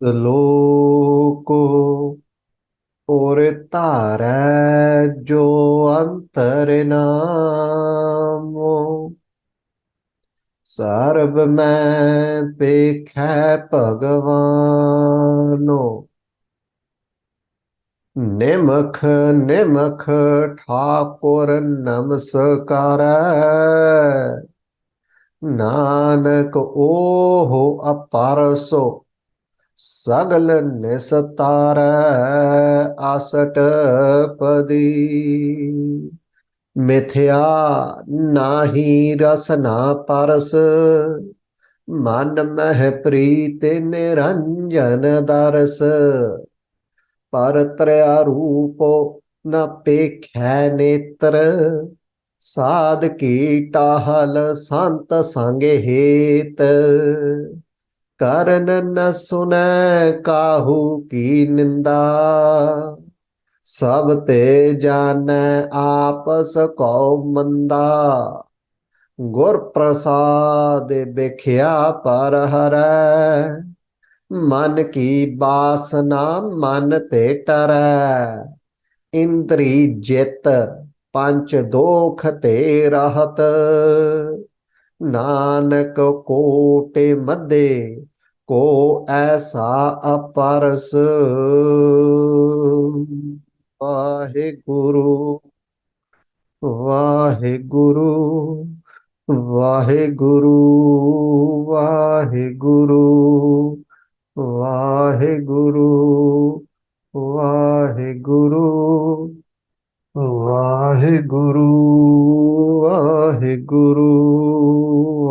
लोको और तारै जो अंतर नामो सर्ब मैं पेखै भगवानो निमख निमख ठाकुर नमस्कार नानक ओहो अपरसो सगल निस्तार आसट पदी मिथ्या नाही रस ना परस मन मह प्रीत निरंजन दरस पर त्रया रूपो न पेखै नेत्र साध की टाहल संत संग हेत करन न सुनै काहू की निंदा सब ते जानै आपस कौ मंदा गुर प्रसाद बिख्या पर हरै मन की बासना मन ते टरै इंद्री जित पंच दोख ते रहत नानक कोटि मध्य को ऐसा अपरस वाहे गुरु वाहे गुरु वाहे गुरु वाहे गुरु वाहे गुरु वाहे गुरु वाहे गुरु वाहे गुरु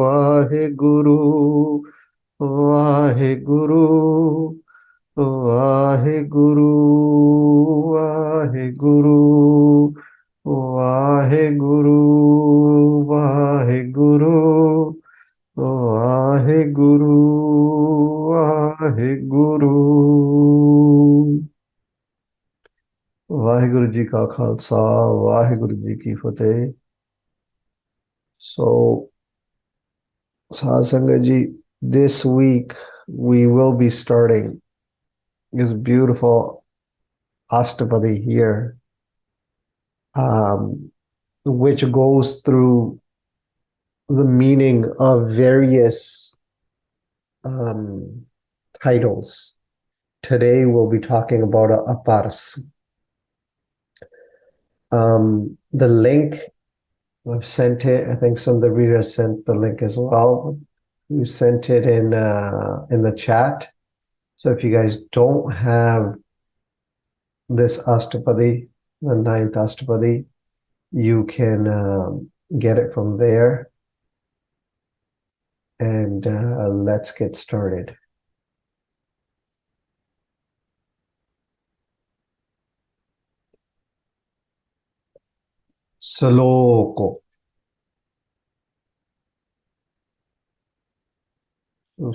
वाहे गुरु वाहे गुरु वाहे गुरु वाहे गुरु वाहे गुरु वाहे गुरु वाहे गुरु वाहे गुरु वाहिगुरु जी का खालसा वाहिगुरु जी की फतेह। So, Satsanga ji, this week we will be starting this beautiful Astpadi here, which goes through the meaning of various titles. Today we'll be talking about a pars. The link, I've sent it. I think some of the readers sent the link as well. You sent it in the chat. So if you guys don't have this Astapadi, the ninth Astapadi, you can get it from there. And let's get started. Saloko.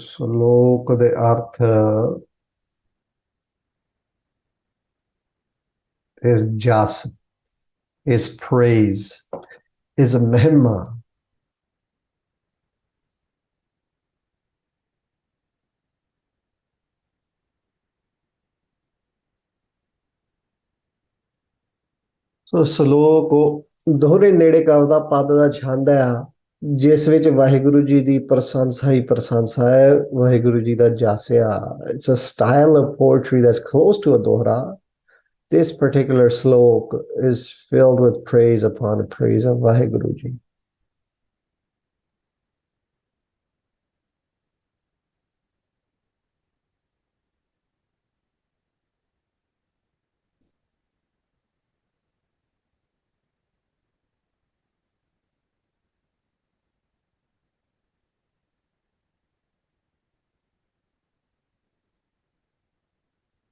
Salok ਦੇ ਅਰਥ is jas, is praise, is a mehma. ਸੋ ਸਲੋਕ ਦੋਹਰੇ ਨੇੜੇ ਕਵਦਾ ਪਦ ਦਾ ਛੰਦ ਆ ਜਿਸ ਵਿੱਚ ਵਾਹਿਗੁਰੂ ਜੀ ਦੀ ਪ੍ਰਸ਼ੰਸਾ ਹੀ ਪ੍ਰਸ਼ੰਸਾ ਹੈ ਵਾਹਿਗੁਰੂ ਜੀ ਦਾ ਜਸ ਆ it's a style of poetry that's close to a dohra this particular slok is filled with praise upon praise of Vaheguru Ji.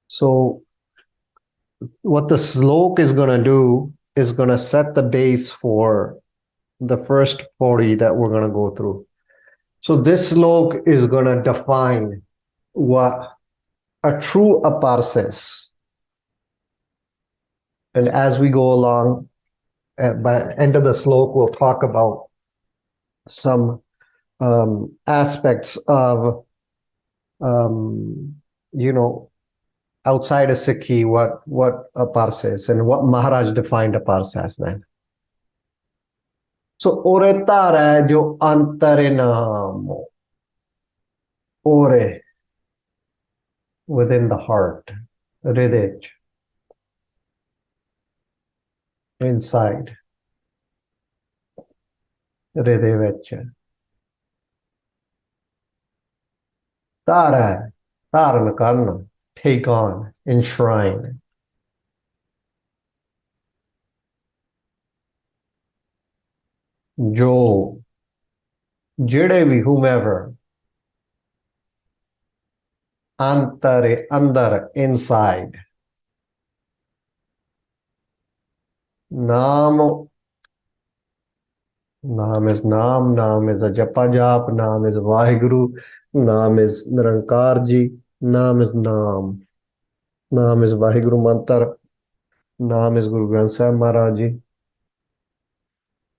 So what the slok is going to do is going to set the base for the first 40 that we're going to go through. So this slok is going to define what a true apars is. And as we go along, by the end of the slok, we'll talk about some aspects of you know, outside of Sikhi, what a pars is and what Maharaj defined a pars as then. So ore tar hai jo antare naam, ore within the heart, hriday, inside, hriday vich. Tar hai, taran karna, take on, enshrine. Jo, ਜਿਹੜੇ ਵੀ whomever antare andar inside naam, naam is naam, naam is a japa jap, naam is Vaheguru, naam is Nirankar ji, naam is naam, naam is Vaheguru mantar, naam is Guru Granth Sahib Maharaj ji,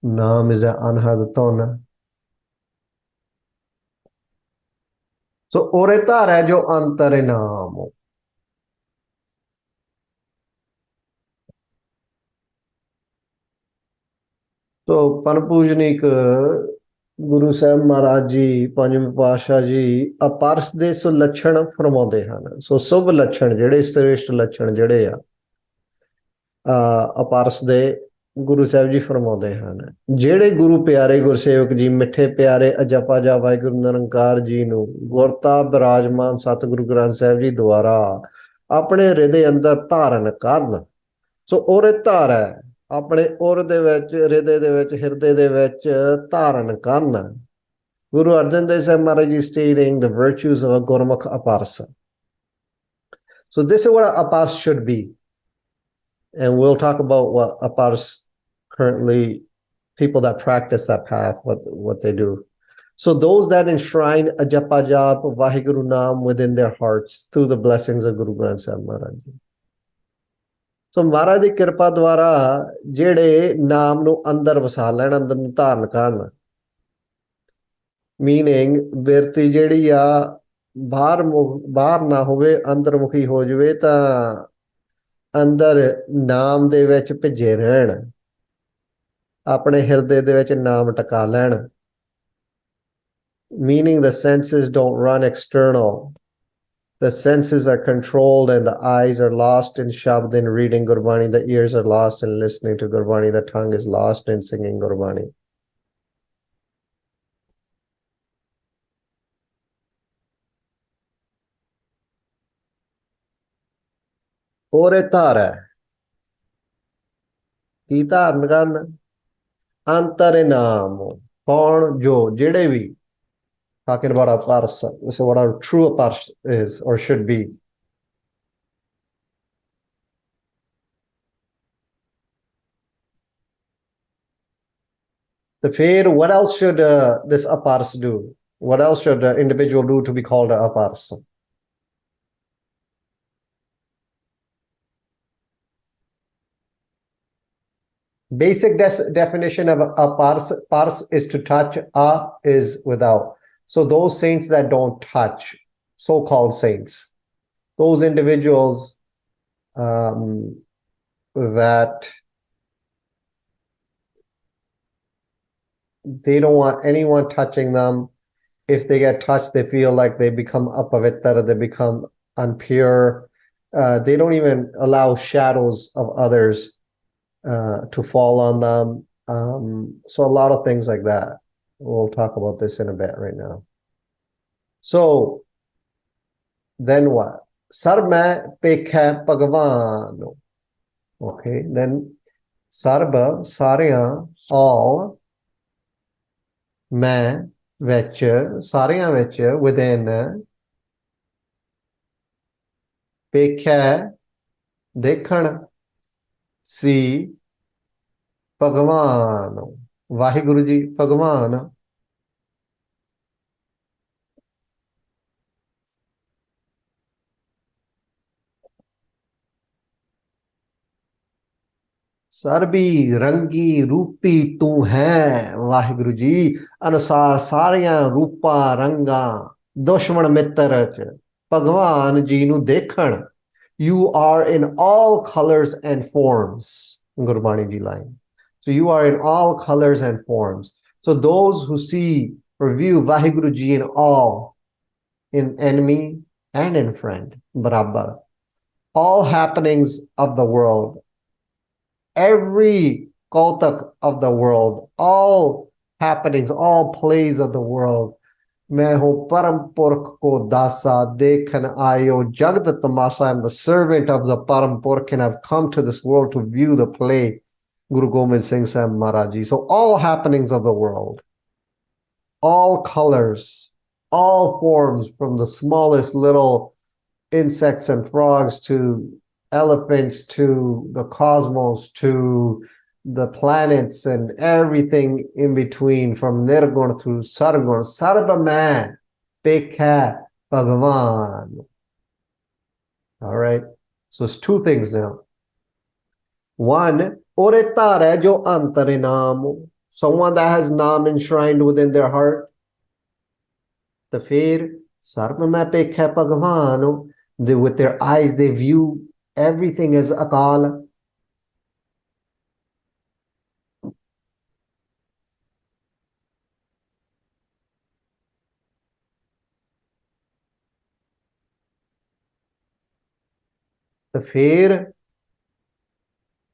naam is a anhad ton. So ore tar hai jo antare naam. तो परम पूजनीक ਗੁਰੂ ਸਾਹਿਬ ਮਹਾਰਾਜ ਜੀ ਪੰਜਵੇਂ ਪਾਤਸ਼ਾਹ ਜੀ ਅਪਰਸ ਦੇ ਸੋ ਲੱਛਣ ਫਰਮਾਉਂਦੇ ਹਨ। ਸੋ ਸ਼ੁਭ ਲੱਛਣ ਜਿਹੜੇ ਸ੍ਰੇਸ਼ਟ ਲੱਛਣ ਜਿਹੜੇ ਆ ਅਪਰਸ ਦੇ ਗੁਰੂ ਸਾਹਿਬ ਜੀ ਫਰਮਾਉਂਦੇ ਹਨ। ਜਿਹੜੇ ਗੁਰੂ ਪਿਆਰੇ ਗੁਰਸੇਵਕ ਜੀ ਮਿੱਠੇ ਪਿਆਰੇ ਅਜਪਾ ਜਾ ਵਾਹਿਗੁਰੂ ਨਿਰੰਕਾਰ ਜੀ ਨੂੰ ਗੁਰਤਾ ਬਿਰਾਜਮਾਨ ਸਤਿਗੁਰੂ ਗ੍ਰੰਥ ਸਾਹਿਬ ਜੀ ਦੁਆਰਾ ਆਪਣੇ ਹਿਰਦੇ ਅੰਦਰ ਧਾਰਨ ਕਰਨ। ਸੋ ਔਰ ਧਾਰ ਹੈ ਆਪਣੇ ਉਰ ਦੇ ਵਿੱਚ ਹਿਰਦੇ ਦੇ ਵਿੱਚ ਹਿਰਦੇ ਦੇ ਵਿੱਚ ਧਾਰਨ ਕਰਨ। Guru Arjan Dev Sahib Maharaj is stating the virtues of a Gurmukh aparsa. So this is what a apars should be. And we'll talk about what apars currently, people that practice that path, what they do. So those that enshrine a japa jap Vaheguru Naam within their hearts through the blessings of Guru Granth Sahib Maharaj. ਸੋ ਮਹਾਰਾਜ ਦੀ ਕਿਰਪਾ ਦੁਆਰਾ ਜਿਹੜੇ ਨਾਮ ਨੂੰ ਅੰਦਰ ਵਸਾ ਲੈਣ, ਅੰਦਰ ਨੂੰ ਧਾਰਨ ਕਰਨ, ਮੀਨਿੰਗ ਬਿਰਤੀ ਜਿਹੜੀ ਆ ਬਾਹਰ ਨਾ ਹੋਵੇ, ਅੰਤਰਮੁਖੀ ਹੋ ਜਾਵੇ, ਤਾਂ ਅੰਦਰ ਨਾਮ ਦੇ ਵਿੱਚ ਭਿੱਜੇ ਰਹਿਣ, ਆਪਣੇ ਹਿਰਦੇ ਦੇ ਵਿੱਚ ਨਾਮ ਟਿਕਾ ਲੈਣ। Meaning the senses don't run external. The senses are controlled and the eyes are lost in Shabd in reading Gurbani. The ears are lost in listening to Gurbani. The tongue is lost in singing Gurbani. Ore thara. Ki dharan karan? Antare naam. Kaun jo, jede vi. Talking about a parsa. This is what our true parsa is or should be. So ਫਿਰ what else should this apars do? What else should the individual do to be called a apars? Basic definition of a pars is to touch, a is without. So those saints that don't touch, so-called saints, those individuals that they don't want anyone touching them. If they get touched, they feel like they become apavitra, they become unpure. They don't even allow shadows of others to fall on them. So a lot of things like that. We'll talk about this in a bit right now. So then what? Sarb mein pekha Bhagwan. Okay, then sarb, sariyan, all, mein, vich, sariyan vich, within, pekha, dekhan, see, Bhagwan, Vaheguru ji, Bhagwan. ਸਰਬੀ ਰੰਗੀ ਰੂਪੀ ਤੂੰ ਹੈ ਵਾਹਿਗੁਰੂ ਜੀ, ਅਨੁਸਾਰ ਸਾਰਿਆਂ ਰੂਪਾਂ ਰੰਗਾਂ दुश्मन मित्र च भगवान जी नू देखण। You are in all colors and forms. Gurbani ji line. So you are in all colors and forms. So those who see or view Vaheguru ji in all, in enemy and in friend, barabar. All happenings of the world, every kautak of the world, all happenings, all plays of the world. मैं हूं परम पुरख को दासा देखन आयो जगत तमाशा. I'm the servant of the Param Purkh and I've come to this world to view the play. Guru Gobind Singh Sahib Maharaj Ji. So all happenings of the world, all colors, all forms, from the smallest little insects and frogs to elephants to the cosmos to the planets and everything in between, from Nirgun to Sargun, Sarva man, Pekha Bhagavan. All right. So it's two things now. One, Oretare jo antarinam, someone that has Nam enshrined within their heart. The fear, Sarva man Pekha Bhagavan. With their eyes, they view everything as Akal. ਤੇ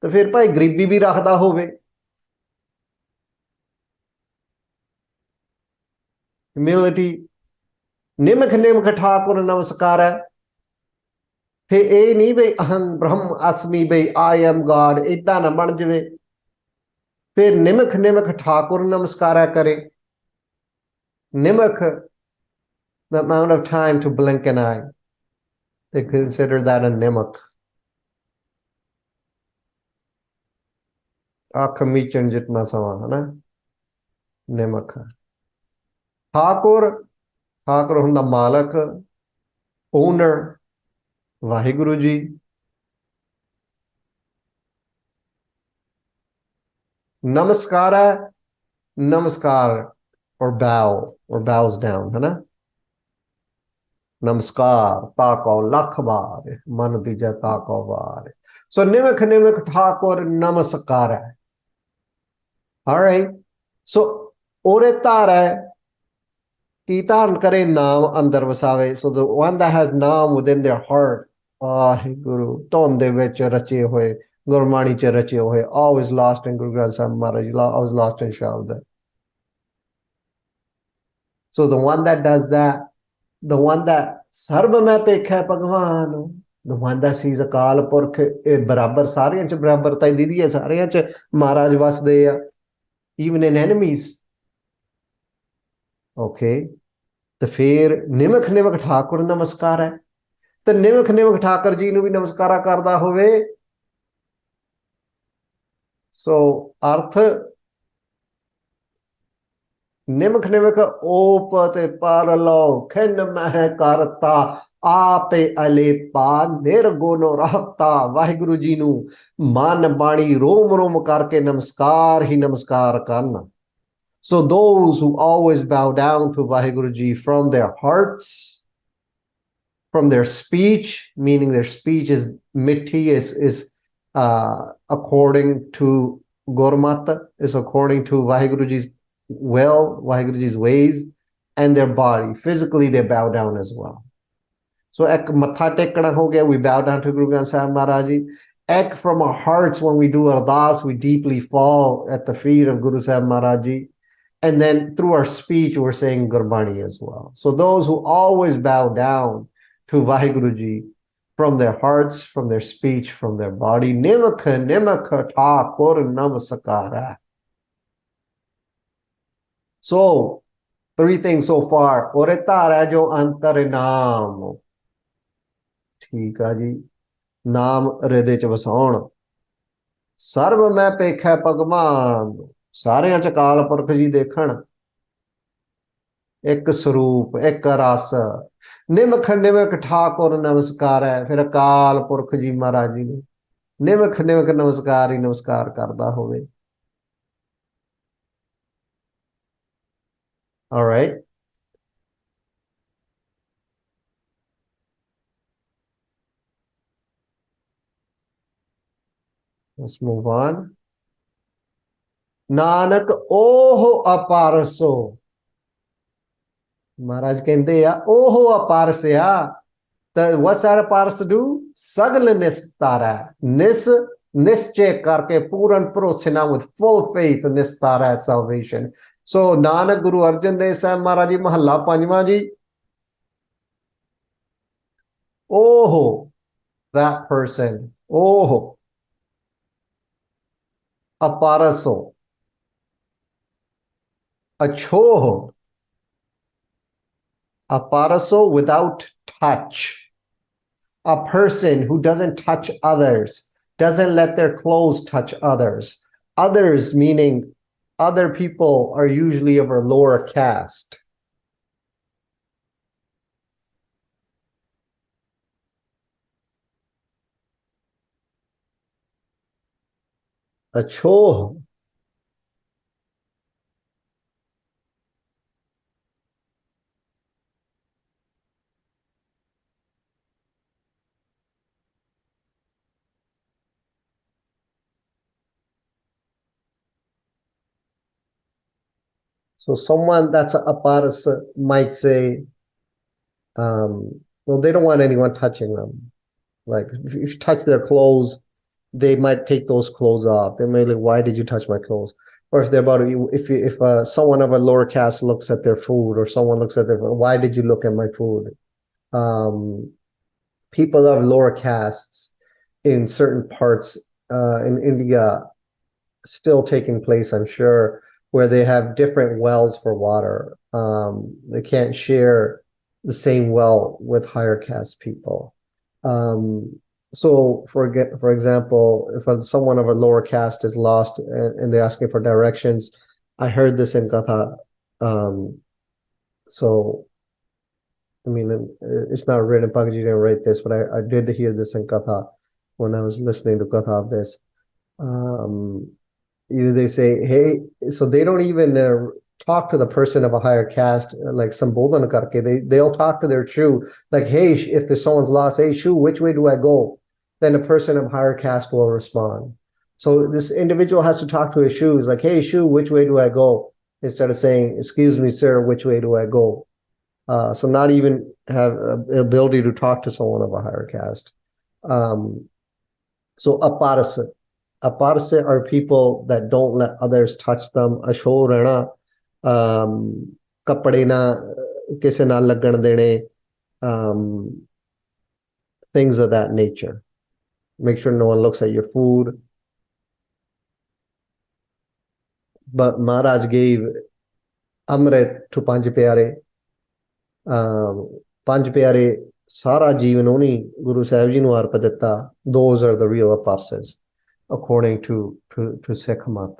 ਫਿਰ ਭਾਈ ਗਰੀਬੀ ਵੀ ਰੱਖਦਾ ਹੋਵੇ, humility, ਨਿਮਖ Thakur ਨਮਸਕਾਰ ਹੈ। ਫਿਰ ਇਹ ਨਹੀਂ ਬਈ ਅਹੰ ਬ੍ਰਹਮ ਅਸਮੀ ਬਈ ਆਈ ਐਮ ਗॉड, ਏਦਾਂ ਨਾ ਬਣ ਜਾਵੇ। ਫਿਰ ਨਿਮਖ ਠਾਕੁਰ ਨਮਸਕਾਰਾ ਕਰੇ। ਨਿਮਖ, the amount of time to blink an eye, they consider that a ਨਿਮਖ। ਅੱਖ ਮੀਚਣ ਜਿਤਨਾ ਸਮਾਂ, ਹੈ ਨਾ, ਨਿਮਖ। ਠਾਕੁਰ, ਠਾਕੁਰ ਹੁੰਦਾ ਮਾਲਕ, ਓਨਰ, ਵਾਹਿਗੁਰੂ ਜੀ। ਨਮਸਕਾਰਾ, ਨਮਸਕਾਰ or bows down, है ना। नमस्कार ताको लख बार मन दीजा ताको बार। So निमख ठाकुर नमस्कार है। All right. So ओरे तार है की धारण करे नाम अंदर Vasave. So the one that has नाम within their heart, वाहिगुरु धुन दे विच रचे होए, गुरबाणी च रचे होए, always lost in Guru Granth Sahib Maharaj, always lost in Shabd। So the one that does that, the one that ਸਰਬ ਮੈਂ ਪੇਖੈ ਭਗਵਾਨ, the one that sees Akal Purakh, ਇਹ ਬਰਾਬਰ ਸਾਰਿਆਂ ਚ ਬਰਾਬਰਤਾ ਦੀਦੀ ਹੈ, ਸਾਰਿਆਂ ਚ ਮਹਾਰਾਜ ਵਸਦੇ ਆ, even in enemies। okay, ਤੇ ਫਿਰ ਨਿਮਖ ਠਾਕੁਰ ਨਮਸਕਾਰ ਹੈ। ਤੇ ਨਿਮਖ ਠਾਕੁਰ ਜੀ ਨੂੰ ਵੀ ਨਮਸਕਾਰਾ ਕਰਦਾ ਹੋਵੇ। ਸੋ ਅਰਥ ਨਿਮਖ ਓਪ ਤੇ ਪਰ ਲਓ ਖਿੰਨ ਮਹਿ ਕਰਤਾ ਆਪੇ ਅਲੇਪਾ ਨਿਰਗੁਣ ਰਹਤਾ। ਵਾਹਿਗੁਰੂ ਜੀ ਨੂੰ ਮਨ ਬਾਣੀ ਰੋਮ ਰੋਮ ਕਰਕੇ ਨਮਸਕਾਰ ਹੀ ਨਮਸਕਾਰ ਕਰਨ। So those who always bow down to Vaheguru Ji from their hearts, from their speech, meaning their speech is mithi, is according to Gurmat, is according to Vaheguru Ji's will, Vaheguru Ji's ways, and their body, physically they bow down as well. So ek matha tekna ho gaya, we bow down to Guru Granth Sahib Maharaj Ji. Ek from our hearts, when we do ardas, we deeply fall at the feet of Guru Sahib Maharaj Ji. And then through our speech, we're saying Gurbani as well. So those who always bow down to Vaheguru Ji from their hearts, from their speech, from their body, nimakha thakur namaskara. So, three things so far. Oretara jo antarinam. ठीक है जी, नाम हृदय च वसाउण। सर्व मैं पेखै भगवान, सारियां च अकाल पुरख जी देखण। एक स्वरूप, एक रस। निमख ठाकुर नमस्कार है। फिर अकाल पुरख जी महाराज जी ने निमख नमस्कार ही नमस्कार करदा होवे। All right. Let's move on. Nanak oho aparso. Maharaj kende ya oho aparsya. What's that apars to do? Sagal nistara. Nischay karke puran prosina with full faith nistara salvation. So Nanak Guru Arjan Dev Sahib Maharaj Ji Mahalla Panjwa Ji. Oh, that person. Oh, aparaso. Achoho. Aparaso without touch. A person who doesn't touch others, doesn't let their clothes touch others. Others meaning other people are usually of a lower caste. Achoho. So someone that's a paras might say, well, they don't want anyone touching them. Like if you touch their clothes, they might take those clothes off. They may like, why did you touch my clothes? Or if they're about to, if someone of a lower caste looks at their food, or someone looks at their, why did you look at my food? People of lower castes in certain parts in India still taking place, I'm sure, where they have different wells for water. They can't share the same well with higher caste people. So, for example, if someone of a lower caste is lost and they're asking for directions, I heard this in Katha. So, I mean, it's not written, Pagaji didn't write this, but I did hear this in Katha when I was listening to Katha of this. Either they say, hey, so they don't even talk to the person of a higher caste, like Sambodhan karke. They'll talk to their Shu, like, hey, if there's someone's lost, hey, Shu, which way do I go? Then a person of higher caste will respond. So this individual has to talk to his Shu, like, hey, Shu, which way do I go? Instead of saying, excuse me, sir, which way do I go? So not even have ability to talk to someone of a higher caste. So aparasa. Aparsa are people that don't let others touch them. Ashorana, kapade na kise na lagan dene, things of that nature. Make sure no one looks at your food. But Maharaj gave Amrit to Panj Pyare. Panj Pyare Sara Jeevan only Guru Sahib Ji nu arpa ditta. Those are the real aparsas, according to Sikh Mat.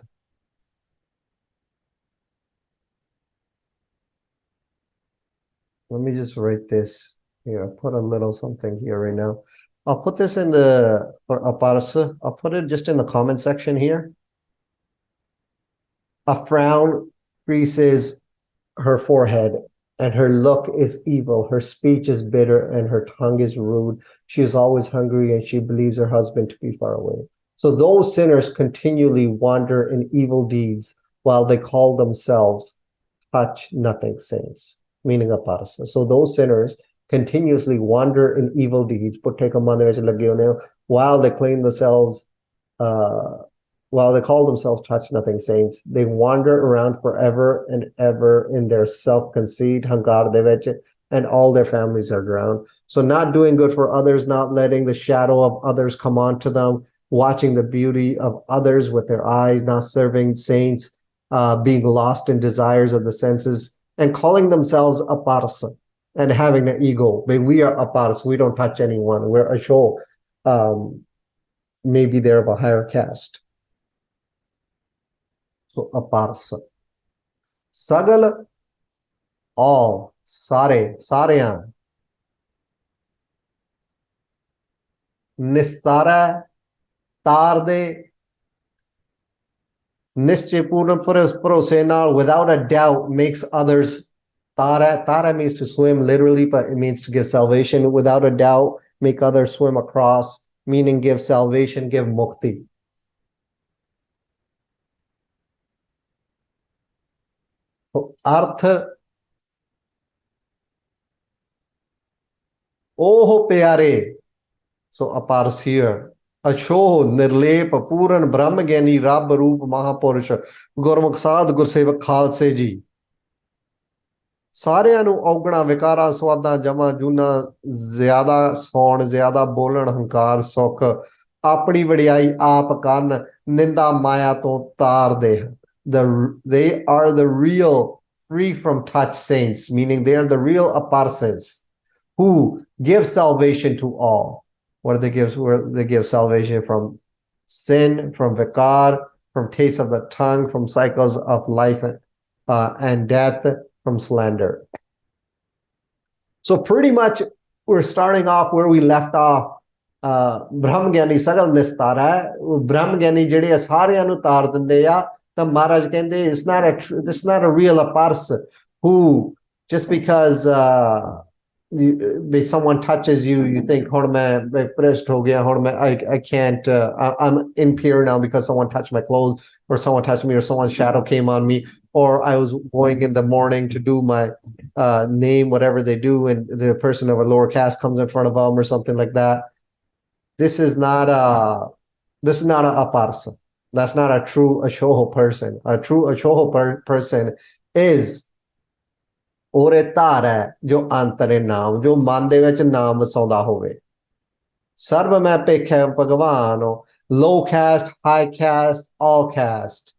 Let me just write this here. I'll put a little something here right now. I'll put this in the for aparsa. I'll put it just in the comment section here. A frown creases her forehead, and her look is evil. Her speech is bitter, and her tongue is rude. She is always hungry, and she believes her husband to be far away. So those sinners continually wander in evil deeds while they call themselves touch nothing saints, meaning aparsa. So those sinners continuously wander in evil deeds, while they claim themselves while they call themselves touch nothing saints. They wander around forever and ever in their self-conceit, and all their families are drowned. So not doing good for others, not letting the shadow of others come onto them, watching the beauty of others with their eyes, not serving saints, being lost in desires of the senses, and calling themselves aparsa and having an ego. We are aparsa, we don't touch anyone. We're a show. Maybe they're of a higher caste. So aparsa. Sagal, all, sare, sareyan. Nistara, tarde, nischay purna bharose naal, without a doubt, makes others. Tara means to swim literally, but it means to give salvation. Without a doubt, make others swim across, meaning give salvation, give mukti. अर्थ ओह प्यारे, सो अपारसियर, अछोह निर्लेप पूਰਨ ब्रह्म ज्ञानी रब रूप महापुरुष गुरमुख साध गुरसेवक खालसे जी। ਸਾਰਿਆਂ ਨੂੰ ਔਗਣਾ ਵਿਕਾਰਾਂ ਸਵਾਦਾਂ ਜਮਾ ਜੂਨਾ ਜ਼ਿਆਦਾ ਸੌਣ ਜ਼ਿਆਦਾ ਬੋਲਣ ਹੰਕਾਰ ਸੁੱਖ ਆਪਣੀ ਵਡਿਆਈ ਆਪ ਕਰਨ ਨਿੰਦਾ ਮਾਇਆ ਤੋਂ ਤਾਰਦੇ ਹਨ। They are the real free from touch saints, meaning they are the real aparses who give salvation to all. What do they give? Where they give salvation from sin, from vikar, from taste of the tongue, from cycles of life and death, from slander. So pretty much we're starting off where we left off. Brahma Gyani Sagal Nistara, Brahma Gyani ਜਿਹੜੇ ਸਾਰਿਆਂ ਨੂੰ ਤਾਰ ਦਿੰਦੇ ਆ ਤਾਂ ਮਹਾਰਾਜ ਕਹਿੰਦੇ it's not a real apars who just because someone touches you, you think ਹੁਣ ਮੈਂ pressed ਹੋ ਗਿਆ, ਹੁਣ ਮੈਂ I can't I'm impure now because someone touched my clothes or someone touched me or someone's shadow came on me, or I was going in the morning to do my name, whatever they do, and the person of a lower caste comes in front of them or something like that. This is not a aparsa. That's not a true Ashoho person. A true Ashoho person is ਉਹਰੇ ਧਾਰ ਹੈ ਜੋ ਅੰਤਰੇ ਨਾਮ, ਜੋ ਮਨ ਦੇ ਵਿੱਚ ਨਾਮ ਵਸਾਉਂਦਾ ਹੋਵੇ। ਸਰਬ ਮੈਂ ਭੇਖਿਆ ਭਗਵਾਨ, low caste, high caste, all caste.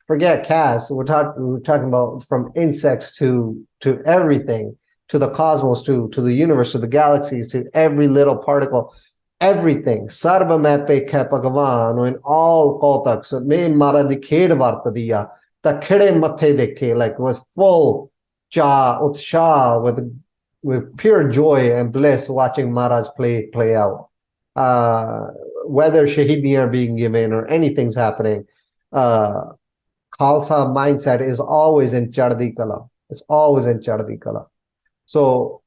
Forget caste. We're talking about from insects to everything, to the cosmos, to the universe, to the galaxies, to every little particle, everything. Sarva mein pekha bhagavan, in all kotaks me mara di khed vartadi a ta khide mathe dekhe, like with full cha utsha, with pure joy and bliss watching Maharaj play out. Whether shahidiyan are being given or anything's happening, Khalsa mindset is always in Chardi Kala. It's always in Chardi Kala. So,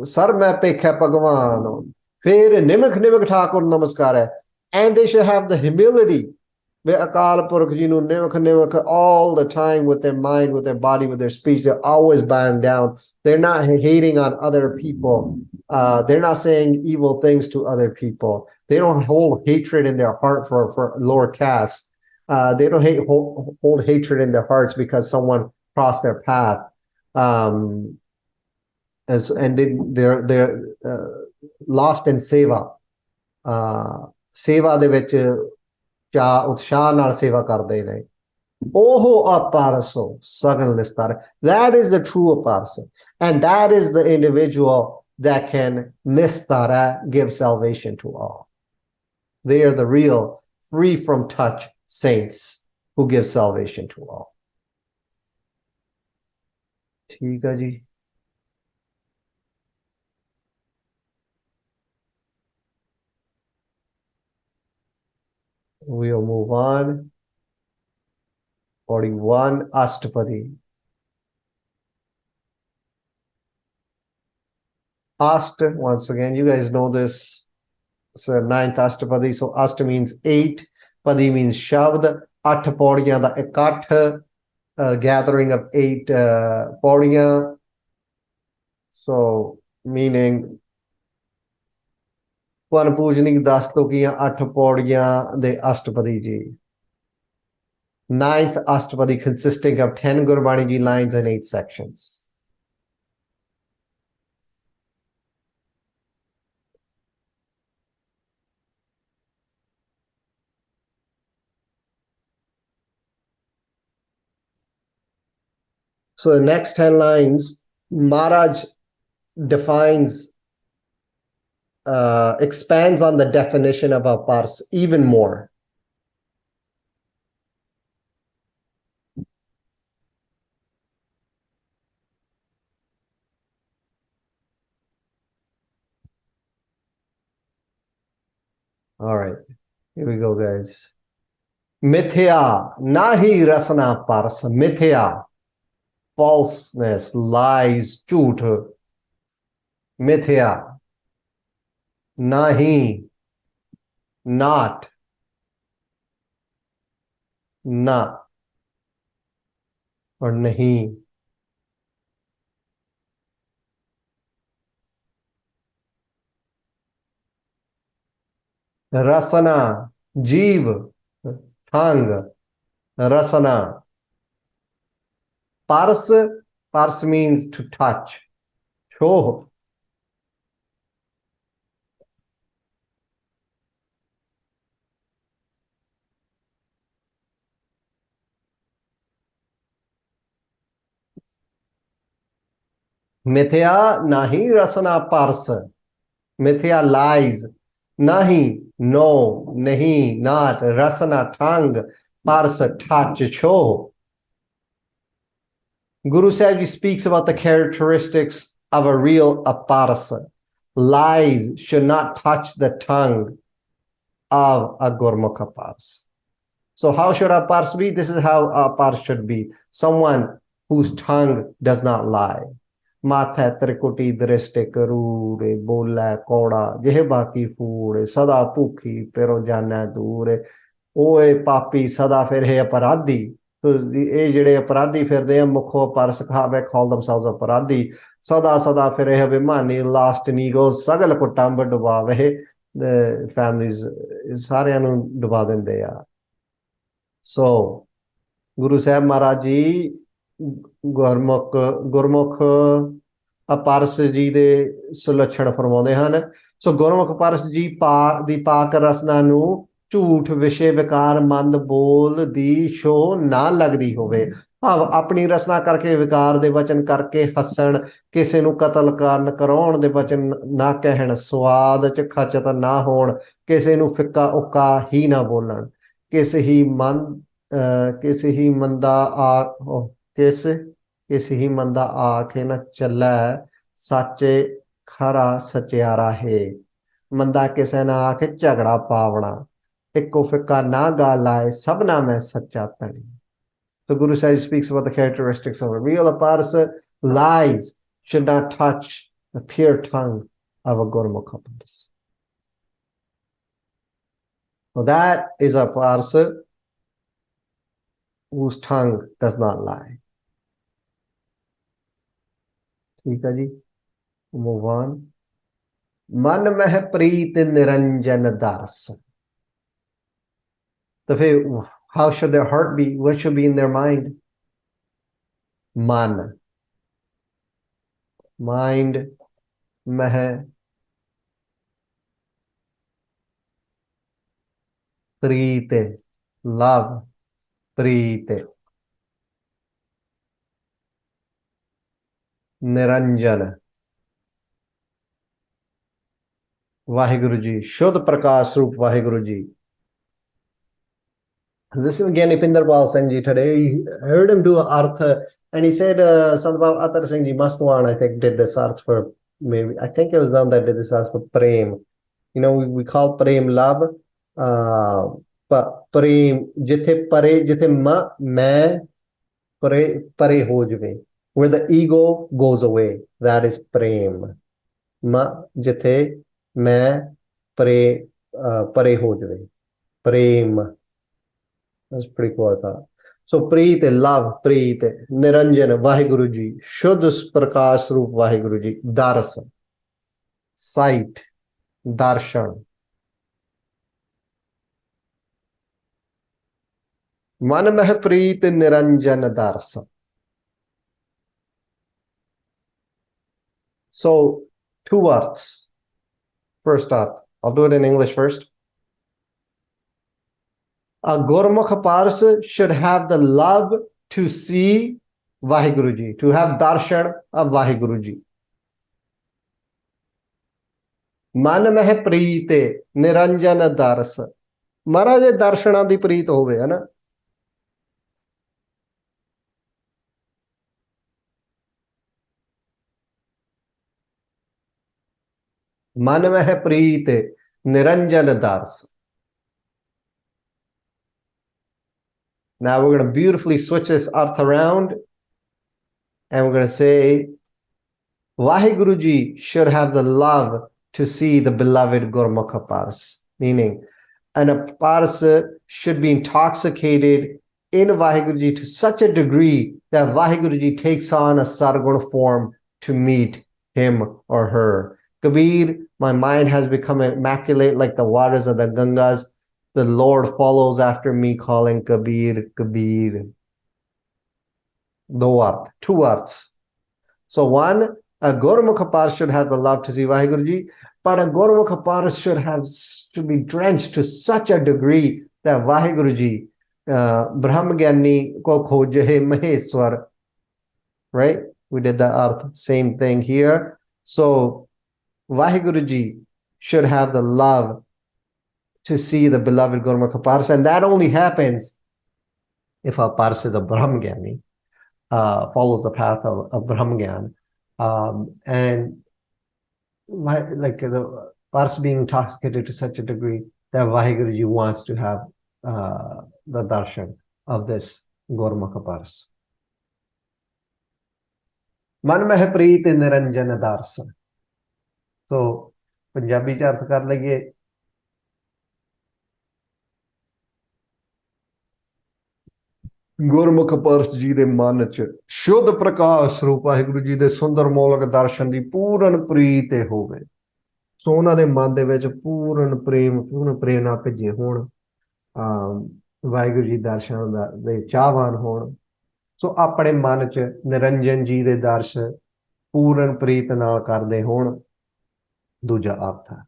Sar mein pekha Bhagavan, fir nimak thakur namaskar hai. And they should have the humility, Akal Purukh ji nu nimak all the time, with their mind, with their body, with their speech. They're always bowing down. They're not hating on other people. They're not saying evil things to other people. They don't hold hatred in their heart for lower caste. They don't hold hatred in their hearts because someone crossed their path. And they're lost in seva. Seva de vich cha utshah naal seva karde ne. Oho aparso sagal nistar. That is the true aparsa. And that is the individual that can nistara, give salvation to all. They are the real free from touch saints who give salvation to all. ठीक है जी। We'll move on. 41, Astpadi. Ast, once again, you guys know this. It's the 9th Astpadi. So Ast means 8. Padi means Shabd. At Paudiyan, the Ikat, gathering of 8 Paudiyan. So, meaning, Pan Pujnik Das Tokiyan, 8 Paudiyan, the Astpadi ji. 9th Astpadi consisting of 10 Gurbani ji lines and 8 sections. So the next 10 lines, Maharaj defines, expands on the definition of apars even more. All right, here we go, guys. Mithya, nahi rasana pars, mithya, falseness, lies, jhoot. Mithya, nahi, not, na. और नहीं। रसना, जीव, tongue, rasana. Pars, pars means to touch. Cho. Mithya nahi rasana pars. Mithya lies. Nahi, no, nahi, not. Rasana, tongue. Pars, touch. Cho. Guru Sahib speaks about the characteristics of a real aparsa. Lies should not touch the tongue of a Gurmukha pars. So how should a pars be? This is how a pars should be. Someone whose tongue does not lie. Matha trikuti drishte karure, bola koda, jehe baki food, sada pukhi, pero jana dure, oe papi, sada fir hai aparadhi. So ਇਹ ਜਿਹੜੇ ਅਪਰਾਧੀ ਫਿਰਦੇ ਆ ਮੁੱਖੋਂ purse ਖਾਵੇ call themselves ਅਪਰਾਧੀ ਸਦਾ ਸਦਾ ਫਿਰ ਇਹ ਅਭਿਮਾਨੀ ਲਾਸਟ ਨੀਗੋ ਸਗਲ ਕੁਟੰਬ ਡੁਬਾਵੇ ਫੈਮਲੀਜ਼ ਸਾਰਿਆਂ ਨੂੰ ਡੁਬਾ ਦਿੰਦੇ ਆ। ਸੋ ਗੁਰੂ ਸਾਹਿਬ ਮਹਾਰਾਜ ਜੀ ਗੁਰਮੁਖ ਅਪਰਸ ਜੀ ਦੇ ਸੁਲੱਛਣ ਫਰਮਾਉਂਦੇ ਹਨ। ਸੋ ਗੁਰਮੁਖ ਪਰਸ ਜੀ ਦੀ ਪਾਕ ਰਸਨਾ ਨੂੰ ਝੂਠ ਵਿਸ਼ੇ ਵਿਕਾਰ ਮੰਦ ਬੋਲ ਦੀ ਸ਼ੋਅ ਨਾ ਲੱਗਦੀ ਹੋਵੇ। ਭਾਵ ਆਪਣੀ ਰਸਨਾ ਕਰਕੇ ਵਿਕਾਰ ਦੇ ਵਚਨ ਕਰਕੇ ਹੱਸਣ, ਕਿਸੇ ਨੂੰ ਕਤਲ ਕਰਨ ਕਰਾਉਣ ਦੇ ਵਚਨ ਨਾ ਕਹਿਣ, ਸਵਾਦ ਚ ਖਚਤ ਨਾ ਹੋਣ, ਕਿਸੇ ਨੂੰ ਫਿੱਕਾ ਉੱਕਾ ਹੀ ਨਾ ਬੋਲਣ, ਕਿਸੇ ਹੀ ਮੰਦਾ ਆਖੇ ਨਾ ਚੱਲੈ, ਸਾਚੇ ਖਰਾ ਸਚਿਆਰਾ ਹੈ। ਮੰਦਾ ਕਿਸੇ ਨਾ ਆਖੇ ਝਗੜਾ ਪਾਵਣਾ, ਇੱਕੋ ਫਿੱਕਾ ਨਾ ਗਾ ਲਾਏ, ਸਭਨਾ ਮੈਂ ਸੱਚਾ ਧਣੀ। So Guru Sahib speaks about the characteristics of a real aparsa. Lies should not touch the pure tongue of a Gurmukha Pandit. So that is a aparsa whose tongue does not lie. ठीक है जी, move on. Man meh preet niranjan dars. So how should their heart be? What should be in their mind? Man. Mind. Meh. Preet. Love. Preet. Niranjan. Vaheguru Ji. Shuddh Prakash Roop Vaheguru Ji. This is again Ipinderpal Singh Ji today. I heard him do an artha and he said something about Atar Singh Ji Mastwan, I think, did this arth for maybe, I think it was them that did this arth for Prem. You know, we call Prem love. Prem, jithe pare, jithe main pare ho jave. Where the ego goes away, that is Prem. Jithe main pare ho jave. Prem. That's pretty cool, I thought. So Preet, love, Preet, Niranjan, Vaheguru Ji, Shuddh Prakash Roop Vaheguru Ji, Dars, sight, darshan. Man meh Preet Niranjan Dars. So two arts. First art, I'll do it in English first. A Gurmukha Parsa should have the love to see Vaheguru Ji, to have darshan of Vaheguru Ji. Man meh preete niranjan dars. Maharaj darshana di preet hove, hai na? Man meh preete niranjan dars. Now we're going to beautifully switch this arth around and we're going to say Vaheguru Ji should have the love to see the beloved Gurmukha Pars, meaning an Parsa should be intoxicated in Vaheguru Ji to such a degree that Vaheguru Ji takes on a sargun form to meet him or her. Kabir, my mind has become immaculate like the waters of the Gangas. The Lord follows after me calling Kabir, Kabir. Two arths. So one, a Gurmukh Paras should have the love to see Vaheguru Ji, but a Gurmukh Paras should be drenched to such a degree that Vaheguru Ji, Brahmagani ko khoje Maheswar, right? We did the arth, same thing here. So Vaheguru Ji should have the love to see the beloved Gurmukh Paras, and that only happens if a Paras is a Brahmagani, follows the path of Brahmagyan. And like the Paras being intoxicated to such a degree that Vaheguru Ji wants to have the darshan of this Gurmukh Paras. Man meh preet niranjan darshan. So Punjabi ਚ अर्थ कर लइए ਗੁਰਮੁਖ ਪਾਰਸ ਜੀ ਦੇ ਮਨ ਚ ਸ਼ੁੱਧ ਪ੍ਰਕਾਸ਼ ਸਰੂਪ ਵਾਹਿਗੁਰੂ ਜੀ ਦੇ ਸੁੰਦਰ ਮੌਲਕ ਦਰਸ਼ਨ ਦੀ ਪੂਰਨ ਪ੍ਰੀਤ ਹੋਵੇ। ਸੋ ਉਹਨਾਂ ਦੇ ਮਨ ਦੇ ਵਿੱਚ ਪੂਰਨ ਪ੍ਰੇਰਨਾ ਭਿੱਜੇ ਹੋਣ, ਵਾਹਿਗੁਰੂ ਜੀ ਦਰਸ਼ਨ ਦੇ ਚਾਹਵਾਨ ਹੋਣ। ਸੋ ਆਪਣੇ ਮਨ ਚ ਨਿਰੰਜਨ ਜੀ ਦੇ ਦਰਸ਼ ਪੂਰਨ ਪ੍ਰੀਤ ਨਾਲ ਕਰਦੇ ਹੋਣ। ਦੂਜਾ ਅਰਥ ਹੈ,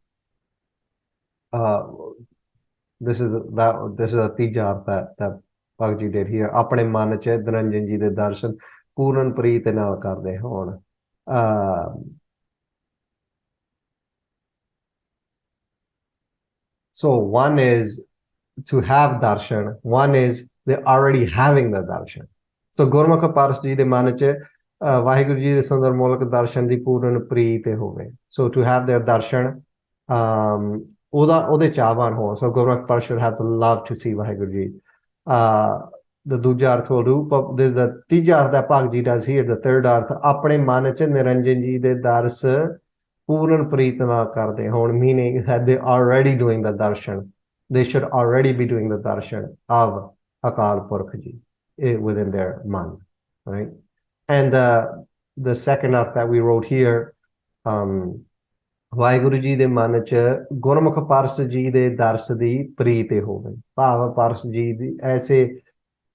this is a ਤੀਜਾ ਅਰਥ that Bhagavad Ji did here. ਆਪਣੇ ਮਨ ਚ ਨਿਰੰਜਨ ਜੀ ਦੇ ਦਰਸ਼ਨ ਪੂਰਨ ਪ੍ਰੀਤ ਨਾਲ ਕਰਦੇ ਹੋਣ। So one is to have darshan, one is they already having the darshan. So Gurmukh Paras ji de mਨ ਚ ਵਾਹਿਗੁਰੂ ਜੀ ਦੇ ਸੁੰਦਰ ਮੌਲਕ ਦਰਸ਼ਨ ਦੀ ਪੂਰਨ ਪ੍ਰੀਤ ਹੋਵੇ। So to have their darshan, ਉਹਦੇ ਚਾਹਵਾਨ ਹੋਣ। So Gurmukh Paras should have the love to see Waheguru ji. The ਦੂਜਾ ਅਰਥ ਰੂਪ, this is the ਤੀਜਾ ਅਰਥ that Bhagavad Ji does here, the third ਅਰਥ ਆਪਣੇ ਮਨ ਚ ਨਿਰੰਜਨ ਜੀ ਦੇ ਦਰਸ ਪੂਰਨ ਪ੍ਰੀਤ ਨਾਲ ਕਰਦੇ ਹੋਣ, meaning that they already doing the darshan, they should already be doing the darshan of Akal Purkh ji within their man, right? And the second arth that we wrote here, Waheguru ji ਦੇ ਮਨ ਚ ਗੁਰਮੁਖ ਪਾਰਸ ਜੀ ਦੇ ਦਰਸ ਦੀ ਪ੍ਰੀਤ ਹੋਵੇ। ਭਾਵ ਪਾਰਸ ਜੀ ਦੀ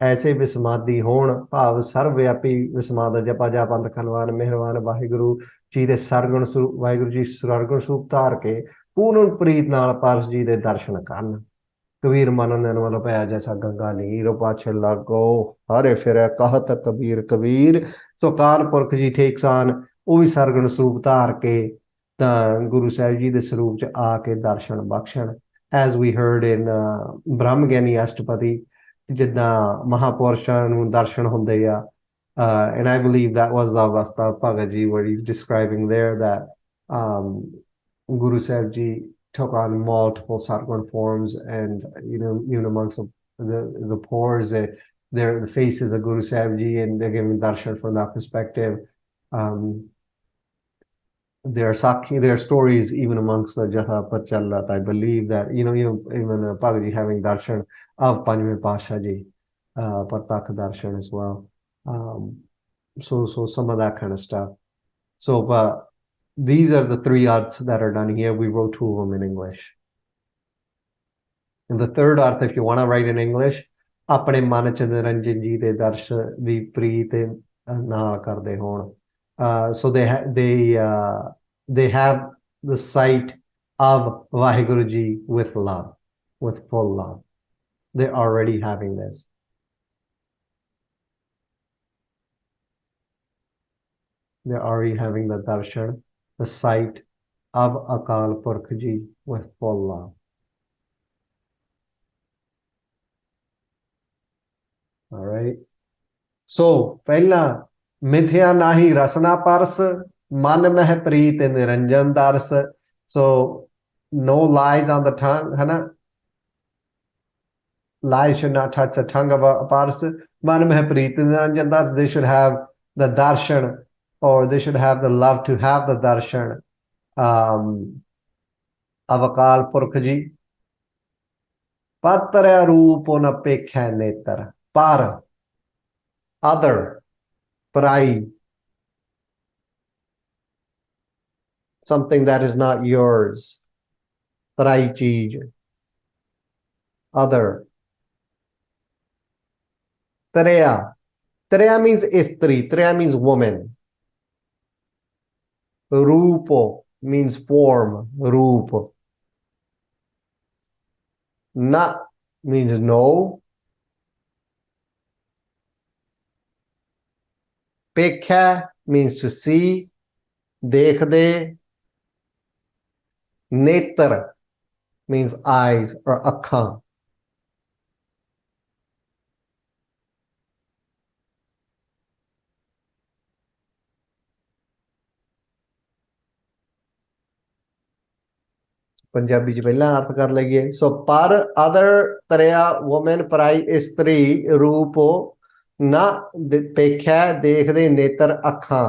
ਐਸੇ ਵਿਸਮਾਦੀ ਹੋਣ, ਭਾਵ ਸਰਵਵਿਆਪੀ ਵਿਸਮਾਦ ਜਪਾ ਜਾਪ ਅੰਤ ਖਨਵਾਨ ਮਿਹਰਵਾਨ ਵਾਹਿਗੁਰੂ ਜੀ ਦੇ ਸਰਗੁਣ ਸਰੂਪ, ਵਾਹਿਗੁਰੂ ਜੀ ਸਰਗੁਣ ਸਰੂਪ ਧਾਰ ਕੇ ਪੂਰਨ ਪ੍ਰੀਤ ਨਾਲ ਪਾਰਸ ਜੀ ਦੇ ਦਰਸ਼ਨ ਕਰਨ। ਕਬੀਰ ਮਨ ਵੱਲ ਪਿਆ ਜੈਸਾ ਗੰਗਾ ਨੀਰ ਪਾਛੇ ਲਾਗੋ ਹਰੇ ਫਿਰੈ ਕਹਤ ਕਬੀਰ ਕਬੀਰ। ਸੋ ਅਕਾਲ ਪੁਰਖ ਜੀ takes on, ਉਹ ਵੀ ਸਰਗੁਣ ਸਰੂਪ ਧਾਰ ਕੇ ਤਾਂ ਗੁਰੂ ਸਾਹਿਬ ਜੀ ਦੇ ਸਰੂਪ ਚ ਆ ਕੇ ਦਰਸ਼ਨ ਬਖਸ਼ਣ। As we heard in ਬ੍ਰਹਮਗਿਆਨੀ ਅਸ਼ਟਪਦੀ, ਜਿੱਦਾਂ ਮਹਾਪੁਰਸ਼ਾਂ ਨੂੰ ਦਰਸ਼ਨ ਹੁੰਦੇ ਆ। And I believe that was the Avastha of Bhagavad Ji, where he's describing there that Guru Sahib Ji took on multiple sargon forms, and even amongst the pores, the faces of Guru Sahib Ji, and they're giving darshan from that perspective. There are stories even amongst the Jatha Pachallat. I believe that even Bhagavad Ji having darshan of Panjve Pasha Ji, Partakh darshan as well. So some of that kind of stuff. So but these are the three arths that are done here. We wrote two of them in English. And the third arth, if you want to write in English, ਆਪਣੇ ਮਨ ਚ ਨਿਰੰਜਨ ਜੀ ਦੇ ਦਰਸ਼ ਦੀ ਪ੍ਰੀਤ ਨਾਲ ਕਰਦੇ ਹੋਣ। So they have the sight of Vaheguru Ji with love, with full love. They're already having this. They're already having the darshan, the sight of Akal Purkh Ji with full love. All right. So, ਪਹਿਲਾ ਮਿਥਿਆ ਨਾਹੀ ਰਸਨਾ purse, ਮਨ ਮਹਿ ਪ੍ਰੀਤ ਨਿਰੰਜਨ ਦਰਸ. So, no lies on the tongue, है ना? Lies should not touch the tongue of a person. Man meh preet niranjan dars. They should have the darshan, or they should have the love to have the darshan of Akal Purkh Ji. Pattara roop on apekha netar. Par, other, parai, something that is not yours. Parai cheez, other. Tareya. Tareya means istri. Tareya means woman. Rupo means form. Roop. Na means no. Pekha means to see. Dekhde. Netar means eyes or akkhan. Punjabi च पहला अर्थ कर लईए सो पर other Taraya women पराई इस्त्री रूप ना पेख्या देखदे नेत्र अखां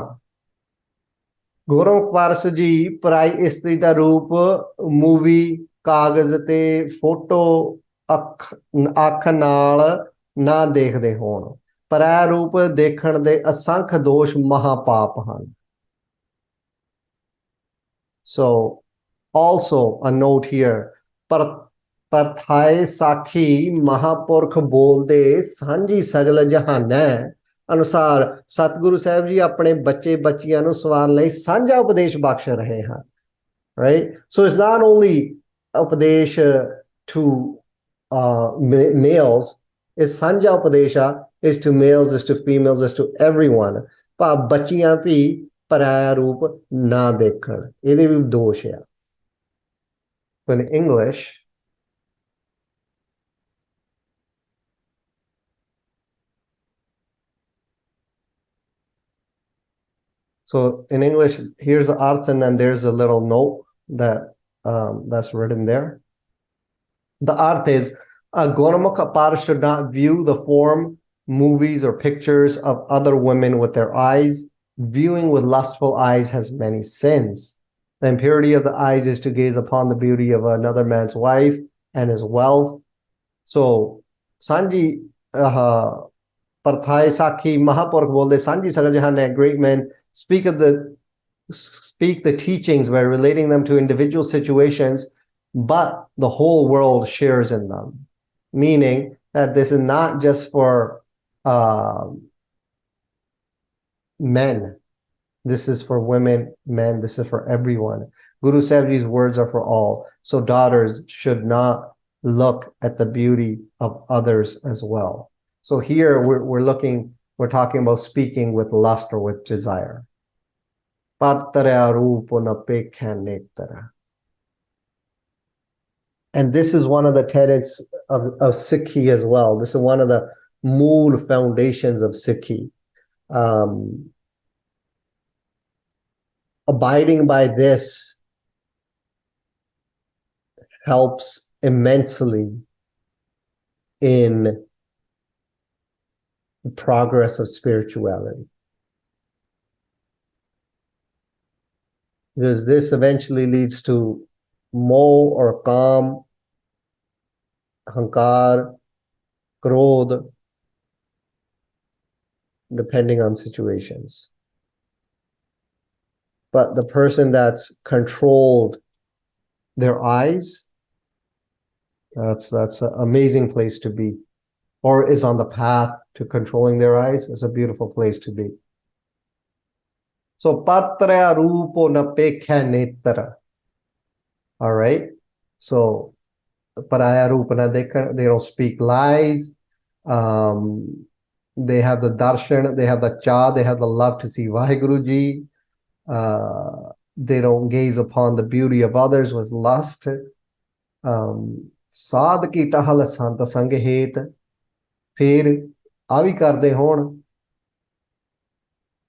गौरव पारस जी पराई इस्त्री का रूप मूवी कागज ते फोटो अख नाल ना देखदे होण पराया रूप देखण दे असंख दोष महापाप हन सो also a note here परथाए साखी महापुरख बोलदे सांझी सगल जहानै अनुसार सतगुरु साहब जी अपने बच्चे बच्चियां नूं सवारन लई सांझा उपदेश बख्श रहे हैं right so it's not only उपदेश to males is सांझा उपदेश is to males is to females is to everyone पर बच्चियां भी पराया रूप ना देखण इहदे भी दोष है in English, so in English, here's the arth, and then there's a little note that that's written there. The arth is a Gormukh par should not view the form, movies, or pictures of other women with their eyes. Viewing with lustful eyes has many sins. The impurity of the eyes is to gaze upon the beauty of another man's wife and his wealth. So, Sanji Parthai Sakhi Mahapurkh bolde Sanji Sagajahan great men speak the teachings by relating them to individual situations, but the whole world shares in them. Meaning that this is not just for men. This is for women, men, this is for everyone. Guru Sahib Ji's words are for all. So daughters should not look at the beauty of others as well. So here we're talking about speaking with lust or with desire. And this is one of the tenets of Sikhi as well. This is one of the mool foundations of Sikhi. Abiding by this helps immensely in the progress of spirituality. Because this eventually leads to moh or kam, hankar, krodh, depending on situations. But the person that's controlled their eyes, that's an amazing place to be. Or is on the path to controlling their eyes, it's a beautiful place to be. So patraya rupo napekha netara. All right. So paraya rupa na they don't speak lies. They have the darshan, they have the cha, they have the love to see Vaheguru Ji. They don't gaze upon the beauty of others with lust. Sadh ki tahal santa sang het. Phir avi karde hon.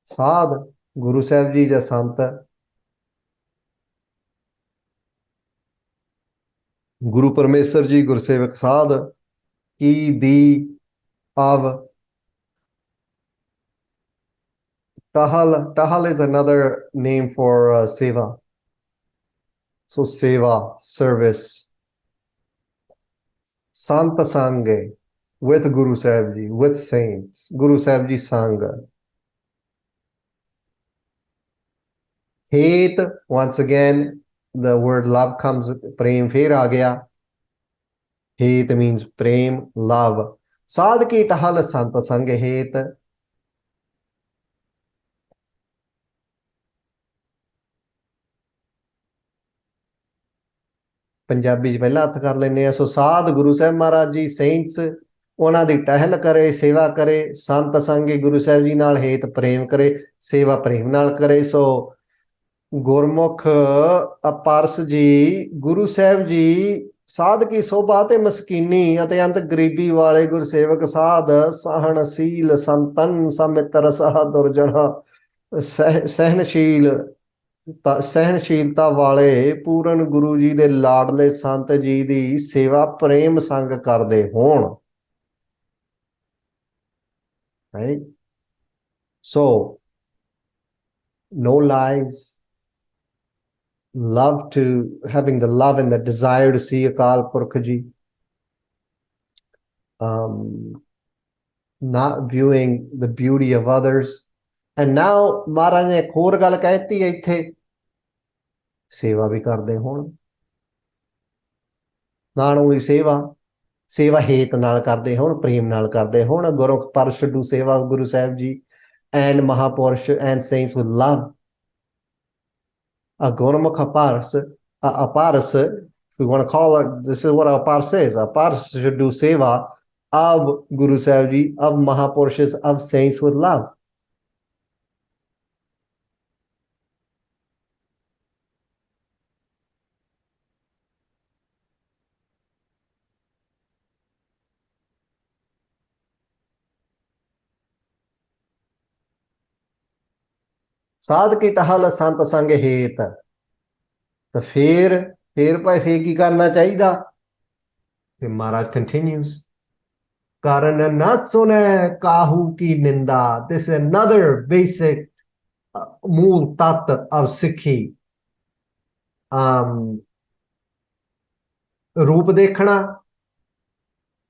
Sadh Guru Sahib Ji ja sant. Guru Parmeswar Ji Gursevak Sadh ki di av. Tahal is another name for seva. So seva, service. Santa Sange, with Guru Sahib Ji, with saints, Guru Sahib Ji sang. Hate, once again, the word love comes, prem fir aa gaya. Hate means prem, love. Sadh ki tahal sant sang hate. Punjabi 'ਚ ਪਹਿਲਾ ਅਰਥ ਕਰ ਲੈਂਦੇ ਆ। ਸੋ ਸਾਧ Guru Sahib Maharaj ji, saints, ਉਹਨਾਂ ਦੀ ਟਹਿਲ ਕਰੇ, ਸੇਵਾ ਕਰੇ। ਸੰਤ ਸੰਗੀ ਗੁਰੂ ਸਾਹਿਬ ਜੀ ਨਾਲ ਹੇਤ ਪ੍ਰੇਮ ਕਰੇ, ਸੇਵਾ ਪ੍ਰੇਮ ਨਾਲ ਕਰੇ। ਸੋ ਗੁਰਮੁਖ ਅਪਾਰਸ ਜੀ, ਗੁਰੂ ਸਾਹਿਬ ਜੀ ਸਾਧ ਕੀ ਸੋਭਾ ਤੇ ਮਸਕੀਨੀ ਅਤੇ ਅੰਤ ਗਰੀਬੀ ਵਾਲੇ ਗੁਰਸੇਵਕ ਸਾਧ, ਸਹਣਸ਼ੀਲ ਸੰਤਨ ਸਮਿਤਰ ਸਹ ਦੁਰਜਨਾ, ਸਹਿਨਸ਼ੀਲ ਸਹਿਨਸ਼ੀਲਤਾ ਵਾਲੇ ਪੂਰਨ ਗੁਰੂ ਜੀ ਦੇ ਲਾਡਲੇ ਸੰਤ ਜੀ ਦੀ ਸੇਵਾ ਪ੍ਰੇਮ ਸੰਗ ਕਰਦੇ ਹੋਣ। Right? So, no lies, love to, having the love and the desire to see Akal Purkh ji, not viewing the beauty of others. And now Maharaj ਨੇ ਇੱਕ ਹੋਰ ਗੱਲ ਕਹਿਤੀ ਹੈ ਇੱਥੇ, ਸੇਵਾ ਵੀ ਕਰਦੇ ਹੋਣ। ਨਾਲ ਉਹੀ ਸੇਵਾ ਹੇਤ ਨਾਲ ਕਰਦੇ ਹੋਣ, ਪ੍ਰੇਮ ਨਾਲ ਕਰਦੇ ਹੋਣ। ਗੁਰਮੁਖ ਪਰਸ਼ do ਸੇਵਾ Guru Sahib ji and Mahapurush and saints with love. A Gurmukh Apars, if we want to call it, this is what a Apars is. A Apars should do seva of Guru Sahib Ji, of Mahapurushes, of saints with love. ਸਾਧ ਕੀ ਟਹਲ ਸੰਤ ਸੰਗ ਹੇਤ। ਤਾਂ ਫੇਰ ਭਾਈ ਫੇਰ ਕੀ ਕਰਨਾ ਚਾਹੀਦਾ? ਫਿਰ ਮਹਾਰਾਜ continues, ਕਾਰਨ ਨਾ ਸੁਨੈ ਕਾਹੂ ਕੀ ਨਿੰਦਾ। This is another basic ਮੂਲ ਤੱਤ of ਸਿੱਖੀ। ਰੂਪ ਦੇਖਣਾ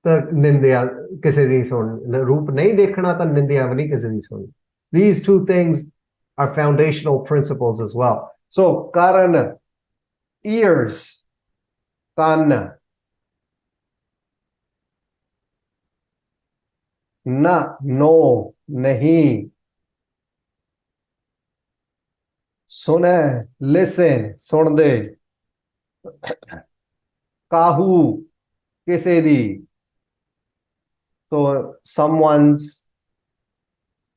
ਤਾਂ ਨਿੰਦਿਆ ਕਿਸੇ ਦੀ ਸੁਣ, ਰੂਪ ਨਹੀਂ ਦੇਖਣਾ ਤਾਂ ਨਿੰਦਿਆ ਵੀ ਨਹੀਂ ਕਿਸੇ ਦੀ ਸੁਣ। These two things are foundational principles as well. So, karan, ears, kan, na, no, nahi, sune, listen, sunde, kahu, kise di. So, someone's,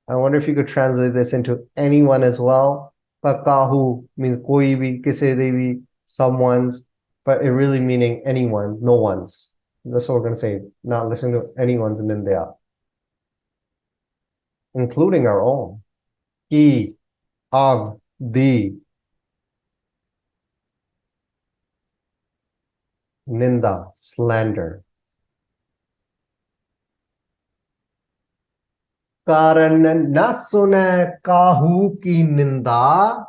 I wonder if you could translate this into anyone as well. But kahu means koi bhi, kise de bhi, someone's, but it really meaning anyone's, no one's. That's what we're going to say. Not listening to anyone's nindya, including our own. Ki, av, di, ninda, slander. Karan na sunai kahu ki ninda.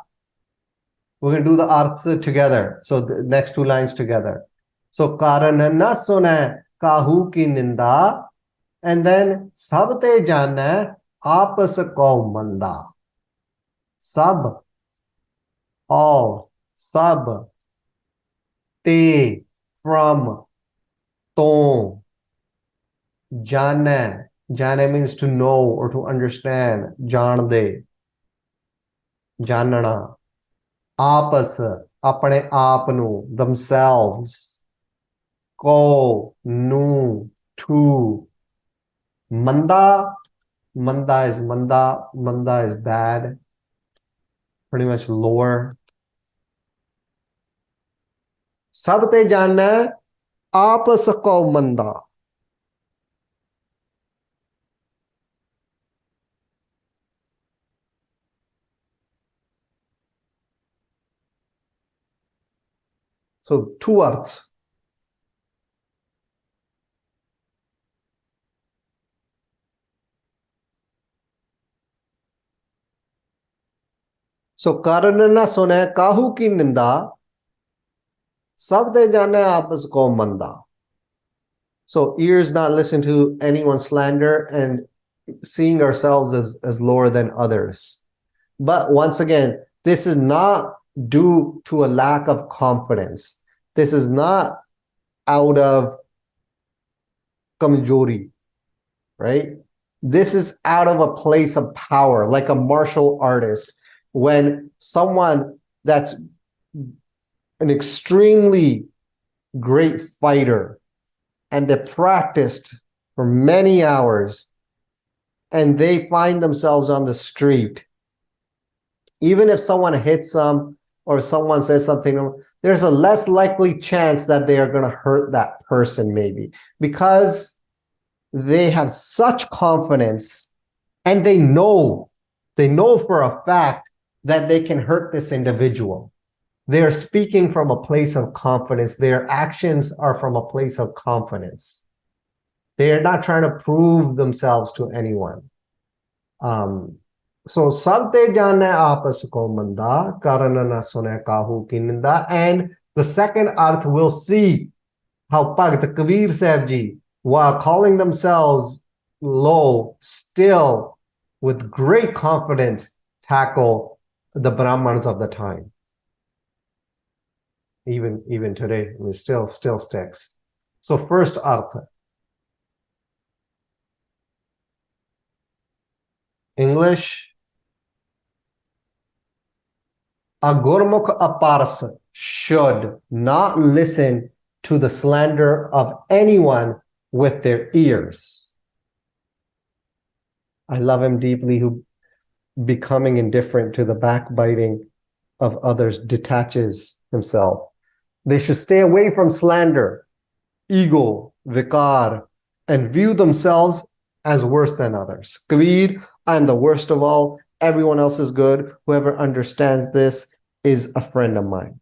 We're going to do the arths together. So the next two lines together. So karan na sunai kahu ki ninda. And then sab te jana aapas ko manda. Sab, all, sab, te, from, to, jana. Jana means to know or to understand. Jaande, janana. Aapas, apne aap nu, themselves. Ko, nu, to. Manda, manda is bad. Pretty much lower. Sab te jana aapas ko manda. So two arths. So karan na sunai kahu ki ninda, sab de jane aapas ko manda. So ears not listen to anyone's slander and seeing ourselves as lower than others. But once again, this is not due to a lack of confidence. This is not out of kamjori, right? This is out of a place of power, like a martial artist. When someone that's an extremely great fighter and they practiced for many hours and they find themselves on the street, even if someone hits them or someone says something, there's a less likely chance that they are going to hurt that person, maybe, because they have such confidence and they know for a fact that they can hurt this individual. They are speaking from a place of confidence. Their actions are from a place of confidence. They are not trying to prove themselves to anyone. So sabte jane aapas ko manda, karana na sune kahu ki ninda. And the second arth will see how Bhagat Kabir Sahib Ji, while calling themselves low, still with great confidence tackle the Brahmins of the time. Even today, I mean, still sticks. So first artha. English. A Gurmukh Aparsa should not listen to the slander of anyone with their ears. I love him deeply, who becoming indifferent to the backbiting of others detaches himself. They should stay away from slander, ego, vikar, and view themselves as worse than others. Kabir, I'm the worst of all. Everyone else is good. Whoever understands this is a friend of mine.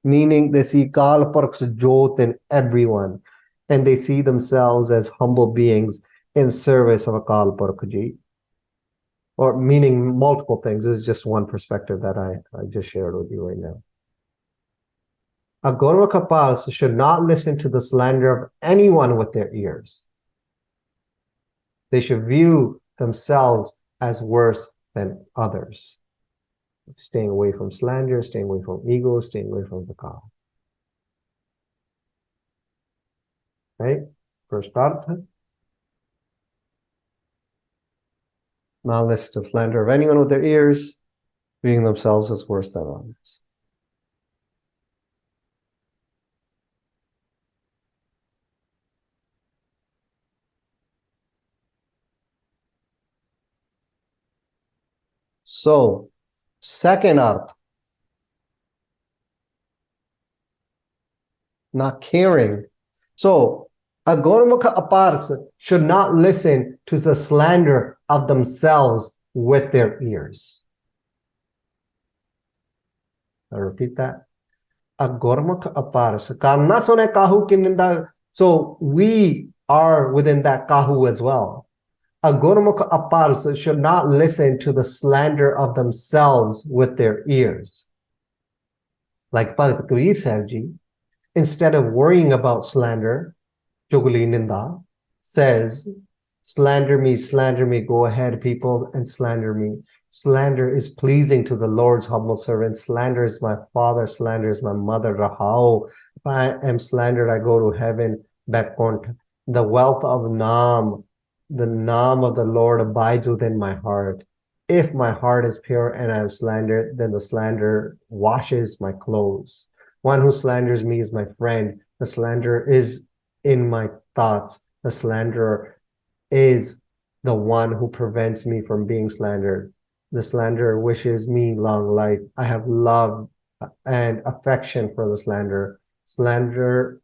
Meaning they see Kal Park's jot in everyone, and they see themselves as humble beings in service of Akal Purkh Ji. Or meaning multiple things. This is just one perspective that I just shared with you right now. A Gurmukh Aparsa should not listen to the slander of anyone with their ears. They should view themselves as worse than others. Staying away from slander, staying away from ego, staying away from vikar. Right? First artha. Not listen to slander of anyone with their ears, viewing themselves as worse than others. So, second artha. Not caring. So, a Gurmukh Aparsa should not listen to the slander of themselves with their ears. I'll repeat that. A Gurmukh Aparsa. Karna sune kahu ki ninda. So we are within that kahu as well. A Gurmukh Aparsa should not listen to the slander of themselves with their ears. Like Bhagat Kabir Sahib Ji, instead of worrying about slander, Chugli Ninda says, slander me, go ahead, people, and slander me. Slander is pleasing to the Lord's humble servant. Slander is my father, slander is my mother, Rahao. If I am slandered, I go to heaven, Bekont. The wealth of Naam, the Naam of the Lord abides within my heart. If my heart is pure and I am slandered, then the slander washes my clothes. One who slanders me is my friend. The slanderer is in my thoughts. The slanderer is the one who prevents me from being slandered. The slanderer wishes me long life. I have love and affection for the slanderer. Slander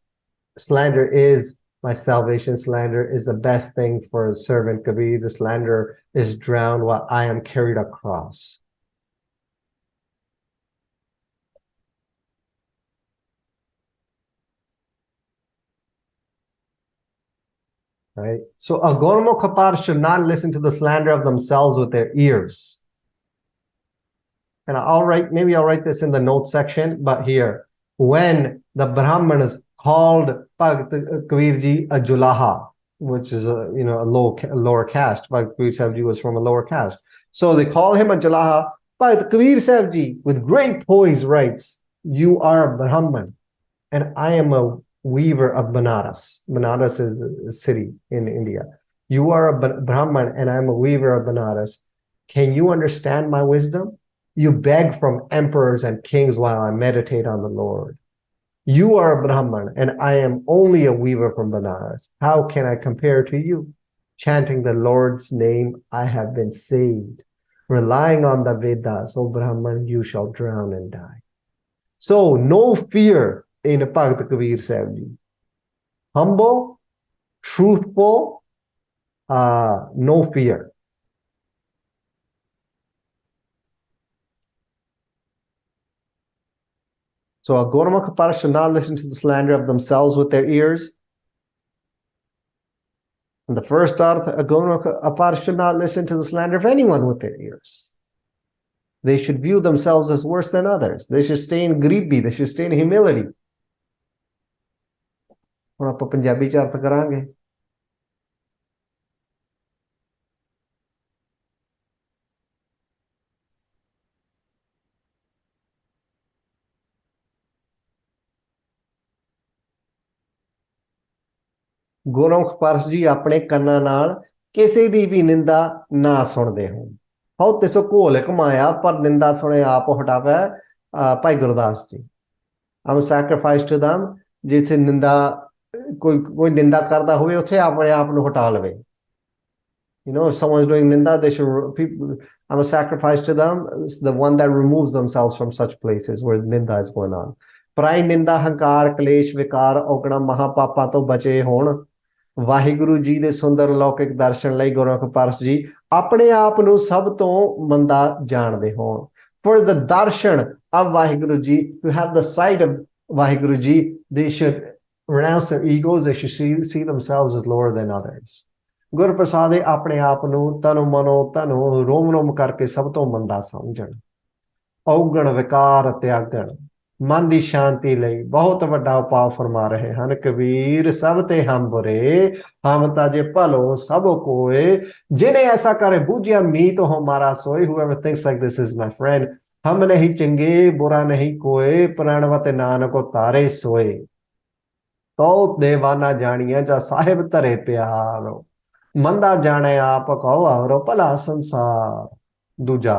is my salvation. Slander is the best thing for a servant. Kabir, the slanderer is drowned while I am carried across. Right? So a Gurmukh Aparsa should not listen to the slander of themselves with their ears. And maybe I'll write this in the notes section, but here, when the Brahmanas called Bhagat Kabir Ji a Julaha, which is a lower caste. Bhagat Kabir Sahib Ji was from a lower caste, so they call him a Julaha. Bhagat Kabir Sahib Ji, with great poise, writes, "You are a Brahman, and I am a weaver of Banaras." Banaras is a city in India. You are a Brahman, and I am a weaver of Banaras. Can you understand my wisdom? You beg from emperors and kings while I meditate on the Lord. You are a Brahman, and I am only a weaver from Banaras. How can I compare to you? Chanting the Lord's name, I have been saved. Relying on the Vedas, O Brahman, you shall drown and die. So, no fear in Bhagat Kabir Sahib Ji. Humble, truthful, no fear. So, a Gurmukh Parsh should not listen to the slander of themselves with their ears. And the first arth, a Gurmukh Parsh should not listen to the slander of anyone with their ears. They should view themselves as worse than others. They should stay in gribi. They should stay in humility. ਹੁਣ ਆਪਾਂ ਪੰਜਾਬੀ ਚ ਅਰਥ ਕਰਾਂਗੇ। ਗੁਰਮੁਖ ਪਾਰਸ ਜੀ ਆਪਣੇ ਕੰਨਾਂ ਨਾਲ ਕਿਸੇ ਦੀ ਵੀ ਨਿੰਦਾ ਨਾ ਸੁਣਦੇ ਹੋਣ। ਹਉ ਤਿਸੋ ਘੋਲ ਕਮਾਇਆ ਪਰ ਨਿੰਦਾ ਸੁਣੇ ਆਪ ਹਟਾਵੇ। Bhai Gurdas ji, I'm sacrifice to them, ਜਿੱਥੇ ਨਿੰਦਾ ਕੋਈ ਨਿੰਦਾ ਕਰਦਾ ਹੋਵੇ ਉੱਥੇ ਆਪਣੇ ਆਪ ਨੂੰ ਹਟਾ ਲਵੇ। If someone's doing ninda, they should I'm a sacrifice to them, the one that removes themselves from such places where ninda is going on. ਪਰਾਈ ਨਿੰਦਾ ਹੰਕਾਰ ਕਲੇਸ਼ ਵਿਕਾਰ ਔਗਣਾ ਮਹਾਪਾਪਾਂ ਤੋਂ ਬਚੇ ਹੋਣ। ਵਾਹਿਗੁਰੂ ਜੀ ਦੇ ਸੁੰਦਰ ਲੌਕਿਕ ਦਰਸ਼ਨ ਲਈ ਗੁਰਮੁਖ ਪਾਰਸ ਜੀ ਆਪਣੇ ਆਪ ਨੂੰ ਸਭ ਤੋਂ ਮੰਦਾ ਜਾਣਦੇ ਹੋਣ। For the darshan of Vaheguru Ji, to have the sight of Vaheguru Ji, they should renounce their egos. They should see themselves as lower than others. ਗੁਰ ਪ੍ਰਸਾਦੇ ਆਪਣੇ ਆਪ ਨੂੰ ਤਨੋ ਮਨੋ ਧਨੋ ਰੋਮ ਰੋਮ ਕਰਕੇ ਸਭ ਤੋਂ ਮੰਦਾ ਸਮਝਣ। ਔਗਣ ਵਿਕਾਰ ਤਿਆਗਣ। ਮਨ ਦੀ ਸ਼ਾਂਤੀ ਲਈ ਬਹੁਤ ਵੱਡਾ ਉਪਾਅ ਫਰਮਾ ਰਹੇ ਹਨ ਕਬੀਰ। ਸਭ ਤੇ ਹਮ ਬੁਰੇ ਹਮ ਤਾਜੇ ਭਲੋ ਸਭ ਕੋਏ। ਜਿਨੇ ਐਸਾ ਕਰੇ ਬੂਝਿਆ ਮੀਤ ਹਮਾਰਾ ਸੋਏ। Whoever thinks like this is my friend. ਹਮ ਨਹੀਂ ਚੰਗੇ ਬੁਰਾ ਨਹੀਂ ਕੋਏ। ਪ੍ਰਣਵਤ ਨਾਨਕ ਤਾਰੇ ਸੋਏ। ਤੋ ਦੇਵਾਨਾ ਜਾਣੀਆਂ ਜਾਂ ਸਾਹਿਬ ਧਰੇ ਪਿਆਰੋ। ਮੰਦਾ ਜਾਣੇ ਆਪ ਕਹੋ ਆਵਰੋ ਭਲਾ ਸੰਸਾਰ। ਦੂਜਾ,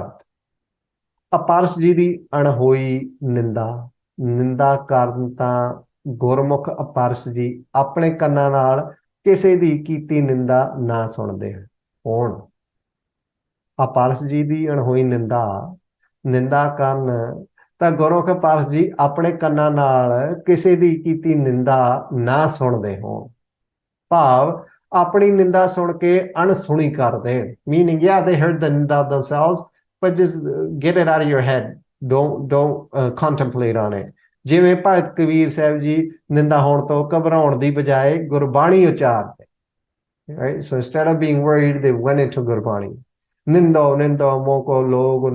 ਅਪਾਰਸ ਜੀ ਦੀ ਅਣਹੋਈ ਨਿੰਦਾ ਕਾਰਨ ਤਾਂ ਗੁਰਮੁਖ ਅਪਾਰਸ ਜੀ ਆਪਣੇ ਕੰਨਾਂ ਨਾਲ ਕਿਸੇ ਦੀ ਕੀਤੀ ਨਿੰਦਾ ਨਾ ਸੁਣਦੇ ਹੋਣ। ਅਪਾਰਸ ਜੀ ਦੀ ਅਣਹੋਈ ਨਿੰਦਾ ਕਾਰਨ ਤਾਂ ਗੁਰਮੁਖ ਅਪਾਰਸ ਜੀ ਆਪਣੇ ਕੰਨਾਂ ਨਾਲ ਕਿਸੇ ਦੀ ਕੀਤੀ ਨਿੰਦਾ ਨਾ ਸੁਣਦੇ ਹੋਣ। ਭਾਵ ਆਪਣੀ ਨਿੰਦਾ ਸੁਣ ਕੇ ਅਣਸੁਣੀ ਕਰਦੇ। Meaning, yeah, they heard the ਨਿੰਦਾ of themselves, but just get it out of your head. Don't contemplate on it. ਜਿਵੇਂ ਭਗਤ ਕਬੀਰ ਸਾਹਿਬ ਜੀ ਨਿੰਦਾ ਹੋਣ ਤੋਂ ਘਬਰਾਉਣ ਦੀ ਬਜਾਏ Gurbani ਉਚਾਰਦੇ। Right? So instead of being worried, they went into Gurbani. ਨਿੰਦੋ ਮੋਕੋ ਲੋਗ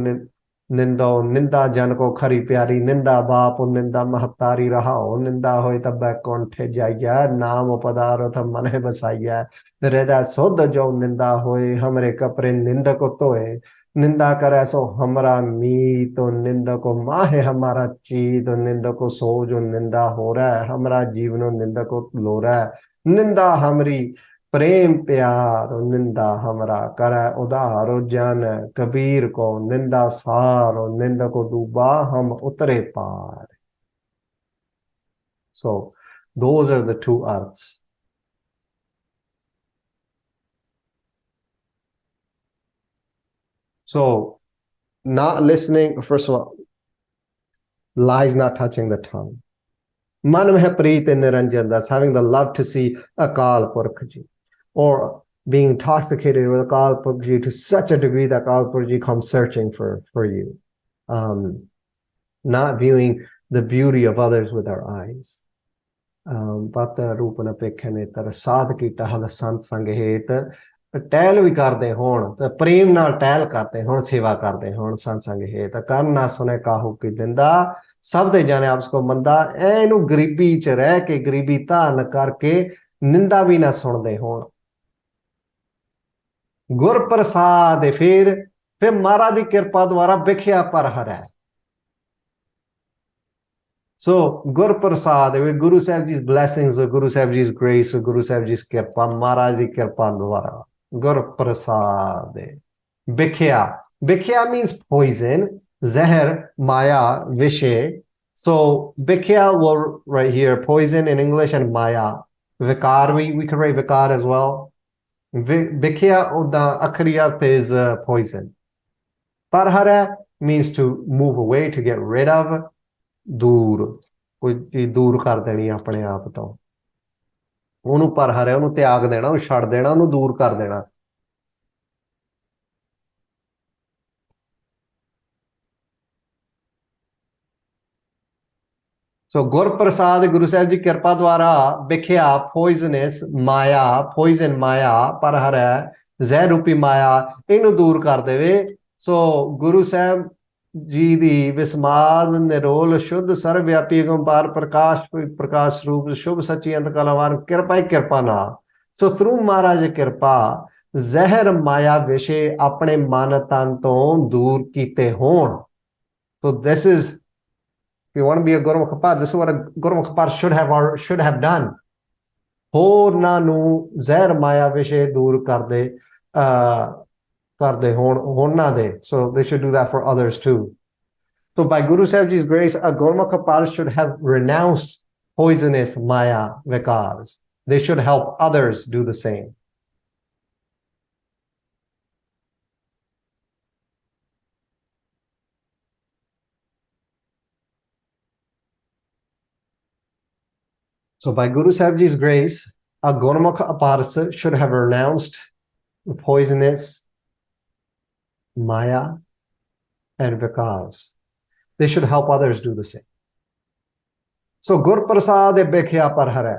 ਨਿੰਦੋ ਨਿੰਦਾ ਜਨ ਕੋ ਖਰੀ ਪਿਆਰੀ। ਨਿੰਦਾ ਬਾਪ ਨਿੰਦਾ ਮਹਤਾਰੀ ਰਹਾਓ। ਨਿੰਦਾ ਹੋਏ ਤਾਂ ਬੈਕੁੰਠ ਜਾਈਆ। ਨਾਮ ਪਦਾਰਥ ਮਨ ਬਸਾਈਆ। ਹृदय शुद्ध जो निंदा होए। हमरे कपरे निंदक तोए। निंदा करे सो हमरा मीत। निंदक माहे हमारा चीत। निंदक सो जो निंदा हो रहा है। हमरा जीवनो निंदक लो रहा है। निंदा हमरी प्रेम प्यार। निंदा हमरा करे उदार। जन कबीर को निंदा सार। निंदक डूबा हम उतरे पार। So those are the two arths. So, not listening, first of all, lies not touching the tongue. Man mein preet niranjan, that's having the love to see Akal Purkh Ji, or being intoxicated with Akal Purkh Ji to such a degree that Akal Purkh Ji comes searching for you. Not viewing the beauty of others with our eyes. Bata Rupana Pekhanetar Sadh ki tahal Sant Sanghet. ਟਹਿਲ ਵੀ ਕਰਦੇ ਹੋਣ ਤੇ ਪ੍ਰੇਮ ਨਾਲ ਟਹਿਲ ਕਰਦੇ ਹੋਣ। ਸੇਵਾ ਕਰਦੇ ਹੋਣ ਸੰਤ ਸੰਗ ਹੈ ਤਾਂ ਕੰਨ ਨਾ ਸੁਣੇ ਕਾਹੂ ਕੀ ਨਿੰਦਾ। सब दे जाने आपस को मंदा, एनू गरीबी च रह के गरीबी धारण करके निंदा भी ना सुनते हो। गुर प्रसाद फिर महाराज की कृपा द्वारा विख्या पर हर है। So, Gur Prasad, with Guru Sahib Ji's blessings, with Guru Sahib Ji's grace, with Guru Sahib Ji's kirpa, Maharaj Ji kirpa dwara. Gur Prasad. Bhikhya. Bhikhya means poison. Zahar, Maya, Vishe. So, Bhikhya will right here, poison in English, and Maya. Vikar, we can write Vikar as well. Bhikhya, the akhri arth is poison. Parhara means to move away, to get rid of. दूर, कोई चीज दूर कर देनी अपने आप तो, ਉਹਨੂੰ ਪਰ ਹਰਿਆ, ਉਹਨੂੰ ਤਿਆਗ ਦੇਣਾ, ਉਹਨੂੰ ਛੱਡ ਦੇਣਾ, ਉਹਨੂੰ ਦੂਰ ਕਰ ਦੇਣਾ। So Gur Prasad, Guru Sahib Ji Kirpa Dwara, Bhikhya, poisonous, Maya, poison Maya, ਪਰ ਹਰਿਆ, ਜ਼ਹਿਰ ਰੂਪੀ ਮਾਇਆ, ਇਹਨੂੰ ਦੂਰ ਕਰ ਦੇਵੇ। ਸੋ ਗੁਰੂ ਸਾਹਿਬ ਜੀ ਦੀ ਵਿਸਮਾਦ ਨਿਰੋਲ ਸ਼ੁੱਧ ਸਰਵ ਵਿਆਪੀ ਅਗੰਪਾਰ ਪ੍ਰਕਾਸ਼ ਰੂਪ ਸ਼ੁਭ ਸੱਚੀ ਅੰਤ ਕਲਾਵਾਨ ਕਿਰਪਾ ਹੀ ਕਿਰਪਾ ਨਾਲ। ਸੋ ਥਰੂ ਮਹਾਰਾਜ ਕਿਰਪਾ ਜ਼ਹਿਰ ਮਾਇਆ ਵਿਸ਼ੇ ਆਪਣੇ ਮਨ ਤਨ ਤੋਂ ਦੂਰ ਕੀਤੇ ਹੋਣ। So this is, if you want to be a Gurmukh Par, this is what a Gurmukh Par should have done. ਹੋਰਨਾਂ ਨੂੰ ਜ਼ਹਿਰ ਮਾਇਆ ਵਿਸ਼ੇ ਦੂਰ ਕਰਦੇ ਹੋਣਾ ਦੇ। So they should do that for others too. So by Guru Sahib Ji's grace, a Gurmukh Par should have renounced poisonous Maya vikars. They should help others do the same. So by Guru Sahib Ji's grace, a Gurmukh Aparsa should have renounced the poisonous Maya and vikars. They should help others do the same. So Gur Prasad Bhikhya par hara.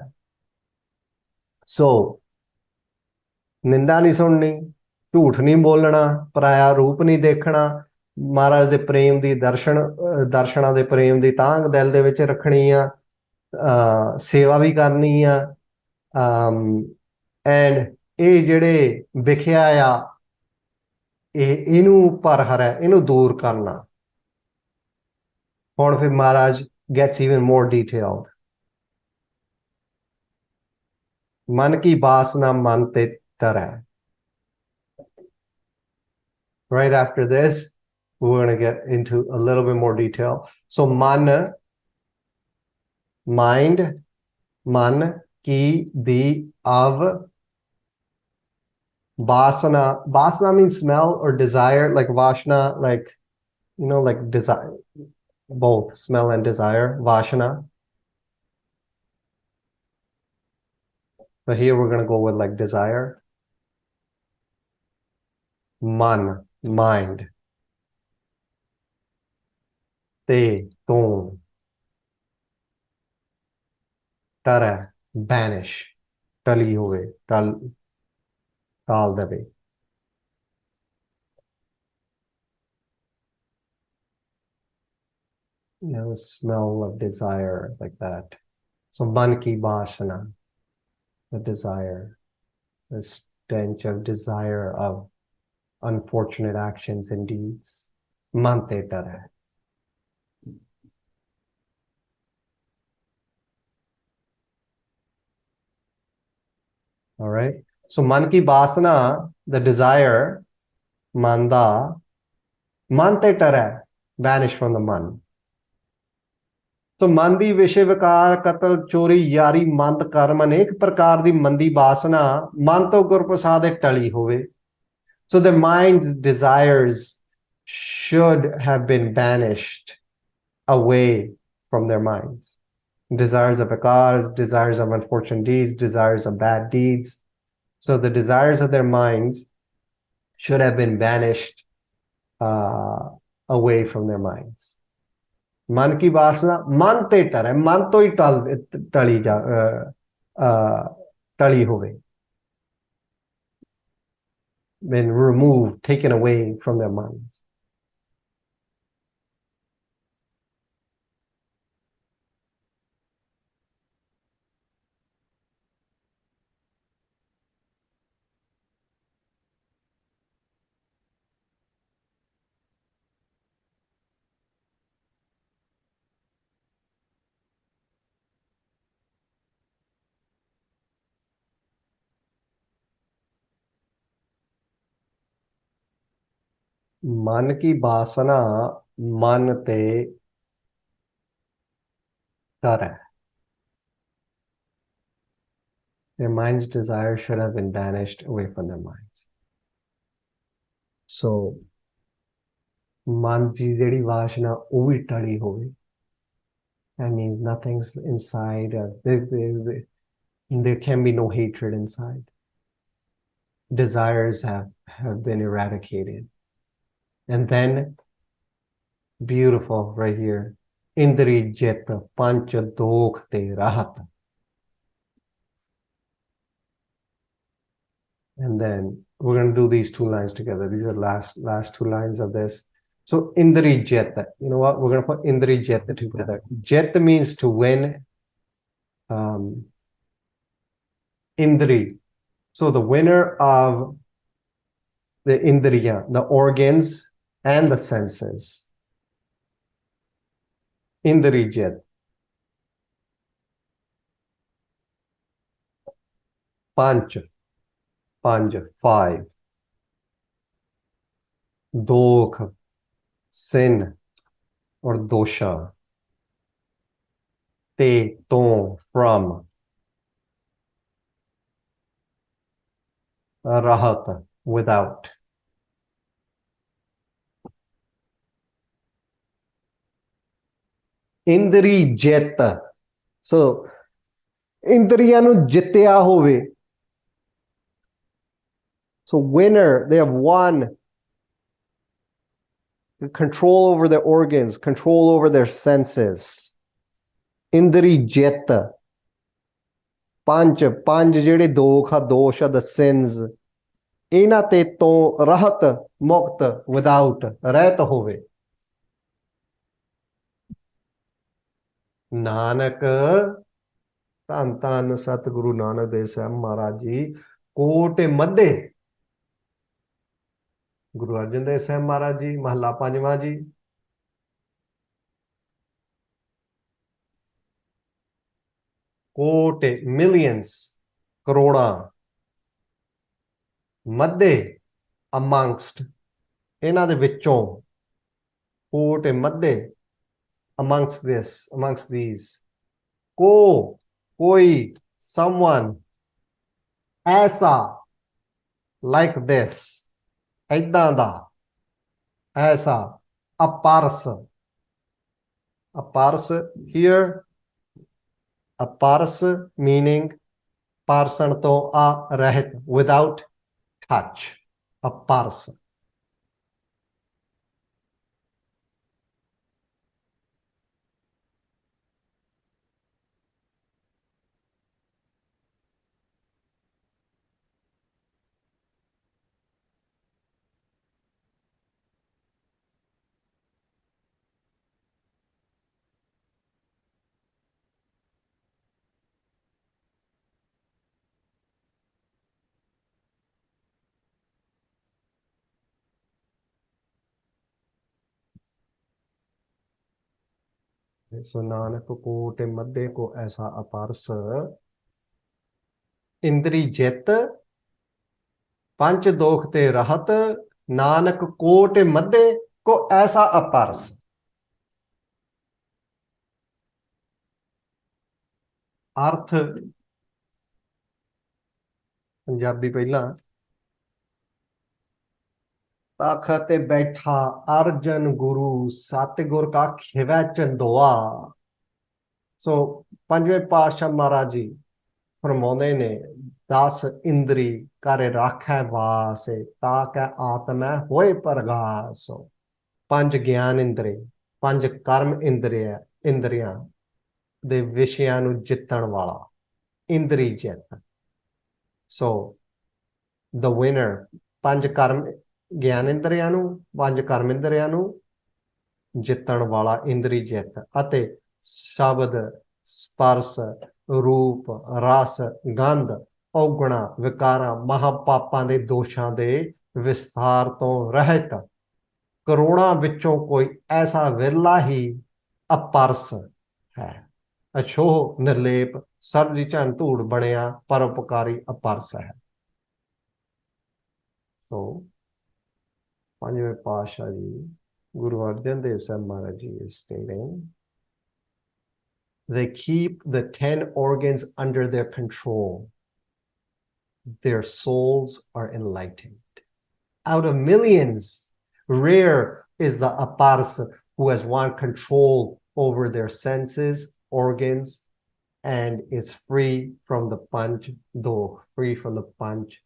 So ਨਿੰਦਾ ਨਹੀਂ ਸੁਣਨੀ, ਝੂਠ ਨਹੀਂ ਬੋਲਣਾ, ਪਰਾਇਆ ਰੂਪ ਨਹੀਂ ਦੇਖਣਾ, ਮਹਾਰਾਜ ਦੇ ਪ੍ਰੇਮ ਦੀ ਦਰਸ਼ਨਾਂ ਦੇ ਪ੍ਰੇਮ ਦੀ ਤਾਂਘ ਦਿਲ ਦੇ ਵਿੱਚ ਰੱਖਣੀ ਆ, ਸੇਵਾ ਵੀ ਕਰਨੀ ਆ, ਐਂਡ ਇਹ ਜਿਹੜੇ ਵਿਖਿਆ ਆ ਇਹਨੂੰ ਪਰ ਹਰਾ, ਇਹਨੂੰ ਦੂਰ ਕਰਨਾ। ਹੁਣ ਫਿਰ ਮਹਾਰਾਜ gets even more detailed. मन की वासना मन ते तरह. Right after this, we're going to get into a little bit more detail. So man, mind, man ki di av. Vasana means smell or desire, like vashna, like, you know, like desire, both smell and desire, vashana. But here we're going to go with like desire. Man, mind. Te, ton. Tara, banish. Tali hove, tal dave. You know, smell of desire, like that. So man ki vasana. The desire, the stench of desire of unfortunate actions and deeds. Mante tara. All right. So man ki vasana, the desire, manda, mante tara, vanish from the man. So ਮਨ ਦੀ ਵਿਸ਼ੇ ਵਿਕਾਰ, ਕਤਲ, ਚੋਰੀ, ਯਾਰੀ, ਮੰਦ ਕਰਮ, ਅਨੇਕ ਪ੍ਰਕਾਰ ਦੀ ਮੰਦੀ ਵਾਸਨਾ ਮਨ ਤੋਂ ਗੁਰਪ੍ਰਸਾਦ ਟਲੀ ਹੋਵੇ. So the mind's desires should have been banished away from their minds. Desires of vikar, desires of unfortunate deeds, desires of bad deeds. So the desires of their minds should have been banished away from their minds. मन की वासना मन ते टर है, मन तो ही टली होवे, been removed, taken away from their minds. मन की वासना मन ते कर है. Their mind's desire should have been banished away from their minds. So मन की ਜਿਹੜੀ ਵਾਸ਼ਨਾ ਉਹ ਵੀ ਟੜੀ ਹੋਵੇ. That means nothing's inside. There can be no hatred inside. Desires have been eradicated. And then, beautiful right here. Indri jit panch dokh te rahat. And then we're going to do these two lines together. These are last two lines of this. So Indri Jet, you know what? We're going to put Indri Jet together. Jet means to win. Indri. So the winner of the Indriya, the organs and the senses. Indri Jet. Panch. Panch, 5. Dokh, sin or dosha. Te, ton, from. Rahat, without. Indri Jet. So ਇੰਦਰੀਆਂ ਨੂੰ ਜਿੱਤਿਆ ਹੋਵੇ. So winner, they have won. Control over their organs, control over their senses. Indri Jit. ਪੰਜ ਜਿਹੜੇ ਦੋਖ ਆ ਦੋਸ਼ ਆ the sins. ਇਹਨਾਂ ਤੇ ਤੋਂ ਰਹਿਤ ਮੁਕਤ without ਰਹਿਤ ਹੋਵੇ. ਨਾਨਕ ਧੰਨ ਧੰਨ ਸਤਿਗੁਰੂ ਨਾਨਕ ਦੇਵ ਸਾਹਿਬ ਮਹਾਰਾਜ ਜੀ ਕੋਟ ਮੱਧੇ. ਗੁਰੂ ਅਰਜਨ ਦੇਵ ਸਾਹਿਬ ਮਹਾਰਾਜ ਜੀ ਮਹੱਲਾ ਪੰਜਵਾਂ ਜੀ. ਕੋਟ ਮਿਲੀਅਨਸ ਕਰੋੜਾਂ. ਮੱਧੇ amongst ਇਹਨਾਂ ਦੇ ਵਿੱਚੋਂ. ਕੋਟ ਮੱਧੇ amongst this, amongst these. कोई someone ऐसा like this ऐदां दा ऐसा अपारस here अपारस meaning पारसन तो रहत without touch अपारस. सो नानक कोट मध्य को ऐसा अपारस. इंद्री जित पंच दोख ते रहत. नानक कोट मध्य को ऐसा अपारस. अर्थ पंजाबी पहला. तखत बैठा अर्जन गुरु सतगुर का खिवै चंदोआ. सो पंजवें पातशाह महाराज जी फरमाते ने 10 इंद्री कर राखै वास ताकि आत्मा होए प्रगास. 5 ज्ञान इंद्रे 5 कर्म इंद्रियां दे विषयां नूं जितण वाला. इंद्री जित. सो द विनर 5 कर्म ज्ञान इंद्रियां नूं 5 कर्म इंद्रियां नूं जितण वाला इंद्री जित. अते शब्द स्पर्श रूप रस गंध औगुणा विकारां महापापां दे दोषां दे विस्तार तो रहत. करोड़ां विचों कोई ऐसा विरला ही अपरस है. अछोह निर्लेप सर्वजी झन धूड़ बनिया परोपकारी अपरस है. तो Panjve Pasha Ji, Guru Arjan Dev Sahib Maharaj Ji is stating, they keep the 10 organs under their control. Their souls are enlightened. Out of millions, rare is the aparsa who has won control over their senses, organs, and is free from the panch do, free from the panch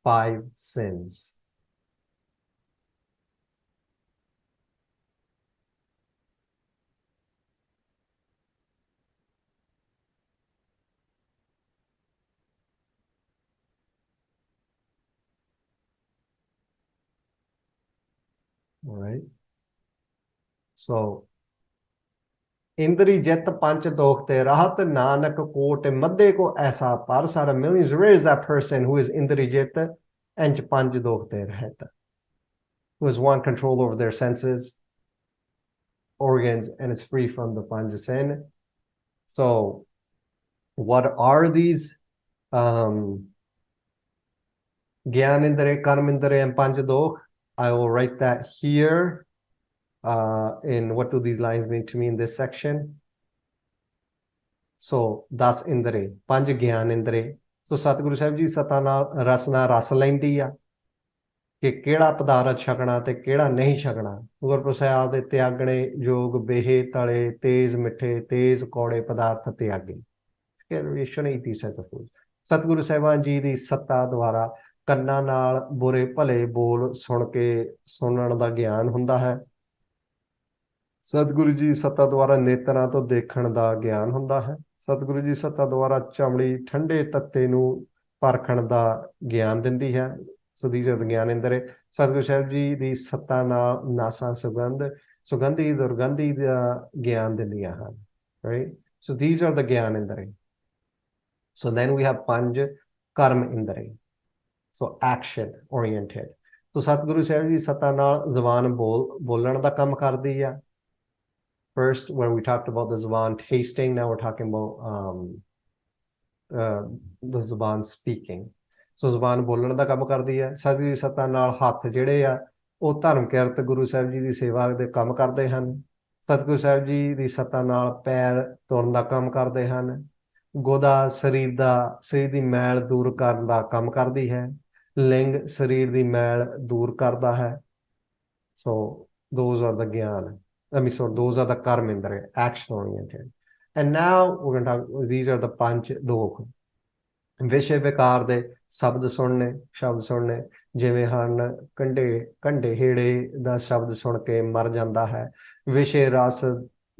5 sins. All right. So, Indri jet panch dokte rahat nanak kote madde ko aisa parsara millions. Where is that person who is indri jet and panch dokte rahata, who has won control over their senses, organs, and is free from the panch sin? So, what are these? Gyan indre, karm indre, and panch dokh. I will write that here. In what do these lines mean to me in this section? So, 10 ਇੰਦਰੇ, 5 ਗਿਆਨ ਇੰਦਰੇ. So, ਸਤਿਗੁਰੂ ਸਾਹਿਬ ਜੀ ਸਤਾ ਨਾਲ ਰਸ ਲੈਂਦੀ ਆ ਕਿ ਕਿਹੜਾ ਪਦਾਰਥ ਛਕਣਾ ਤੇ ਕਿਹੜਾ ਨਹੀਂ ਛਕਣਾ। ਗੁਰਪ੍ਰਸਾਦ ਦੇ ਤਿਆਗਣੇ ਯੋਗ ਬੇਹੇ ਤਲੇ ਤੇਜ਼ ਮਿੱਠੇ ਤੇਜ਼ ਕੌੜੇ ਪਦਾਰਥ ਤਿਆਗੇ। ਸਤਿਗੁਰੂ ਸਾਹਿਬਾਨ ਜੀ ਦੀ ਸੱਤਾ ਦੁਆਰਾ ਕੰਨਾਂ ਨਾਲ ਬੁਰੇ ਭਲੇ ਬੋਲ ਸੁਣ ਕੇ ਸੁਣਨ ਦਾ ਗਿਆਨ ਹੁੰਦਾ ਹੈ। ਸਤਿਗੁਰੂ ਜੀ ਸੱਤਾ ਦੁਆਰਾ ਨੇਤਰਾਂ ਤੋਂ ਦੇਖਣ ਦਾ ਗਿਆਨ ਹੁੰਦਾ ਹੈ। ਸਤਿਗੁਰੂ ਜੀ ਸੱਤਾ ਦੁਆਰਾ ਚਮੜੀ ਠੰਡੇ ਤੱਤੇ ਨੂੰ ਪਰਖਣ ਦਾ ਗਿਆਨ ਦਿੰਦੀ ਹੈ। ਸੋ ਥੀਸ ਆਰ ਦ ਗਿਆਨ ਇੰਦਰੇ। ਸਤਿਗੁਰੂ ਸਾਹਿਬ ਜੀ ਦੀ ਸੱਤਾ ਨਾਲ ਨਾਸਾਂ ਸੁਗੰਧੀ ਦੁਰਗੰਧੀ ਦਾ ਗਿਆਨ ਦਿੰਦੀਆਂ ਹਨ। Right, so these are the ਗਿਆਨ ਇੰਦਰੇ। So then we have ਪੰਜ ਕਰਮ ਇੰਦਰੇ, ਸੋ ਐਕਸ਼ਨ ਓਰੀਐਂਟਡ। ਸੋ ਸਤਿਗੁਰੂ ਸਾਹਿਬ ਜੀ ਸੱਤਾ ਨਾਲ ਜ਼ਬਾਨ ਬੋਲਣ ਦਾ ਕੰਮ ਕਰਦੀ ਆ। First, when we talked about the Zuban tasting, now we're talking about the Zuban speaking. So Zuban ਬੋਲਣ ਦਾ ਕੰਮ ਕਰਦੀ ਹੈ। ਸਤਿਗੁਰੂ ਸੱਤਾ ਨਾਲ ਹੱਥ ਜਿਹੜੇ ਆ ਉਹ ਧਰਮ ਕਿਰਤ ਗੁਰੂ ਸਾਹਿਬ ਜੀ ਦੀ ਸੇਵਾ ਦੇ ਕੰਮ ਕਰਦੇ ਹਨ। ਸਤਿਗੁਰੂ ਸਾਹਿਬ ਜੀ ਦੀ ਸੱਤਾ ਨਾਲ ਪੈਰ ਤੁਰਨ ਦਾ ਕੰਮ ਕਰਦੇ ਹਨ। ਗੋਦਾ ਸਰੀਰ ਦੀ ਮੈਲ ਦੂਰ ਕਰਨ ਦਾ ਕੰਮ ਕਰਦੀ ਹੈ। ਲਿੰਗ ਸਰੀਰ ਦੀ ਮੈਲ ਦੂਰ ਕਰਦਾ ਹੈ। So those are the ਗਿਆਨ. So those are the karma indra, action oriented. And now we're going to talk, these are the panch dokh. ਵਿਸ਼ੇ ਵਿਕਾਰ ਦੇ ਸ਼ਬਦ ਸੁਣਨੇ ਜਿਵੇਂ ਹਨ ਕੰਢੇ ਹੇੜੇ ਦਾ ਸ਼ਬਦ ਸੁਣ ਕੇ ਮਰ ਜਾਂਦਾ ਹੈ। ਵਿਸ਼ੇ ਰਸ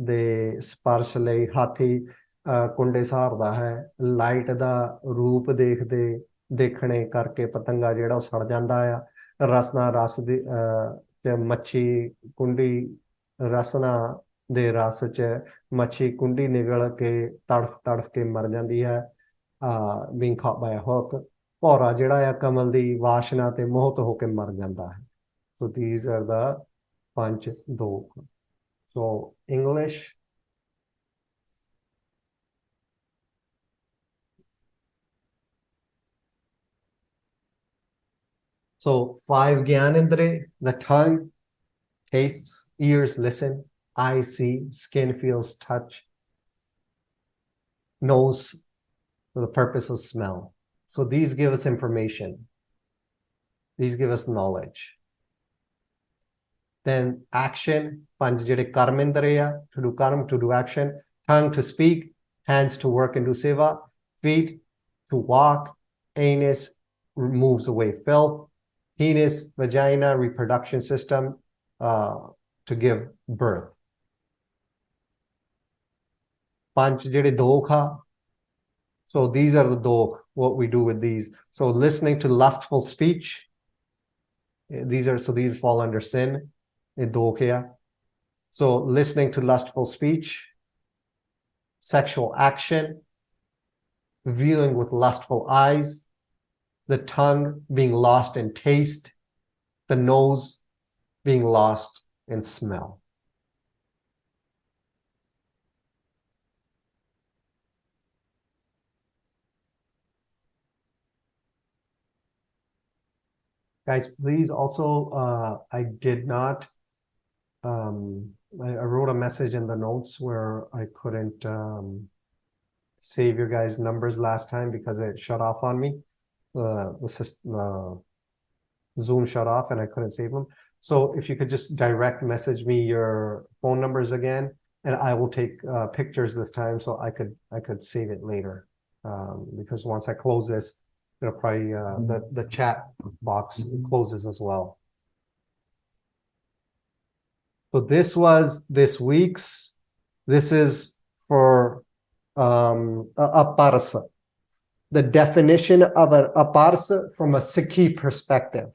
ਦੇ ਸਪਰਸ਼ ਲਈ ਹਾਥੀ ਕੁੰਡੇ ਸਹਾਰਦਾ ਹੈ। ਲਾਈਟ ਦਾ ਰੂਪ ਦੇਖਣੇ ਕਰਕੇ ਪਤੰਗਾ ਜਿਹੜਾ ਉਹ ਸੜ ਜਾਂਦਾ ਆ। ਰਸ ਦੀ ਮੱਛੀ ਕੁੰਡੀ ਰਸਨਾ ਦੇ ਰਸ 'ਚ ਮੱਛੀ ਕੁੰਡੀ ਨਿਗਲ ਕੇ ਤੜਫ ਕੇ ਮਰ ਜਾਂਦੀ ਹੈ। being caught by a hook. ਭੌਰਾ ਜਿਹੜਾ ਆ ਕਮਲ ਦੀ ਵਾਸ਼ਨਾ ਤੇ ਮੋਹਤ ਹੋ ਕੇ ਮਰ ਜਾਂਦਾ ਹੈ। So these are the ਪੰਜ ਦੋਖ. So English. So 5 gyan indre, the tongue tastes, ears listen, eyes see, skin feels touch, nose for the purpose of smell. So these give us information. These give us knowledge. Then action, ਪੰਜ ਜਿਹੜੇ ਕਰਮ ਇੰਦਰੇ ਆ, to do karma, to do action, tongue to speak, hands to work and do seva, feet to walk, anus moves away filth, penis, vagina, reproduction system, to give birth. ਪੰਜ ਜਿਹੜੇ ਦੋਖ ਆ, so these are the dokh, what we do with these. So listening to lustful speech, these fall under sin, dokh hai. So listening to lustful speech, sexual action, viewing with lustful eyes, the tongue being lost in taste, the nose being lost in smell. Guys, please also, I did not, I wrote a message in the notes where I couldn't save your guys' numbers last time because it shut off on me. Zoom shut off and I couldn't save them. So if you could just direct message me your phone numbers again, and I will take pictures this time so I could save it later. Because once I close this, it'll probably the chat box closes as well. So this was this week's. This is for a parsa. The definition of a parsa from a Sikhi perspective.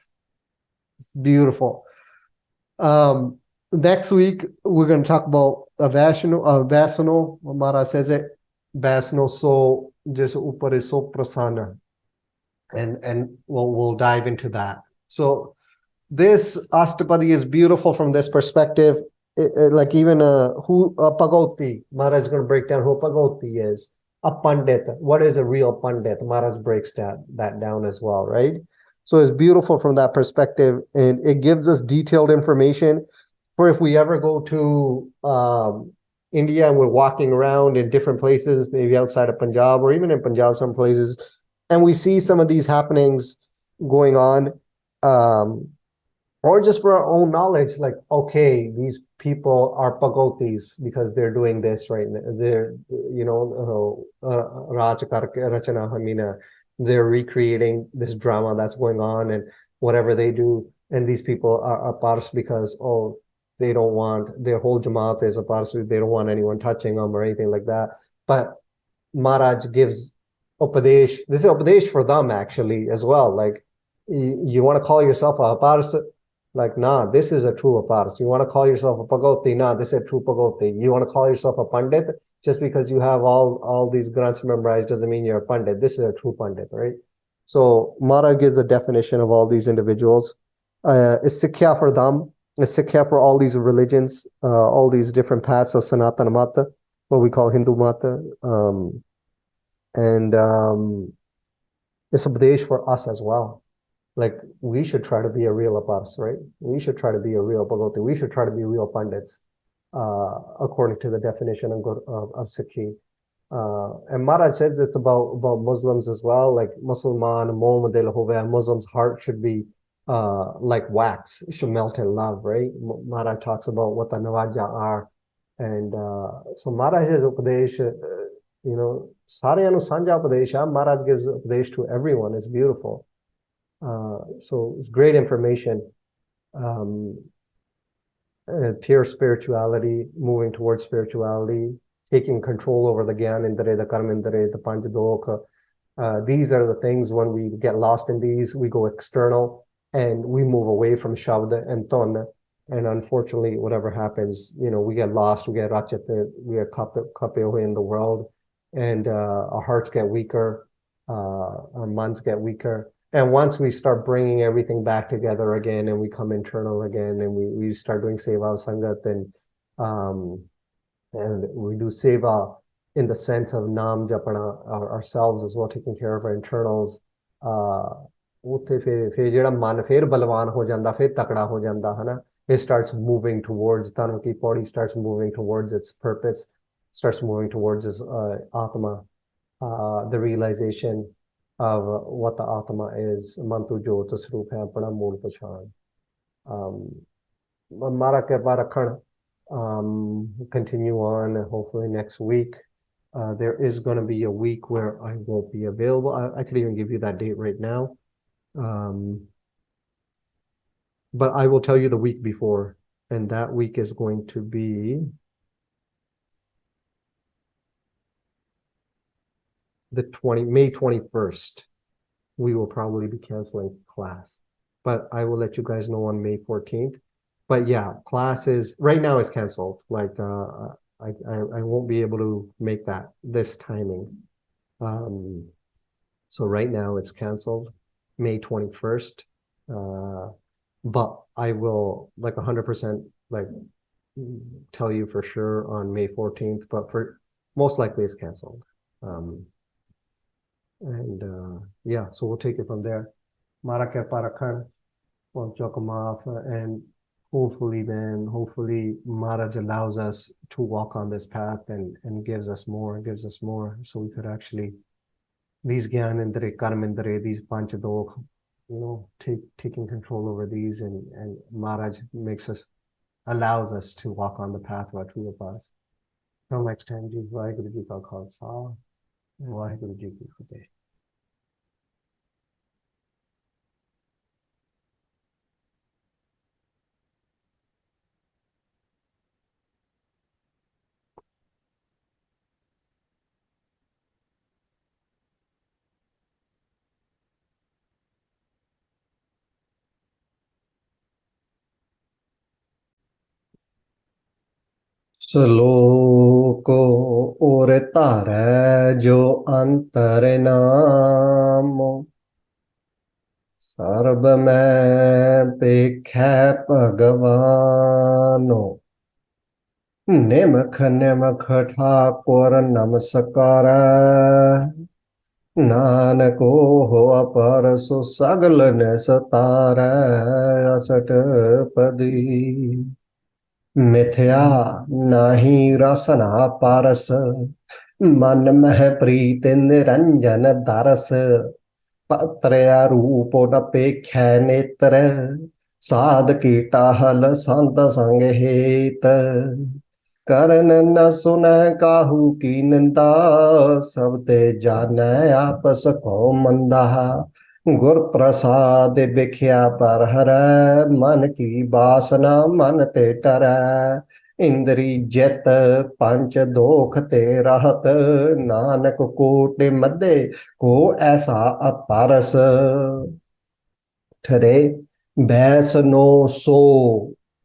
It's beautiful. Next week, we're going to talk about Vasano. Mara says it. Vasano so just upar is so prasana. And we'll dive into that. So this Astpadi is beautiful from this perspective. Like even who a Pagoti, Maharaj is going to break down who a Pagoti is. A Pandit, what is a real Pandit? Maharaj breaks that down as well, right? So it's beautiful from that perspective, and it gives us detailed information for if we ever go to India and we're walking around in different places, maybe outside of Punjab or even in Punjab, some places, and we see some of these happenings going on, or just for our own knowledge, like, okay, these people are pagotis because they're doing this right now. They're, Rachana Hamina, they're recreating this drama that's going on and whatever they do. And these people are pars because, they don't want, their whole Jamaat is a pars, they don't want anyone touching them or anything like that. But Maharaj gives Upadesh, this is Upadesh for them actually as well. Like, you want to call yourself a pars? Like, nah, this is a true apars. You want to call yourself a pagoti? Nah, this is a true pagoti. You want to call yourself a pandit? Just because you have all these granths memorized doesn't mean you're a pandit. This is a true pandit, right? So Mara gives a definition of all these individuals. It's Sikhya for them. It's Sikhya for all these religions, all these different paths of Sanatana Mata, what we call Hindu Mata. And it's Upadesh for us as well. Like, we should try to be a real apars, right? We should try to be a real pagoti. We should try to be real pandits, according to the definition of Sikhi. And Maharaj says it's about Muslims as well. Like, Musliman, Muslim's heart should be like wax. It should melt in love, right? Maharaj talks about what the Navaja are. And so Maharaj is Upadesh, Saryanu Sanja Upadesha. Maharaj gives Upadesh to everyone. It's beautiful. So it's great information. Pure spirituality, moving towards spirituality, taking control over the Gyan Indre, the Karma Indre, the Panchadok. These are the things when we get lost in these, we go external and we move away from Shabda and Ton. And unfortunately, whatever happens, we get lost, we get Rachit, we get Kape in the world, and our hearts get weaker, our minds get weaker. And once we start bringing everything back together again and we come internal again and we start doing Seva Sangat and we do Seva in the sense of Nam Japana ourselves as well, taking care of our internals, it starts moving towards Tanaki body, starts moving towards its purpose, starts moving towards its Atma, the realization of what the Atma is. Mantu Jyota Srup hai apna mool pachan. Mara Kirpa Rakhan, continue on, hopefully next week. There is going to be a week where I won't be available. I could even give you that date right now. But I will tell you the week before, and that week is going to be May 21st. We will probably be canceling class, but I will let you guys know on May 14th. But yeah, class is right now is canceled. Like, I won't be able to make this timing. So right now it's canceled, May 21st. But I will 100% tell you for sure on May 14th, but for most likely it's canceled. Yeah, so we'll take it from there. Mara Kirpa Rakhan. will chuck them off, and hopefully Maharaj allows us to walk on this path and gives us more, so we could actually these gyan indre, karm indre, these panch dokh, taking control over these, and Maharaj allows us to walk on the path of our true path. Till next time, ji, Vaheguru Ji Ka Khalsa, Vaheguru Ji Ki Fateh. श्लोको और तारै जो अंतर नाम SERB में पेखै भगवानो निमख निमख ठाकुर नमस्कार नानको हो अपर सो सगल निस्तार असठ पदी मिथ्या नाही रसना पारस मन मह प्रीत निरंजन दरस पत्रया रूप न पेख नेत्र साध की टाहल संत संग हेत करन न सुन काहू की निंदा सब ते जान आपस को मंदा गुर प्रसाद बिख्या पर हर मन की बासना मन ते टर इंद्री जित पंच दोख ते रहत नानक कोटि मध्य को ऐसा अपारस ठरे बैस नो सो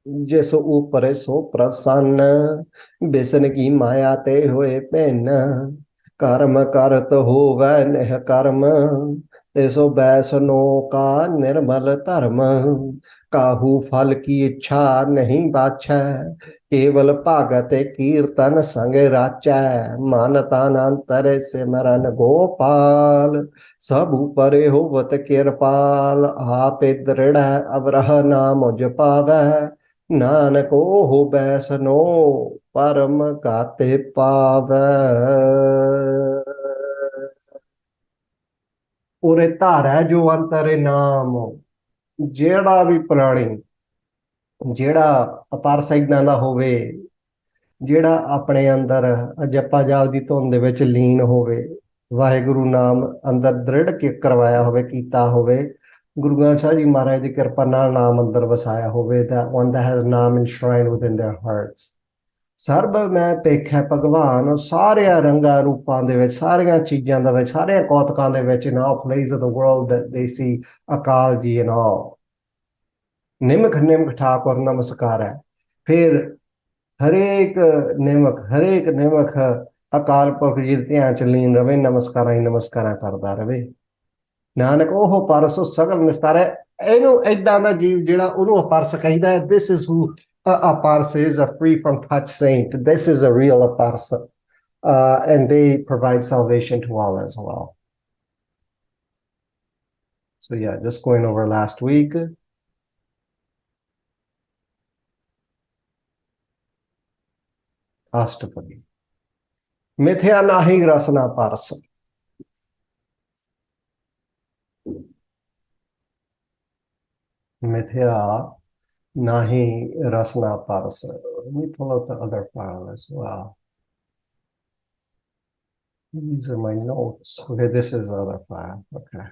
जिस ऊपर सो प्रसन्न बिसन की माया ते हुए पेन कर्म करत होवै निह कर्म तेसो बैसनो का निर्मल धर्म काहू फल की इच्छा नहीं बाछै केवल भागत कीर्तन संग राचै मन तन अंतर सिमरन गोपाल सब ऊपर होवत कृपाल आप दृढ़ अवरह नाम जपावै नानक हो बैसनो परम गाते पावै ਉਰੇ ਧਾਰੈ ਜੋ ਅੰਤਰੇ ਨਾਮ ਜਿਹੜਾ ਵੀ ਪ੍ਰਾਣੀ ਜਿਹੜਾ ਅਪਾਰ ਸਾਈਡਾਂ ਦਾ ਹੋਵੇ ਜਿਹੜਾ ਆਪਣੇ ਅੰਦਰ ਜਪਾ ਜਾਪ ਦੀ ਧੁਨ ਦੇ ਵਿੱਚ ਲੀਨ ਹੋਵੇ ਵਾਹਿਗੁਰੂ ਨਾਮ ਅੰਦਰ ਦ੍ਰਿੜ ਕੇ ਕਰਵਾਇਆ ਹੋਵੇ ਕੀਤਾ ਹੋਵੇ ਗੁਰੂ ਗ੍ਰੰਥ ਸਾਹਿਬ ਜੀ ਮਹਾਰਾਜ ਦੀ ਕਿਰਪਾ ਨਾਲ ਨਾਮ ਅੰਦਰ ਵਸਾਇਆ ਹੋਵੇ that one that has ਨਾਮ enshrined within their hearts ਸਰਬ ਮੈਂ ਪੇਖੈ ਭਗਵਾਨ ਸਾਰਿਆਂ ਰੰਗਾਂ ਰੂਪਾਂ ਦੇ ਵਿੱਚ ਸਾਰੀਆਂ ਚੀਜ਼ਾਂ ਦੇ ਵਿੱਚ ਸਾਰਿਆਂ ਕੌਤਕਾਂ ਦੇ ਵਿੱਚ in all places of the world that they see ਅਕਾਲ ਜੀ and all ਨਿਮਖ ਨਿਮਖ ਠਾਕੁਰ ਨਮਸਕਾਰ ਹੈ ਫਿਰ ਹਰੇਕ ਨਿਮਖ ਅਕਾਲ ਪੁਰਖ ਜੀ ਦੇ ਧਿਆਨ ਚ ਲੀਨ ਰਵੇ ਨਮਸਕਾਰਾਂ ਕਰਦਾ ਰਵੇ ਨਾਨਕ ਉਹ ਪਰਸੋ ਸਗਲ ਨਿਸਤਾਰ ਹੈ ਇਹਨੂੰ ਏਦਾਂ ਦਾ ਜੀਵ ਜਿਹੜਾ ਉਹਨੂੰ ਅਪਰਸ ਕਹਿੰਦਾ ਹੈ this is who Aparsa is a free from touch saint. This is a real Aparsa. And they provide salvation to all as well. So yeah, just going over last week. Astpadi. Mithya nahi rasana parsa. Mithya nahi rasna parsa. Let me pull out the other file as well. These are my notes. Okay, this is the other file. Okay.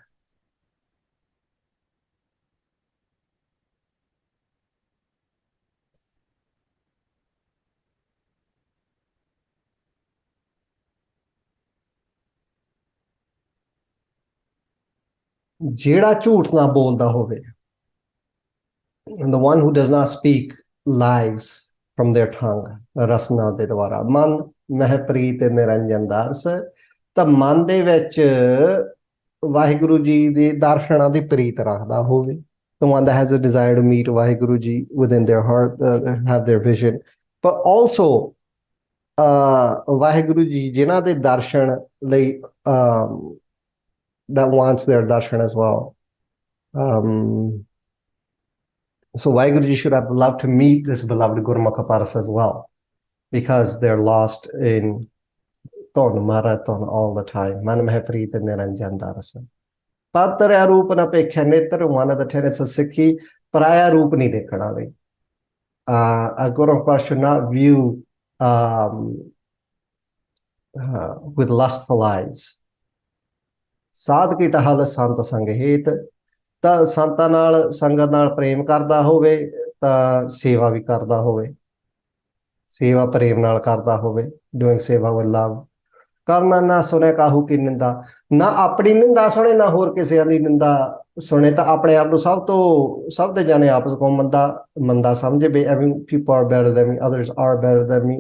ਜਿਹੜਾ ਝੂਠ ਨਾ ਬੋਲਦਾ ਹੋਵੇ and the one who does not speak lies from their tongue ਰਸਨਾ ਦੇ ਦੁਆਰਾ ਮਨ ਮਹਿ ਪ੍ਰੀਤ ਨਿਰੰਜਨ ਦਾਰਸ ਤਾਂ ਮਨ ਦੇ ਵਿੱਚ ਵਾਹਿਗੁਰੂ ਜੀ ਦੇ ਦਰਸ਼ਨਾਂ ਦੀ ਪ੍ਰੀਤ ਰੱਖਦਾ ਹੋਵੇ the one that has a desire to meet Waheguru ji within their heart have their vision but also Waheguru ji ਜਿਨ੍ਹਾਂ ਦੇ ਦਰਸ਼ਨ ਲਈ that wants their darshan as well So Waheguru Ji should have loved to meet this beloved Gurmukh Paras as well, because they're lost in Ton Marathon all the time. Man meh preet niranjan darasa. Patarya roop na pekha netar, one of the tenets of Sikhi, paraya roop nahi dekhna bhai. A Gurmukh Paras should not view with lustful eyes. ਸਾਧ ਕੀ ਟਹਲ ਸੰਤ ਸੰਗ ਹੇਤ ਤਾਂ ਸੰਤਾਂ ਨਾਲ ਸੰਗਤ ਨਾਲ ਪ੍ਰੇਮ ਕਰਦਾ ਹੋਵੇ ਤਾਂ ਸੇਵਾ ਵੀ ਕਰਦਾ ਹੋਵੇ ਸੇਵਾ ਪ੍ਰੇਮ ਨਾਲ ਕਰਦਾ ਹੋਵੇ ਡੂਇੰਗ ਸੇਵਾ ਵਿਦ ਲਵ ਕਰਨਾ ਨਾ ਸੁਣੇ ਕਾਹੂ ਕੀ ਨਿੰਦਾ ਨਾ ਆਪਣੀ ਨਿੰਦਾ ਸੁਣੇ ਨਾ ਹੋਰ ਕਿਸੇ ਦੀ ਨਿੰਦਾ ਸੁਣੇ ਤਾਂ ਆਪਣੇ ਆਪ ਨੂੰ ਸਭ ਦੇ ਜਾਣੇ ਆਪਸ ਕੋ ਮੰਦਾ ਸਮਝੇ ਵੀ every people are better than me others are better than me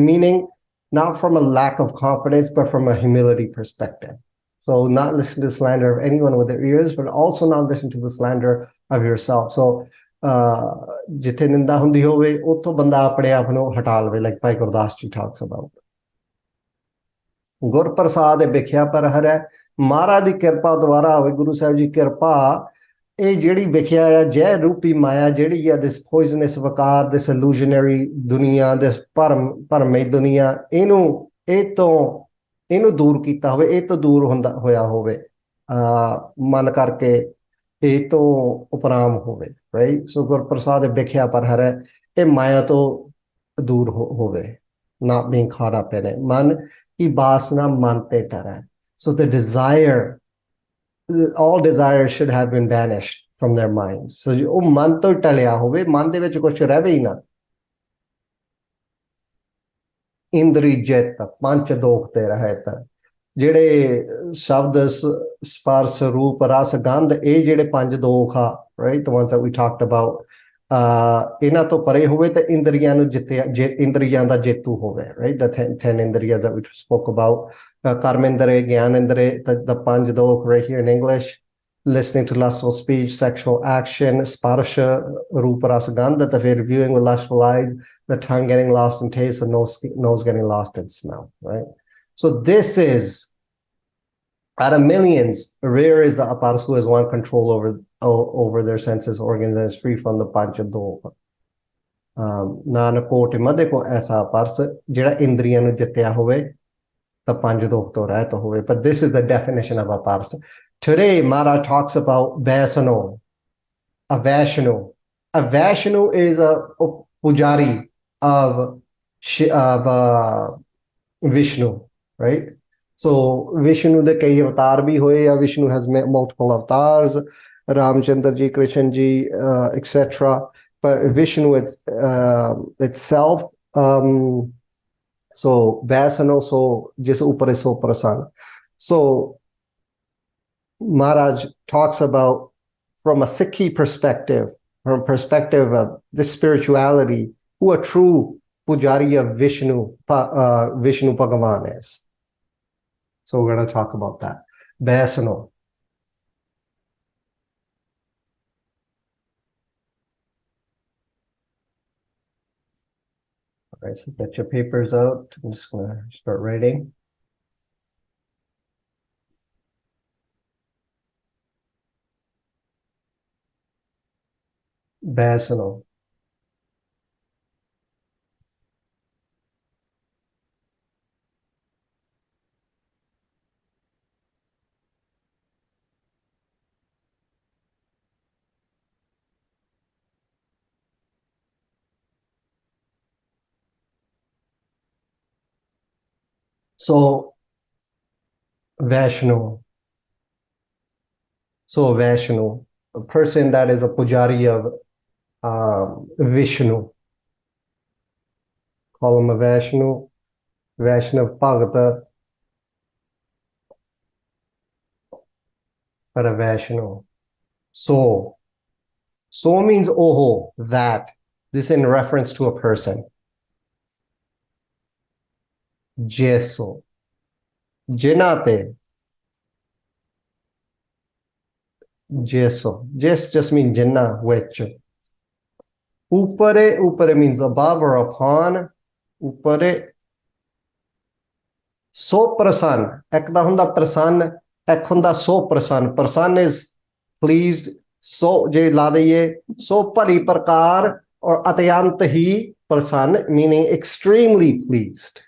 meaning not from a lack of confidence but from a humility perspective. So not listen to slander of anyone with their ears, but also not listen to the slander of yourself. So ਜਿੱਥੇ ਨਿੰਦਾ ਹੁੰਦੀ ਹੋਵੇ ਉੱਥੋਂ ਬੰਦਾ ਆਪਣੇ ਆਪ ਨੂੰ ਹਟਾ ਲਵੇ, like Bhai Gurdas ji talks about. ਗੁਰ ਪ੍ਰਸਾਦ ਵਿਖਿਆ ਪਰ ਹਰੈ, ਮਹਾਰਾਜ ਦੀ ਕਿਰਪਾ ਦੁਆਰਾ ਹੋਵੇ, ਗੁਰੂ ਸਾਹਿਬ ਜੀ ਕਿਰਪਾ, ਇਹ ਜਿਹੜੀ ਵਿਖਿਆ ਆ ਜ਼ਹਿਰ ਰੂਪੀ ਮਾਇਆ ਜਿਹੜੀ ਆ, this poisonous Waqar, this illusionary ਦੁਨੀਆ, this ਭਰਮਈ ਦੁਨੀਆ, ਇਹਨੂੰ ਦੂਰ ਕੀਤਾ ਹੋਵੇ, ਇਹ ਤੋਂ ਦੂਰ ਹੋਇਆ ਹੋਵੇ, ਮਨ ਕਰਕੇ ਇਹ ਤੋਂ ਉਪਰਾਮ ਹੋਵੇ, ਰਾਈਟ। ਸੋ ਗੁਰਪ੍ਰਸਾਦ ਵਿਖਿਆ ਪਰ ਹਰੈ, ਇਹ ਮਾਇਆ ਤੋਂ ਦੂਰ ਹੋਵੇ, not being caught up in it। ਮਨ ਕੀ ਬਾਸਨਾ ਮਨ ਤੇ ਟਰੈ। So the desire, all desires should have been banished from their minds। So ਉਹ ਮਨ ਤੋਂ ਟਲਿਆ ਹੋਵੇ, ਮਨ ਦੇ ਵਿੱਚ ਕੁਛ ਰਹੇ ਹੀ ਨਾ। ਇੰਦਰੀ ਜਿੱਤ, ਪੰਜ ਦੋਖ ਤੇ ਰਹਿਤ, ਜਿਹੜੇ ਸ਼ਬਦ ਸਪਰਸ਼ ਰੂਪ ਰਸ ਗੰਧ, ਇਹ ਜਿਹੜੇ ਪੰਜ ਦੋਖ ਆ, right, the ones that we talked about, ਇਹਨਾਂ ਤੋਂ ਪਰੇ ਹੋਵੇ ਤੇ ਇੰਦਰੀਆਂ ਨੂੰ ਇੰਦਰੀਆਂ ਦਾ ਜੇਤੂ ਹੋਵੇ, right, the 10 indriyas that we spoke about, ਕਰਮ ਇੰਦਰੇ, ਗਿਆਨ ਇੰਦਰੇ, the ਪੰਜ ਦੋਖ right here in English, listening to lustful speech, sexual action, sparsha, roop, ras, gandha, the fear viewing with lustful eyes, the tongue getting lost in taste, the nose getting lost in smell, right? So this is, out of millions, rare is the aparas who has one control over their senses, organs, and is free from the pancha doha. Nanak ਕੋਟਿ ਮਧੇ ਕੋ ਐਸਾ purse ਜਿਹੜਾ ਇੰਦਰੀਆਂ ਨੂੰ ਜਿੱਤਿਆ ਹੋਵੇ ਤਾਂ ਪੰਜ ਦੋਖ ਤੋਂ ਰਹਿਤ ਹੋਵੇ। But this is the definition of a pars. Today, Maharaj talks about Vaisano, a Vaishnu. A Vaishnu is a pujari of Vishnu, right? So Vishnu de kai avatar bhi hoye, ya Vishnu has multiple avatars, Ramchandra ji, Krishna ji, etc. But Vishnu itself, so Vaisano, so jis upar so prasann. So Maharaj talks about, from a Sikhi perspective, from perspective of the spirituality, who a true pujari of Vishnu Bhagavan is. So we're going to talk about that. Vaisano. All right, so get your papers out. I'm just going to start writing. Vaisano. So Vaishnu. So Vaishnu, a person that is a pujari of Vishnu. Call him a Vaishnu, Vaishnav Bhagata, but a Vaishnu. So means oho, that. This in reference to a person. Jeso, Jinate, Jeso. Just means Jinnah, which. Upare means above or upon. Upare. So prasann. Ek da hunda prasann, ek hunda so prasann. Prasann is pleased, सो जे ला दईए, सो भली प्रकार और अत्यंत ही प्रसन्न, meaning extremely pleased.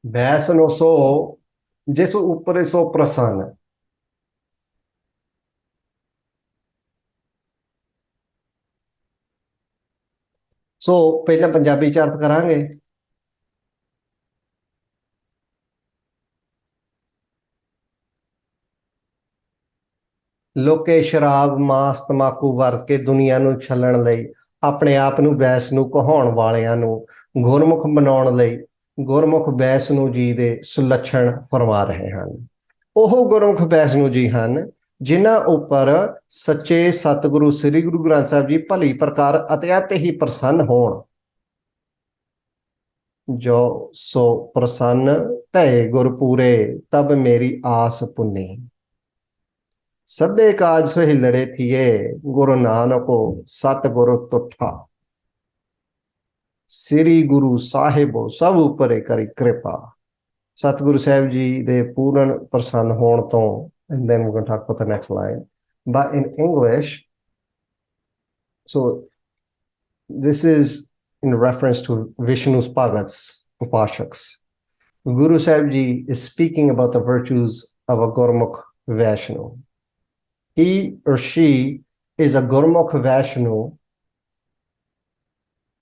बैसनो सो जिस ऊपर सो प्रसन्न। सो पहले पंजाबी च अर्थ करांगे। लोके शराब मांस तंबाकू वरत के दुनिया ਨੂੰ ਛਲਣ ਲਈ ਆਪਣੇ ਆਪ ਨੂੰ ਬੈਸ ਨੂੰ ਕਹਾਉਣ ਵਾਲਿਆਂ ਨੂੰ ਗੁਰਮੁਖ ਬਣਾਉਣ ਲਈ ਗੁਰਮੁਖ ਬੈਸ ਨੂੰ ਜੀ ਦੇ ਸੁਲੱਛਣ ਫਰਮਾ ਰਹੇ ਹਨ। ਉਹ ਗੁਰਮੁਖ ਬੈਸ ਨੂੰ ਜੀ ਹਨ ਜਿਨ੍ਹਾਂ ਉੱਪਰ ਸੱਚੇ ਸਤਿਗੁਰੂ ਸ੍ਰੀ ਗੁਰੂ ਗ੍ਰੰਥ ਸਾਹਿਬ ਜੀ ਭਲੀ ਪ੍ਰਕਾਰ ਅਤਿਅੰਤ ਹੀ ਪ੍ਰਸੰਨ ਹੋਣ। ਜੋ ਸੋ ਪ੍ਰਸੰਨ ਭਏ ਗੁਰ ਪੂਰੇ ਤਬ ਮੇਰੀ ਆਸ ਪੁੰਨੀ। सभे काज सोहि लड़े थिए गुरु नानको सतगुरु तुठा। श्री गुरु साहिबो सब उपरे करी कृपा। सतगुरु साहिब जी दे पूर्ण प्रसन्न होण तो, and then we're going to talk about the next line. But in English, so this is in reference to Vishnu's Bhagats, Upashaks. Guru Sahib Ji is speaking about the virtues of a Gurmukh Vaishnav. He or she is a Gurmukh Vaishnav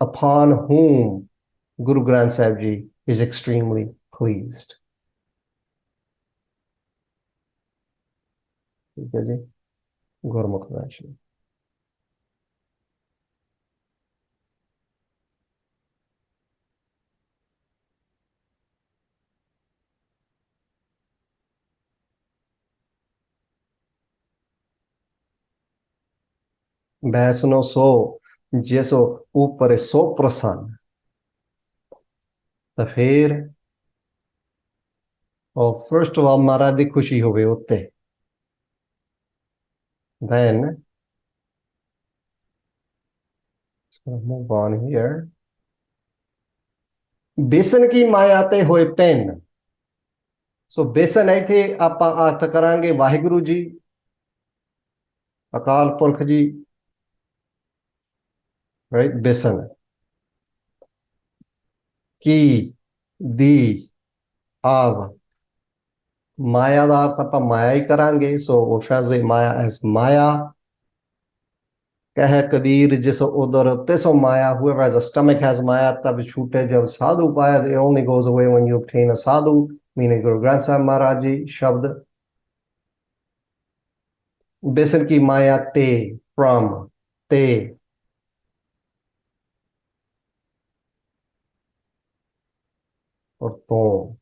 upon whom Guru Granth Sahib Ji is extremely pleased. Gurmukh Vaishnav. बैसनो सो जैसो ऊपर सो प्रसन्न। तो फिर और first of all महाराज की खुशी होवे उत्ते। Then move on here. बेसन की माया ते होए पेन। सो बेसन है थे आप अर्थ करांगे वाहिगुरु जी, अकाल पुरख जी, राइट। बेसन की दी आव माया का अर्थ आप माया ही करांगे। सो उषा से माया एज माया। कह कबीर जिस उदर तिसो माया। Whoever has a stomach has माया। तब छूटे जब साधु पाया। It only goes away when you obtain a sadhu, meaning Guru Granth Sahib Maharaj Ji शब्द। बेसन की माया ते from ते और तो।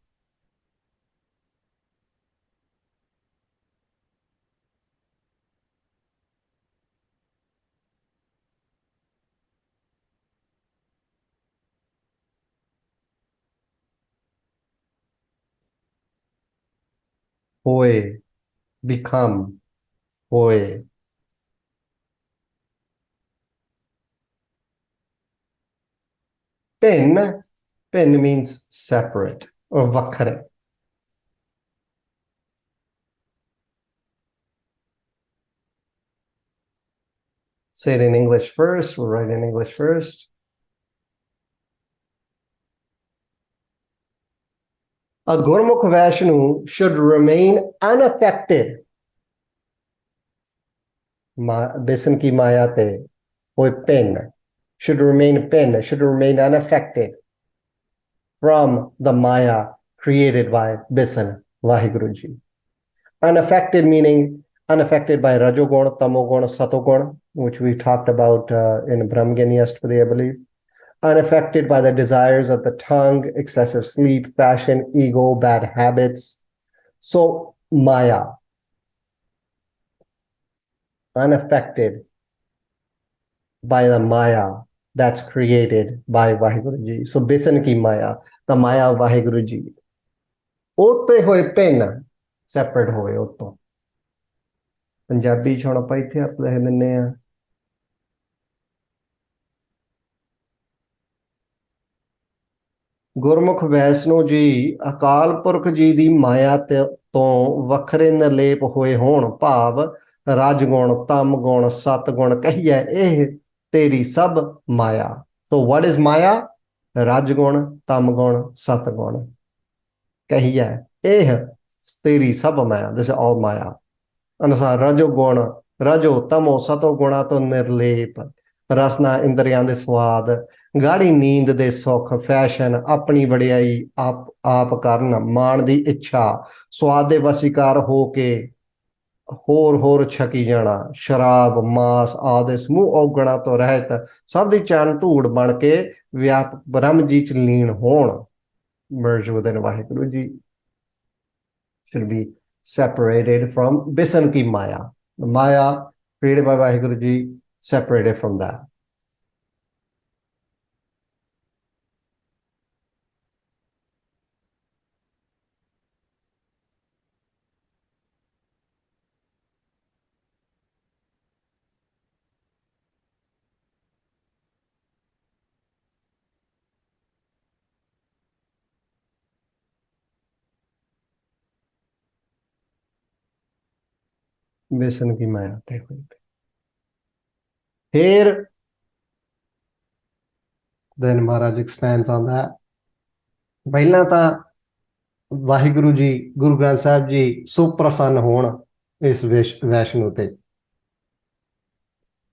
होए become होए। Pen means separate or ਵੱਖਰੇ। Say it in English first. We'll write in English first. A Gurmukh Vaishnav should remain unaffected. Besan ki maya te hoy pen should remain unaffected from the maya created by Besan Vaheguru Ji. Unaffected meaning unaffected by Rajogun, Tamogun, Satogun, which we talked about in Brahmagini Astpadi, I believe. Unaffected by the desires of the tongue, excessive sleep, fashion, ego, bad habits. So maya, unaffected by the maya that's created by Vaheguru Ji. So besan ki maya, the maya of Vaheguru Ji. Ote hoye pen, separate hoye oto। Punjabi च हुण आपां इत्थे अर्थ लिख दिंदे आ। ਗੁਰਮੁਖ ਵੈਸ਼ਨੋ ਜੀ ਅਕਾਲ ਪੁਰਖ ਜੀ ਦੀ ਮਾਇਆ ਤੋਂ ਵੱਖਰੇ ਨਿਰਲੇਪ ਹੋਏ ਹੋਣ, ਭਾਵ ਰਜਗੁਣ ਤਮ ਗੁਣ ਸਤਗੁਣ ਕਹੀਏ ਇਹ ਤੇਰੀ ਸਭ ਮਾਇਆ। ਸੋ what is ਮਾਇਆ? ਰਜਗੁਣ ਤਮ ਗੁਣ ਸਤਗੁਣ ਕਹੀਏ ਇਹ ਤੇਰੀ ਸਭ ਮਾਇਆ। ਦਿਸ ਆਲ ਮਾਇਆ। ਅਨੁਸਾਰ ਰਜੋ ਗੁਣ ਰਜੋ ਤਮੋ ਸਤੋ ਗੁਣਾ ਤੋਂ ਨਿਰਲੇਪ, ਰਸਨਾ ਇੰਦਰੀਆਂ ਦੇ ਸਵਾਦ, ਗਾੜੀ ਨੀਂਦ ਦੇ ਸੁੱਖ, ਫੈਸ਼ਨ ਆਪਣੀ ਵਡਿਆਈ ਆਪ ਕਰਨ, ਮਾਣ ਦੀ ਇੱਛਾ, ਸਵਾਦ ਦੇ ਵਸੀਕਾਰ ਹੋ ਕੇ ਹੋਰ ਛਕੀ ਜਾਣਾ, ਸ਼ਰਾਬ ਮਾਸ ਆਦਿ ਸਮੂਹ ਔਗਣਾ ਤੋਂ ਰਹਿਤ, ਸਭ ਦੀ ਚਰਨ ਧੂੜ ਬਣ ਕੇ ਵਿਆਪਕ ਬ੍ਰਹਮ ਜੀ ਚ ਲੀਨ ਹੋਣ। merge within Waheguru ji should be separated from bisan ki maya. The maya created by Vaheguru ji, separated from that. Bisan ki maya te hui। फिर then Maharaj expands on that। ਪਹਿਲਾਂ ਤਾਂ ਵਾਹਿਗੁਰੂ ਜੀ ਗੁਰੂ ਗ੍ਰੰਥ ਸਾਹਿਬ ਜੀ ਸੁਪ੍ਰਸੰਨ ਹੋਣ ਇਸ ਵੈਸ਼ਨੂ ਤੇ।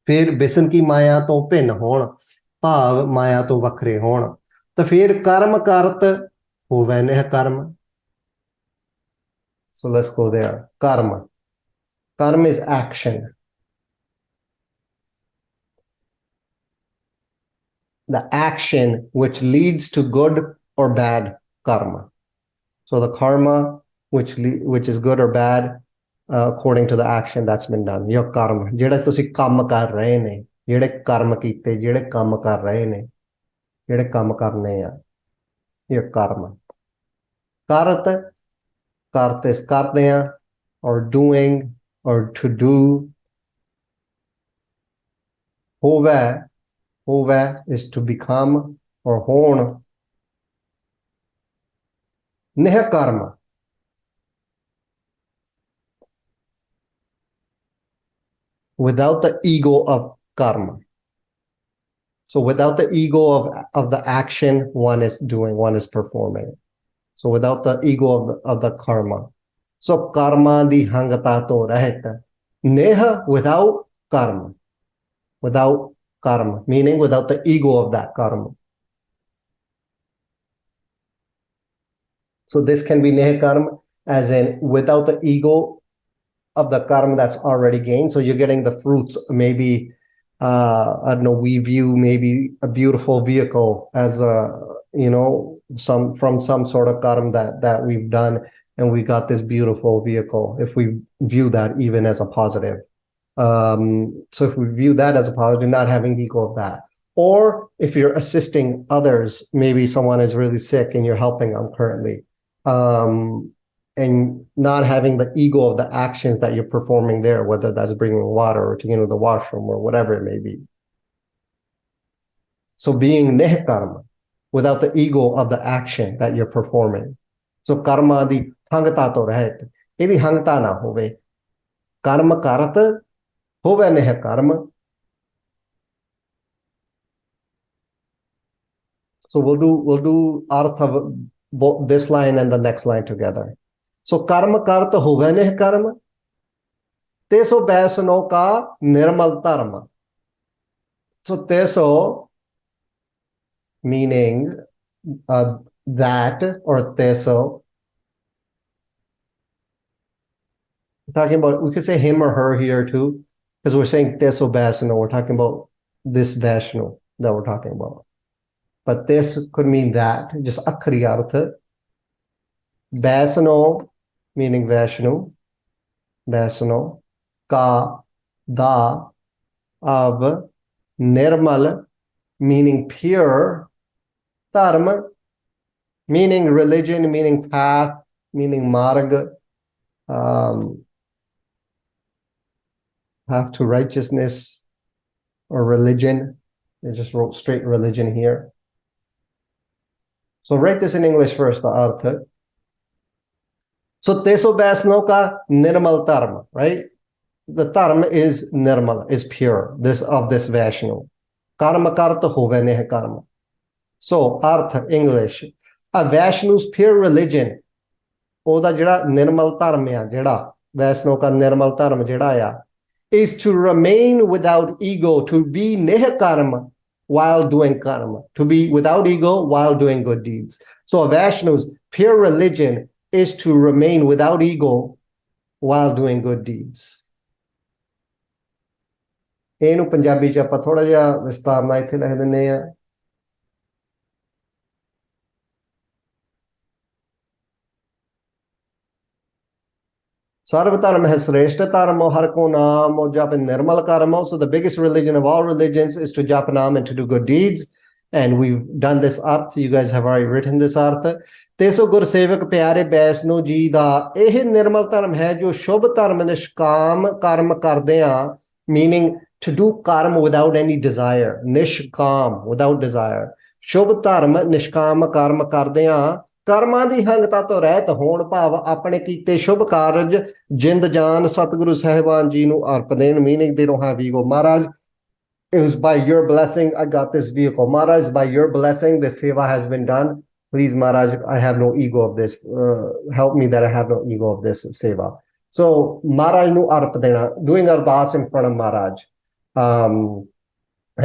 ਫਿਰ ਬਿਸਨ ਕੀ ਮਾਇਆ ਤੋਂ ਭਿੰਨ ਹੋਣ, ਭਾਵ ਮਾਇਆ ਤੋਂ ਵੱਖਰੇ ਹੋਣ। ਤਾਂ ਫਿਰ ਕਰਮ ਕਰਤ ਹੋਵੇ ਨਿਹ ਕਰਮ। So let's go there. Karma. Karma is action. The action which leads to good or bad karma. So the karma which is good or bad according to the action that's been done. Your karma. ਜਿਹੜੇ ਤੁਸੀਂ ਕੰਮ ਕਰ ਰਹੇ ਨੇ, ਜਿਹੜੇ ਕਰਮ ਕੀਤੇ, ਜਿਹੜੇ ਕੰਮ ਕਰ ਰਹੇ ਨੇ, ਜਿਹੜੇ ਕੰਮ ਕਰਨੇ ਆ, your karma. ਕਰਤ ਕਰਤ is ਕਰਦੇ ਆ, or doing or to do। ਹੋਵੇ is to become or ਹੋਣ। ਨਿਹ ਕਰਮ without the ego of karma। So without the ego of the action one is doing, one is performing। So without the ego of the karma। So karma di hangata to rahit। Neha without karma। Without karma, meaning without the ego of that karma। So this can be neha karma as in without the ego of the karma that's already gained. So you're getting the fruits. Maybe I don't know, we view maybe a beautiful vehicle as a, you know, from some sort of karma that we've done, and we got this beautiful vehicle, if we view that even as a positive। So if we view that as a positive, not having ego of that, or if you're assisting others, maybe someone is really sick and you're helping them currently, and not having the ego of the actions that you're performing there, whether that's bringing water or to, you know, the washroom or whatever it may be। So being neh karma without the ego of the action that you're performing। So karma di hangta to rahit, edi hangta na hove, karma karat hove neh karma। So we'll do arth of both this line and the next line together। So karma karat hove neh karma, teso baisano ka nirmal dharma। So teso meaning that, or teso, talking about, we could say him or her here too, because we're saying teso baisano, we're talking about this Vaishnu that we're talking about। But this could mean that, just akhri artha। Baisano meaning Vaishnu, baisano ka da of nirmal meaning pure, dharma meaning religion, meaning path, meaning marg, path to righteousness or religion. They just wrote straight religion here। So write this in English first, the artha. So teso Vaishnava ka nirmal dharma, right? The dharma is nirmal, is pure, this of this Vaishnava. Karma karta hove neh karma. So artha, English. A Vaishnava's pure religion, ਉਹਦਾ ਜਿਹੜਾ ਨਿਰਮਲ ਧਰਮ ਆ ਜਿਹੜਾ ਵੈਸ਼ਨੋ ਕਾ ਨਿਰਮਲ ਧਰਮ ਜਿਹੜਾ ਆ is to remain without ego, to be nihkarma while doing karma, to be without ego while doing good deeds. So a Vaishna's pure religion is to remain without ego while doing good deeds. ਇਹਨੂੰ ਪੰਜਾਬੀ ਚ ਆਪਾਂ ਥੋੜਾ ਜਿਹਾ ਵਿਸਤਾਰ ਨਾਲ ਇੱਥੇ ਲਿਖ ਦਿੰਦੇ ਆ Sarva dharma hai shreshta dharma, har ko naam o jap nirmal karma. So the biggest religion of all religions is to jap naam and to do good deeds. And we've done this arth. You guys have already written this arth. Teso Gursevak pyare Vaishno ji da eh nirmal dharma hai jo shubh dharma nishkam karma karde aa, meaning to do karma without any desire. Nishkam, without desire. Shubh dharma nishkam karma karde aa. ਕਰਮਾਂ ਦੀ ਹੰਗਤਾ ਤੋਂ ਰਹਿਤ ਹੋਣ ਭਾਵ ਆਪਣੇ ਕੀਤੇ ਸ਼ੁਭ ਕਾਰਜ ਜਿੰਦ ਜਾਨ ਸਤਿਗੁਰੂ ਸਾਹਿਬਾਨ ਜੀ ਨੂੰ ਅਰਪ ਦੇਣ meaning they don't have ego. Maharaj, it was by your blessing I got this vehicle. Maharaj, by your blessing this seva has been done. Please Maharaj, I have no ego of this. Help me that I have no ego of this seva. So Maharaj ਨੂੰ ਅਰਪ ਦੇਣਾ, doing ardas in front of Maharaj,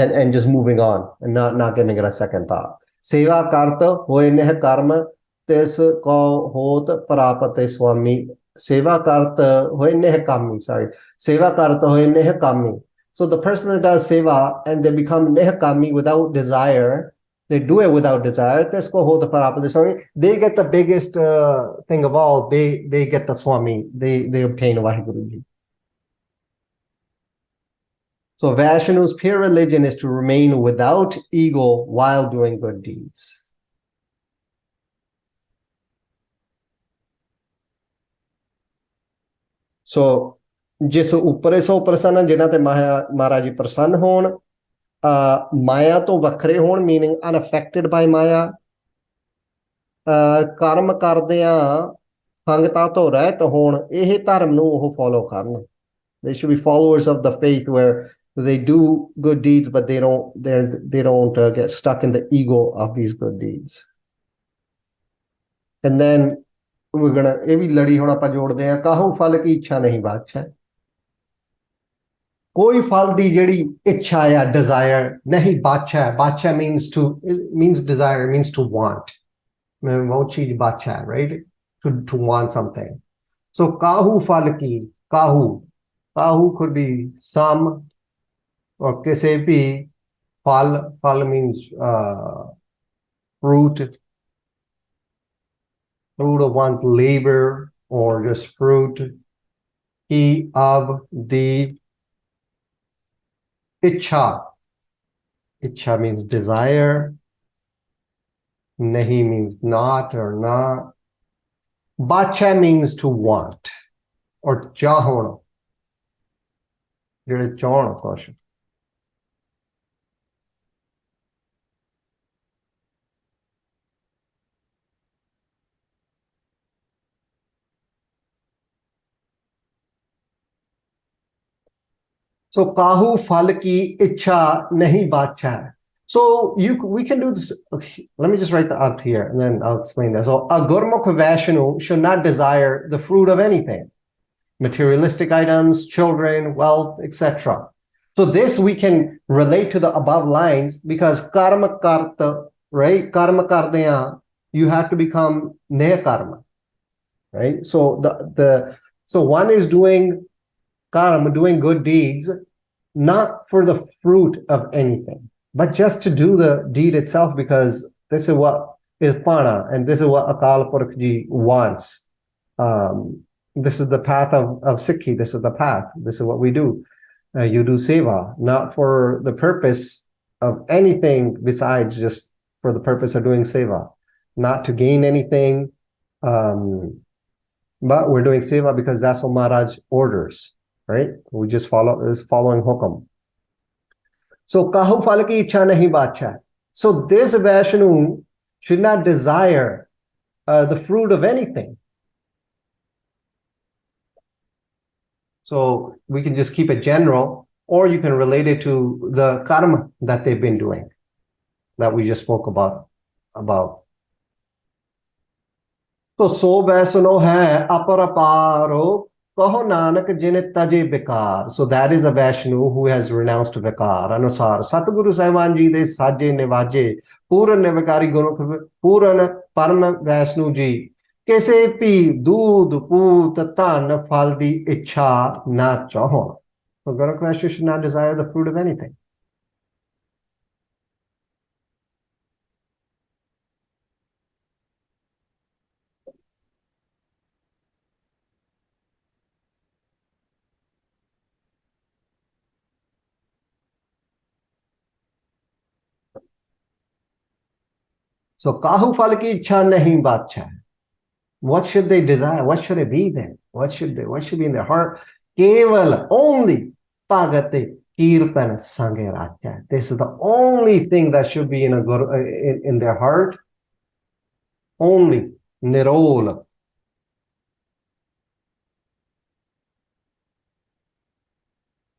and just moving on and not giving it a second thought. Seva karta hoye neh karma ਤਿਸ ਕੋ ਹੋਤ ਪ੍ਰਾਪਤ ਸੁਆਮੀ ਸੇਵਾ ਕਰਤ ਹੋਏ ਨਿਹ ਕਾਮੀ ਸੇਵਾ ਕਰਤ ਹੋਏ ਨਿਹ ਕਾਮੀ. So the person that does seva and they become nih kami without desire, they do it without desire, ਤਿਸ ਕੋ ਹੋਤ ਪ੍ਰਾਪਤ ਸੁਆਮੀ, they get the biggest thing of all. They get the swami, they obtain Vaheguru ji. So Vaishna's pure religion is to remain without ego while doing good deeds. So ਜਿਸ ਉੱਪਰੇ ਸੋ ਪ੍ਰਸੰਨ ਜਿਨ੍ਹਾਂ ਤੇ ਮਹਾਰਾਜ ਜੀ ਪ੍ਰਸੰਨ ਹੋਣ, ਮਾਇਆ ਤੋਂ ਵੱਖਰੇ ਹੋਣ meaning unaffected by ਮਾਇਆ, ਕਰਮ ਕਰਦਿਆਂ ਹੰਗਤਾ ਤੋਂ ਰਹਿਤ ਹੋਣ, ਇਹ ਧਰਮ ਨੂੰ ਉਹ ਫੋਲੋ ਕਰਨ. They should be followers of the faith where they do good deeds but they don't get stuck in the ego of these good deeds. And then we're gonna ਇਹ ਵੀ ਲੜੀ ਹੁਣ ਆਪਾਂ ਜੋੜਦੇ ਆ, ਕਾਹੂ ਫਲ ਕੀ ਇੱਛਾ ਨਹੀਂ ਬਾਦਸ਼ਾਹ. ਕੋਈ ਫਲ ਦੀ ਜਿਹੜੀ ਇੱਛਾ ਆ, desire ਨਹੀਂ ਬਾਦਸ਼ਾਹ. ਬਾਦਸ਼ਾਹ means desire, means to want. ਉਹ ਚੀਜ਼ ਬਾਦਸ਼ਾਹ, right? To want something. So ਕਾਹੂ ਫਲ ਕੀ, ਕਾਹੂ could be some or ਕਿਸੇ ਵੀ ਫਲ means fruit of one's labor or just fruit. He of the Ichha means desire. Nahi means not or not. Bacha means to want or chahona. You're a chahona question. So kahu fal ki ichha nahi bacha. So we can do this. Okay, let me just write the arth here and then I'll explain that. So a Gurmukh Vaishnu should not desire the fruit of anything, materialistic items, children, wealth, etc. So this we can relate to the above lines because karma karta, right? Karma kardaya, you have to become neh karma, right? So so one is doing karma, doing good deeds, not for the fruit of anything, but just to do the deed itself because this is what is pana and this is what Akal Purkh ji wants. This is the path of Sikhi, this is the path, this is what we do. You do seva, not for the purpose of anything besides just for the purpose of doing seva, not to gain anything, but we're doing seva because that's what Maharaj orders. Right? We just following hukam. So kahu fal ki ichha nahi bacha. So this Vaishnu should not desire the fruit of anything. So we can just keep it general, or you can relate it to the karma that they've been doing that we just spoke about. So so vaisano hai aparaparo kaho nanak jine taje vikar. So that is a Vaishnu who has renounced vikar. Anusar Satguru Sahib ji de saje nivaje Puran Nivakari Gurukh Puran Param Vaishnu ji Kese pi doodh poot tan phal di ichha na chahon. So Gurukh Vaishnu should not desire the fruit of anything. So kahu phal ki ichha nahi badshah. What should they desire? What should it be then? What should be in their heart? Keval, only Pagate Kirtan Sangeracha. This is the only thing that should be in in their heart. Only Nirol.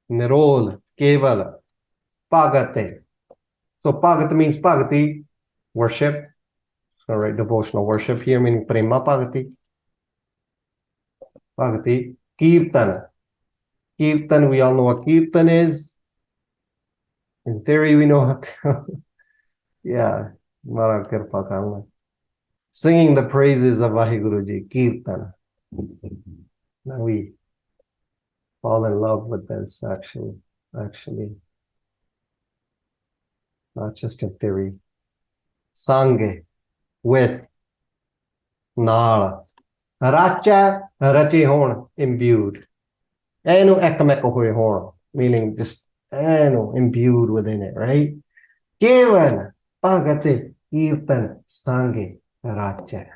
Nirol, Keval, Pagate. So Pagate means Pagati, worship. All right, devotional worship here meaning Prema Pagati. Pagati, Kirtan. Kirtan, we all know what Kirtan is. In theory, we know yeah, singing the praises of Vaheguru Kirtan. Now we fall in love with this actually, not just in theory. Sange, with, Nal, Racha, Rache Horn, imbued. Eno Ekameko Horn, meaning just imbued within it, right? Kevan, Pagate, Kirtan, Sange, Racha.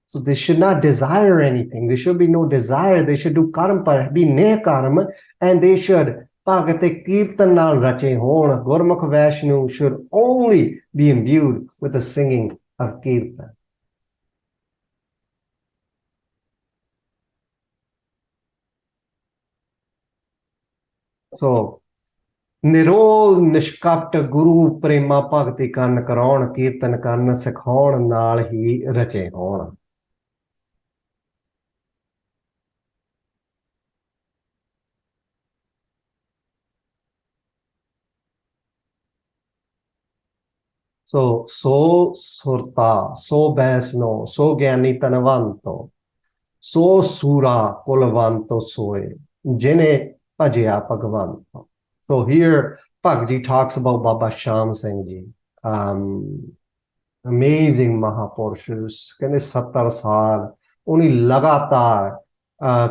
So they should not desire anything. There should be no desire. They should do karma, be ne karma, and they should Pagate Kirtan nal rache hon. Gurmukh Vaishnu should only be imbued with the singing of Kirtan. So Nirol Nishkapt Guru Prema Bhakti Kan Karaun Kirtan Kan Sikhaun Nal Hi Rache Hon. So Surta, so Vaisno, so Gyani Tanavanto, so Sura Kulavanto Soe, Jene Pajya Bhagavanto. So here Bhagji talks about Baba Shyam Singh Ji. Amazing Mahapurushus, कहने 70 साल उन्हीं लगातार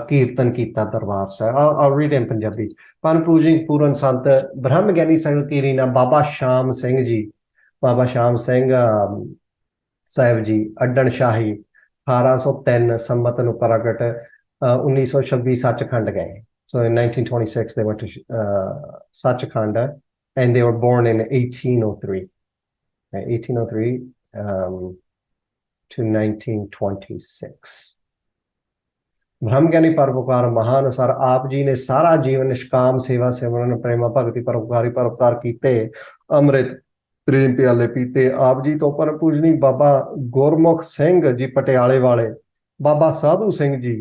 कीर्तन कीता Darbar Sahib. I'll read in Punjabi. Pan Pujing Puran Sant Brahma Gyani Sangh Kirina Baba Shyam Singh Ji. Baba Shyam Singh Sahib Ji, Addan Shahi, 1803 ਸੰਮਤ ਨੂੰ ਪ੍ਰਗਟ 1926 ਸੱਚਖੰਡ ਗਏ. So in 1926 they went to Sachkhand and they were born in 1803. 1803 to 1926. ब्रह्म ज्ञानी परोपकार महानुसार आप जी ने सारा जीवन निष्काम सेवा सिमरन प्रेम भगति परोपकारी परोपकार कीते अमृत प्रेम प्याले पीते. आप जी तो परम पूजनी बाबा गुरमुख सिंह जी पटियाले वाले, बाबा साधु सिंह जी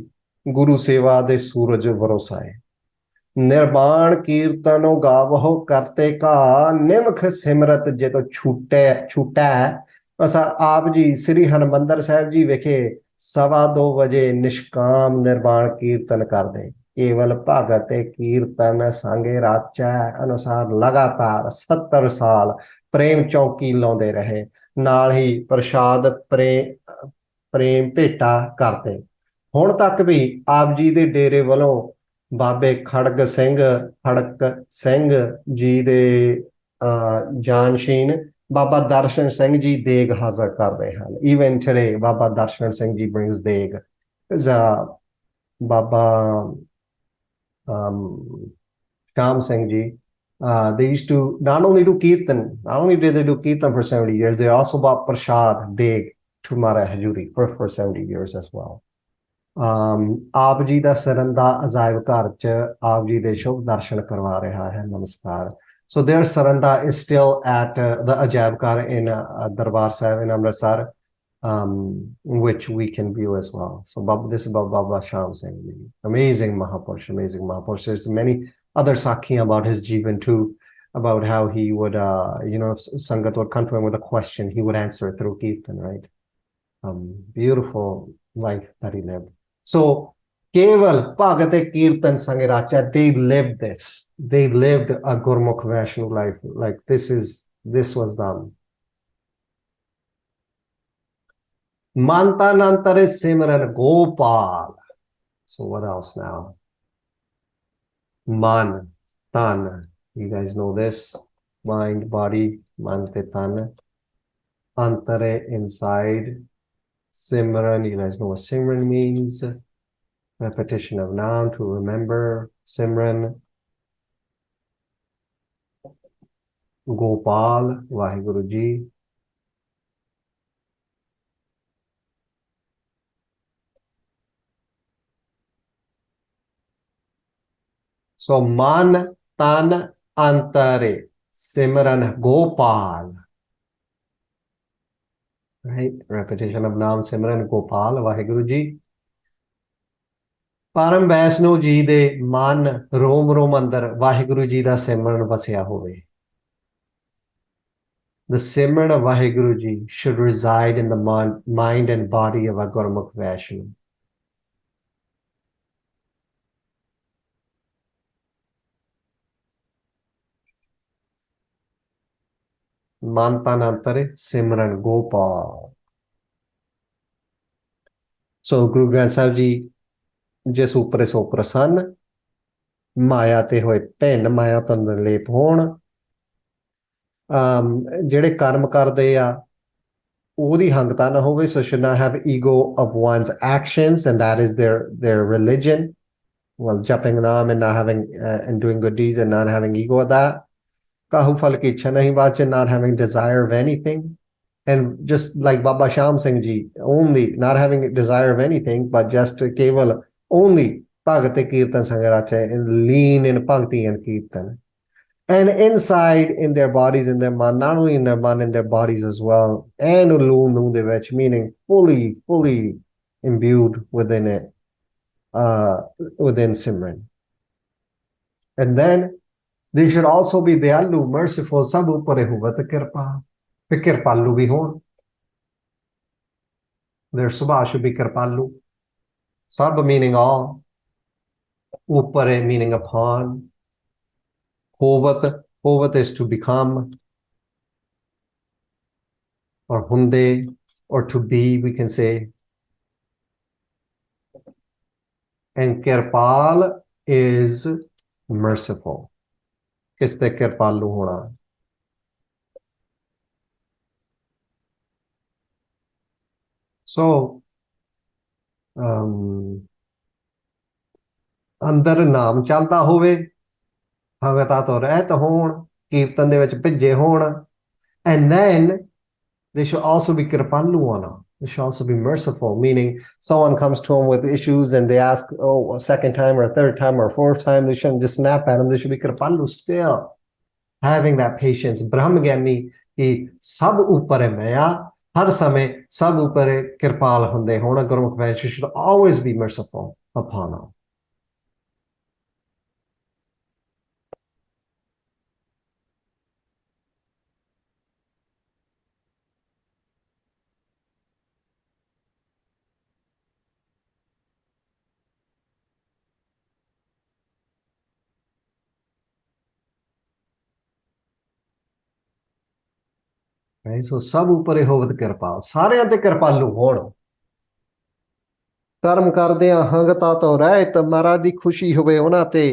गुरु सेवा दे सूरज भरोसा है. निर्वाण कीर्तनो गावहो करते का निमख सिमरत जे तो छूटा है. आप जी श्री हरमंदर साहिब जी विखे 2:15 बजे निष्काम निर्वाण कीर्तन कर दे. केवल भगत कीर्तन सांगे राचा अनुसार लगातार 70 साल प्रेम चौकी लाਉਂਦੇ रहे. नाल ही प्रसाद प्रेम भेटा करते. हुण तक भी आप जी दे डेरे वालों बाबे खड़क सिंह जी दे जानशीन बाबा दर्शन सिंह जी देग हाजिर करते हैं. Even today बाबा दर्शन सिंह जी brings देग. बाबा Shyam Singh ji They used to not only do kirtan, not only did they do kirtan for 70 years, they also bought prasad, deg, to Mara Hajuri for 70 years as well. ਆਪ ਜੀ ਦਾ ਸਰਨ ਦਾ ਅਜਾਇਬ ਘਰ ਚ ਆਪ ਜੀ ਦੇ ਸ਼ੁਭ ਦਰਸ਼ਨ ਕਰਵਾ ਰਿਹਾ ਹੈ ਨਮਸਕਾਰ so their saranda is still at the ajaib ghar in Darbar Sahib in Amritsar which we can view as well so this is Baba Sham Singh amazing Mahapurush there's many other sakhi about his jivan too about how he would if sangat would come to him with a question he would answer it through kirtan right beautiful life that he lived so Keval Bhagate Kirtan Sangiracha, they lived this. They lived a Gurmukh Vaishnav life. Like this was done. Mantanantare Simran Gopal. So what else now? Man, Tan. You guys know this. Mind, body, Mante Tan. Antare inside. Simran, you guys know what Simran means. Repetition of noun to remember. Simran. Gopal, Vaheguru Ji. So man, tan, antare. Simran Gopal. Right? Repetition of noun. Simran Gopal, Vaheguru Ji. परम वैष्णो जी दे मन रोम रोम अंदर वाहिगुरु जी दा सिमरन वसिया होवे The Simran of Vaheguru Ji should reside in the mind and body of a Gurmukh Vaishnav. Mantanantare Simran Gopal. So Guru Granth Sahib Ji ਜਿਸ ਉਪਰੇ ਸੋ ਪ੍ਰਸੰਨ ਮਾਇਆ ਤੇ ਹੋਏ ਭਿੰਨ ਮਾਇਆ ਤੋਂ ਨਿਰਲੇਪ ਹੋਣ ਜਿਹੜੇ ਕਰਮ ਕਰਦੇ ਆ ਉਹਦੀ ਹੰਗਤਾ ਨਾ ਹੋਵੇ so should not have ego of one's actions and that is their religion well joping naam and not having and doing good deeds and not having ego of that kahu phal ki ichha nahi baat ch not having desire of anything and just like Baba Sham Singh Ji only not having a desire of anything but just keval only Bhagate Kirtan Sangaracha and lean in Bhakti and Kirtan. And inside in their bodies, in their man, not only in their man, in their bodies as well, and meaning fully imbued within it, within Simran. And then they should also be Dayalu, merciful, Sabu Parehuvat Kirpa, Kirpalu Bihon. Their Subha should be Kirpalu. Sab meaning all, upare meaning upon, hovat is to become, or hunde, or to be, we can say. And Kirpal is merciful. Kiste Kirpalu hona. So, ਅੰਦਰ ਨਾਮ ਚੱਲਦਾ ਹੋਵੇ ਭਗਤਾਂ ਤੋਂ ਰਹਿਤ ਹੋਣ ਕੀਰਤਨ ਦੇ ਵਿੱਚ ਭਿੱਜੇ ਹੋਣ and then they should also be kirpaluana they should also be merciful meaning someone comes to them with issues and they ask a second time or a third time or a fourth time they shouldn't just snap at them they should be kirpalu still having that patience brahmagani ki sab upar hai maya हर समय सब ऊपर कृपाल हुंदे होना गुरमुख वैश्य should always be merciful upon all. Right? So ਸਭ ਉਪਰੇ ਹੋਵਤ ਕਿਰਪਾਲ ਸਾਰਿਆਂ ਤੇ ਕਿਰਪਾਲੂ ਹੋਣ ਕਰਮ ਕਰਦਿਆਂ ਹੰਗਤਾ ਤੋਂ ਰਹਿਤ ਮਹਾਰਾਜ ਦੀ ਖੁਸ਼ੀ ਹੋਵੇ ਉਹਨਾਂ ਤੇ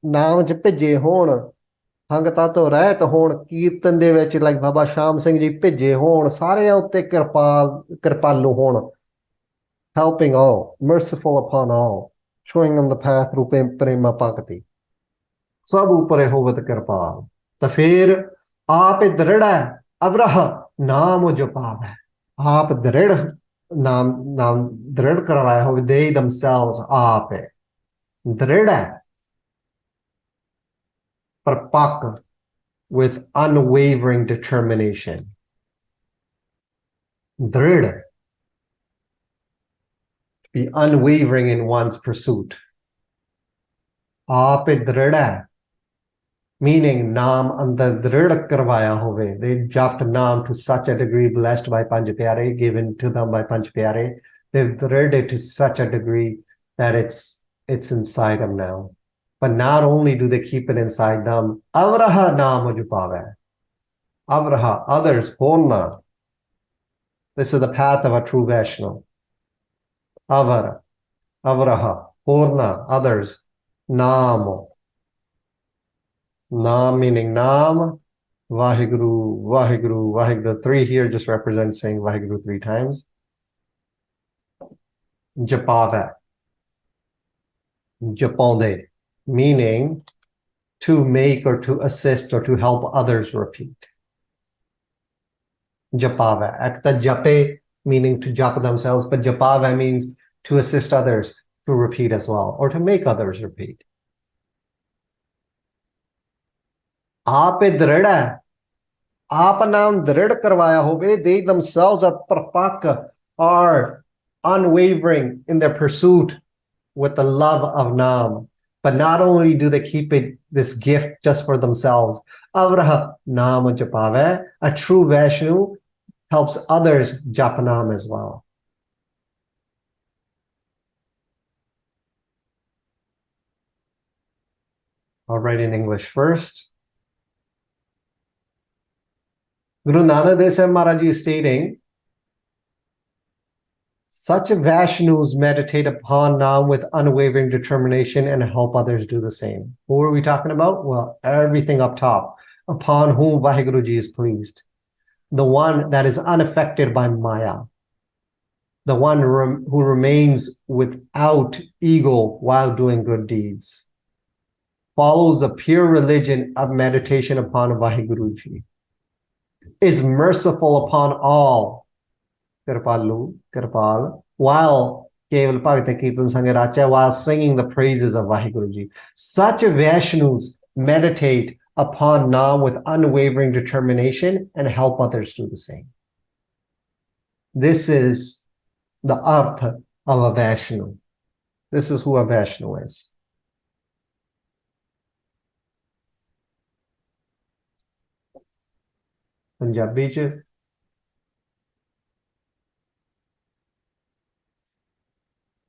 ਨਾਮ 'ਚ ਭਿੱਜੇ ਹੋਣ ਹੰਗਤਾ ਤੋਂ ਰਹਿਤ ਹੋਣ ਕੀਰਤਨ ਦੇ ਵਿੱਚ ਲਾਈਕ ਬਾਬਾ ਸ਼ਾਮ ਸਿੰਘ ਜੀ ਭਿੱਜੇ ਹੋਣ ਸਾਰਿਆਂ ਉੱਤੇ ਕਿਰਪਾਲੂ ਹੋਣ helping all merciful upon all showing them the path ਰੂਪੇ ਪ੍ਰੇਮਾ ਭਗਤੀ ਸਭ ਉਪਰੇ ਹੋਵਤ ਕਿਰਪਾਲ तो फिर आप दृढ़ है अवरह नाम जपावे, आप दृढ़ नाम नाम दृढ़ करवाया हो, they themselves आप है दृढ़ है परपक्व with unwavering determination, दृढ़, be unwavering in one's pursuit, आप दृढ़ है meaning naam andar drid karvaya hove, they japt naam to such a degree, blessed by Panj Pyare, given to them by Panj Pyare, they've drid it to such a degree that it's inside them now. But not only do they keep it inside them, avraha naam jupave, avraha, others, horna, this is the path of a true Vaishnava, avara, avraha, horna, others, naam, Naam meaning Naam, Vaheguru, Vaheguru, Vaheguru. The three here just represent saying Vaheguru 3 times. Japava, Japonde, meaning to make or to assist or to help others repeat. Japava, Akta Jape, meaning to japa themselves, but Japava means to assist others to repeat as well, or to make others repeat. आप दृढ़ है, आप नाम दृढ़ करवाया होवे, they themselves are parpaka, are unwavering in their pursuit with the love of Nam. But not only do they keep it, this gift just for themselves, avraha Nam japave, a true Vaishnu helps others japa Nam as well. I'll write in English first. Guru Nanak Dev Sahib Maharaj is stating, such Vaishnus meditate upon Nam with unwavering determination and help others do the same. Who are we talking about? Well, everything up top. Upon whom Vaheguru Ji is pleased. The one that is unaffected by Maya. The one who remains without ego while doing good deeds. Follows the pure religion of meditation upon Vaheguru Ji. Is merciful upon all, Kirpalu, Kirpal, while Keval Bhakti Kirtan Sangaracha, while singing the praises of Vaheguru Ji. Such Vaishnus meditate upon Nam with unwavering determination and help others do the same. This is the artha of a Vaishnu. This is who a Vaishnu is. Punjabi ਚ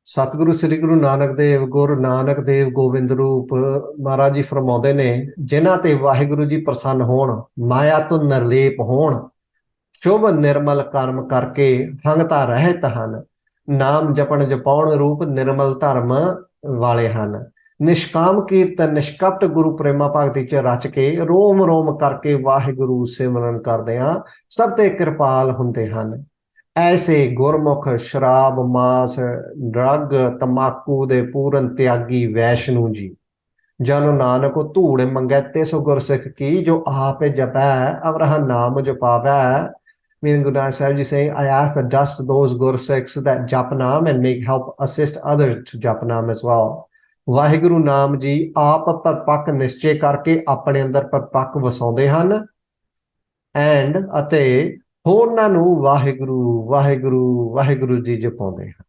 ਸਤਿਗੁਰੂ ਸ੍ਰੀ ਗੁਰੂ ਨਾਨਕ ਦੇਵ ਗੁਰ ਨਾਨਕ ਦੇਵ ਗੋਬਿੰਦ ਰੂਪ ਮਹਾਰਾਜ ਜੀ ਫਰਮਾਉਂਦੇ ਨੇ, ਜਿਨ੍ਹਾਂ ਤੇ ਵਾਹਿਗੁਰੂ ਜੀ ਪ੍ਰਸੰਨ ਹੋਣ, ਮਾਇਆ ਤੋਂ ਨਿਰਲੇਪ ਹੋਣ, ਸ਼ੁਭ ਨਿਰਮਲ ਕਰਮ ਕਰਕੇ ਹੰਗਤਾ ਰਹਿਤ ਹਨ, ਨਾਮ ਜਪਣ ਜਪਾਉਣ ਰੂਪ ਨਿਰਮਲ ਧਰਮ ਵਾਲੇ ਹਨ, ਨਿਸ਼ਕਾਮ ਕੀਰਤਨ ਨਿਸ਼ਕਪਟ ਗੁਰੂ ਪ੍ਰੇਮਾ ਭਗਤੀ ਚ ਰਚ ਕੇ ਰੋਮ ਰੋਮ ਕਰਕੇ ਵਾਹਿਗੁਰੂ ਸਿਮਰਨ ਕਰਦਿਆਂ ਸਭ ਤੇ ਕਿਰਪਾਲ ਹੁੰਦੇ ਹਨ। ऐसे गुरमुख शराब मास ड्रग तमाकू दे पूरन त्यागी वैष्णु जी, जन नानक धूड़ मंगै तिस गुरसिख की, जो आप जपै अवरह नाम जपावै. Meaning Guru Nanak Sahib Ji saying, I ask the dust those Gursikhs that jap naam and make help assist others to jap naam as well. Waheguru ਨਾਮ ਜੀ ਆਪ ਪਰਪੱਕ ਨਿਸ਼ਚੇ ਕਰਕੇ ਆਪਣੇ ਅੰਦਰ ਪਰਪੱਕ ਵਸਾਉਂਦੇ ਹਨ ਐਂਡ ਅਤੇ ਹੋਰਨਾਂ ਨੂੰ ਵਾਹਿਗੁਰੂ ਵਾਹਿਗੁਰੂ ਵਾਹਿਗੁਰੂ ਜੀ ਜਪਾਉਂਦੇ ਹਨ.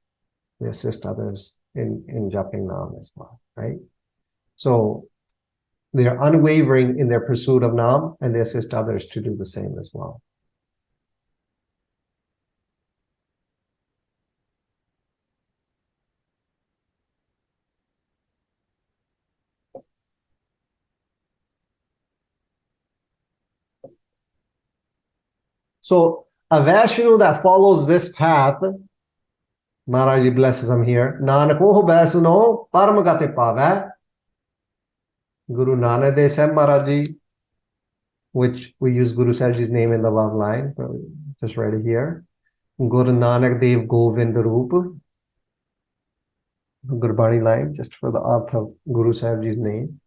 They assist others in japping Naam as well, right? So they are unwavering in their pursuit of Naam and they assist others to do the same as well. So a Vaishnu that follows this path, Maharaj blesses him here, Nanak oh Vaishnu param gati pavai. Guru Nanak Dev Sahib Maharaj Ji, which we use Guru Sahib Ji's name in the love line, just write it here. Guru Nanak Dev Govind Roop, Gurbani line, just for the arth of Guru Sahib Ji's name.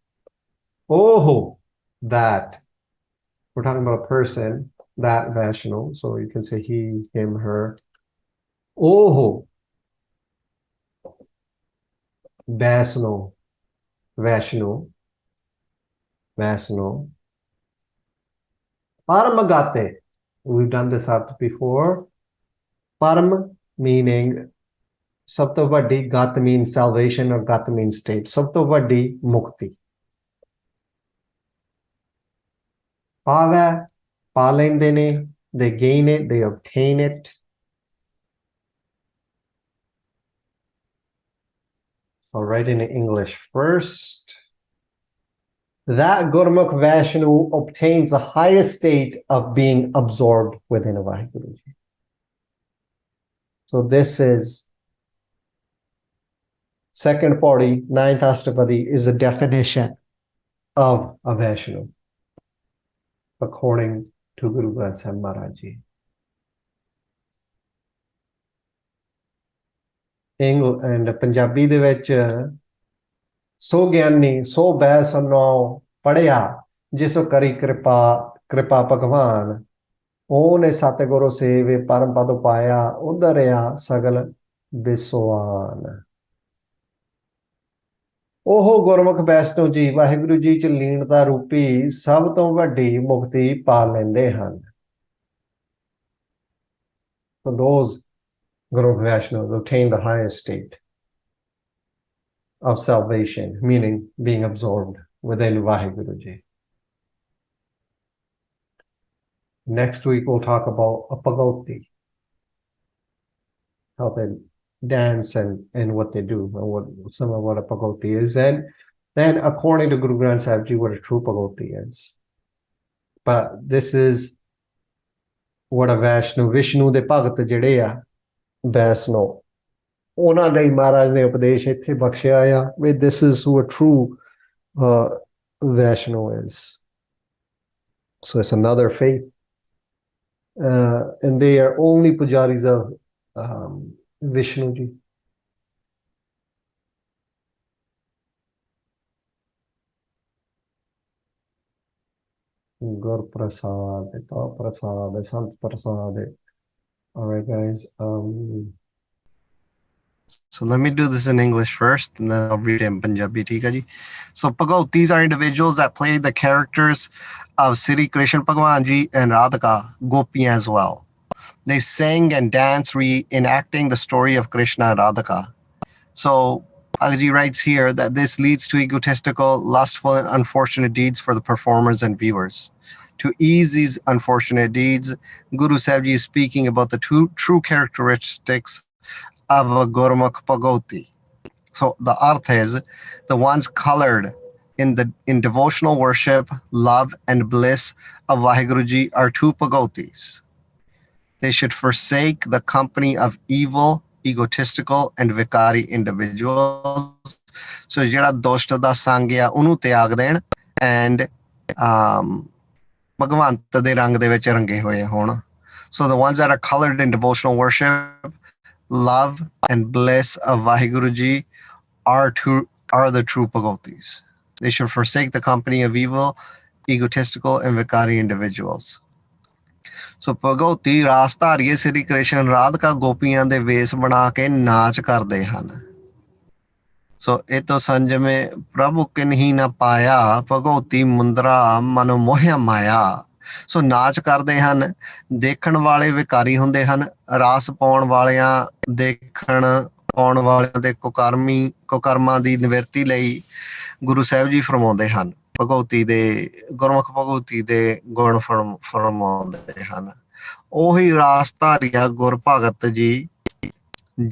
Oh, that We're talking about a person, that Vaishno. So you can say he, him, her. Oh, Vaishno, Vaishno, Vaishno. Paramagate. We've done this up before. Param meaning sab to vaddi, gat means salvation or gat means state. Sab to vaddi mukti. Pava, palendene, they gain it, they obtain it. I'll write in English first. That Gurmukh Vaishnu obtains the highest state of being absorbed within a Vaheguru. So this is second party, ninth Astpadi is a definition of a Vaishnu according to Guru Granth Sahib Maharaj Ji. English and Punjabi de vich so gyani, so baisanno padya, jiso kari kripa bhagwan. ਉਹਨੇ ਸਤਿਗੁਰੂ ਸੇਵੇ ਪਰਮ ਪਦ ਪਾਇਆ ਉਧਰਿਆ ਸਗਲ ਵਿਸਵਾਨ। ਉਹ ਗੁਰਮੁਖ ਵੈਸ਼ਨੋ ਜੀ ਵਾਹਿਗੁਰੂ ਜੀ ਚ ਲੀਨਤਾ ਰੂਪੀ ਸਭ ਤੋਂ ਵੱਡੀ ਮੁਕਤੀ ਪਾ ਲੈਂਦੇ ਹਨ। So those Guru Vaishnavas obtain the highest state of salvation, meaning being absorbed within Vaheguru Ji. Next week, we'll talk about apagoti, how they dance and what they do, and what some of what apagoti is. And then, according to Guru Granth Sahib Ji, what a true apagoti is. But this is what a Vishnu de Bhagat jede a Vaishno. Ona de Maharaj ne upadesh ithe bakshiya a. This is who a true Vaishno is. So it's another faith. And they are only pujaris of Vishnu Ji. Gur Prasad, Ta Prasad, Sant Prasad. All right, guys. So let me do this in English first, and then I'll read it in Punjabi. So Bhagavat, are individuals that play the characters of Sri Krishna Bhagwan Ji and Radhika, Gopi as well. They sing and dance reenacting the story of Krishna and Radhika. So Agaji writes here that this leads to egotistical, lustful, and unfortunate deeds for the performers and viewers. To ease these unfortunate deeds, Guru Sahib Ji is speaking about the true characteristics of a Gurmukh Bhagavati. So the arth is the ones colored in devotional worship, love, and bliss of Vaheguru Ji are true Bhagavatis. They should forsake the company of evil, egotistical, and vikari individuals. So jehda doshta da sangya unu tyag den and Bhagavant de rang de vich range hoye hon. So the ones that are colored in devotional worship, love, and bliss of Vaheguru Ji are the true Bhagavatis. They should forsake the company of evil, egotistical, and vikari individuals. So Bhagavati ਰਾਸਧਾਰੀਏ Sri Krishna Radhika ਗੋਪੀਆਂ ਦੇ ਵੇਸ ਬਣਾ ਕੇ ਨਾਚ ਕਰਦੇ ਹਨ। So eto sanjame prabhu kinhi na paya Bhagavati mundra mano mohya maya. So ਨਾਚ ਕਰਦੇ ਹਨ, ਦੇਖਣ ਵਾਲੇ ਵਿਕਾਰੀ ਹੁੰਦੇ ਹਨ, ਰਾਸ ਪਾਉਣ ਵਾਲਿਆਂ ਦੇਖਣ ਪਾਉਣ ਵਾਲਿਆਂ ਦੇ ਕੁਕਰਮਾਂ ਦੀ ਨਿਵਰਤੀ ਲਈ ਗੁਰੂ ਸਾਹਿਬ ਜੀ ਫਰਮਾਉਂਦੇ ਹਨ। ਭਗਵਤੀ ਦੇ ਗੁਰਮੁਖ ਭਗਵਤੀ ਦੇ ਗੁਣ ਫਰਮਾਉਂਦੇ ਹਨ। ਉਹੀ ਰਾਸਧਾਰੀਆ ਗੁਰ ਭਗਤ ਜੀ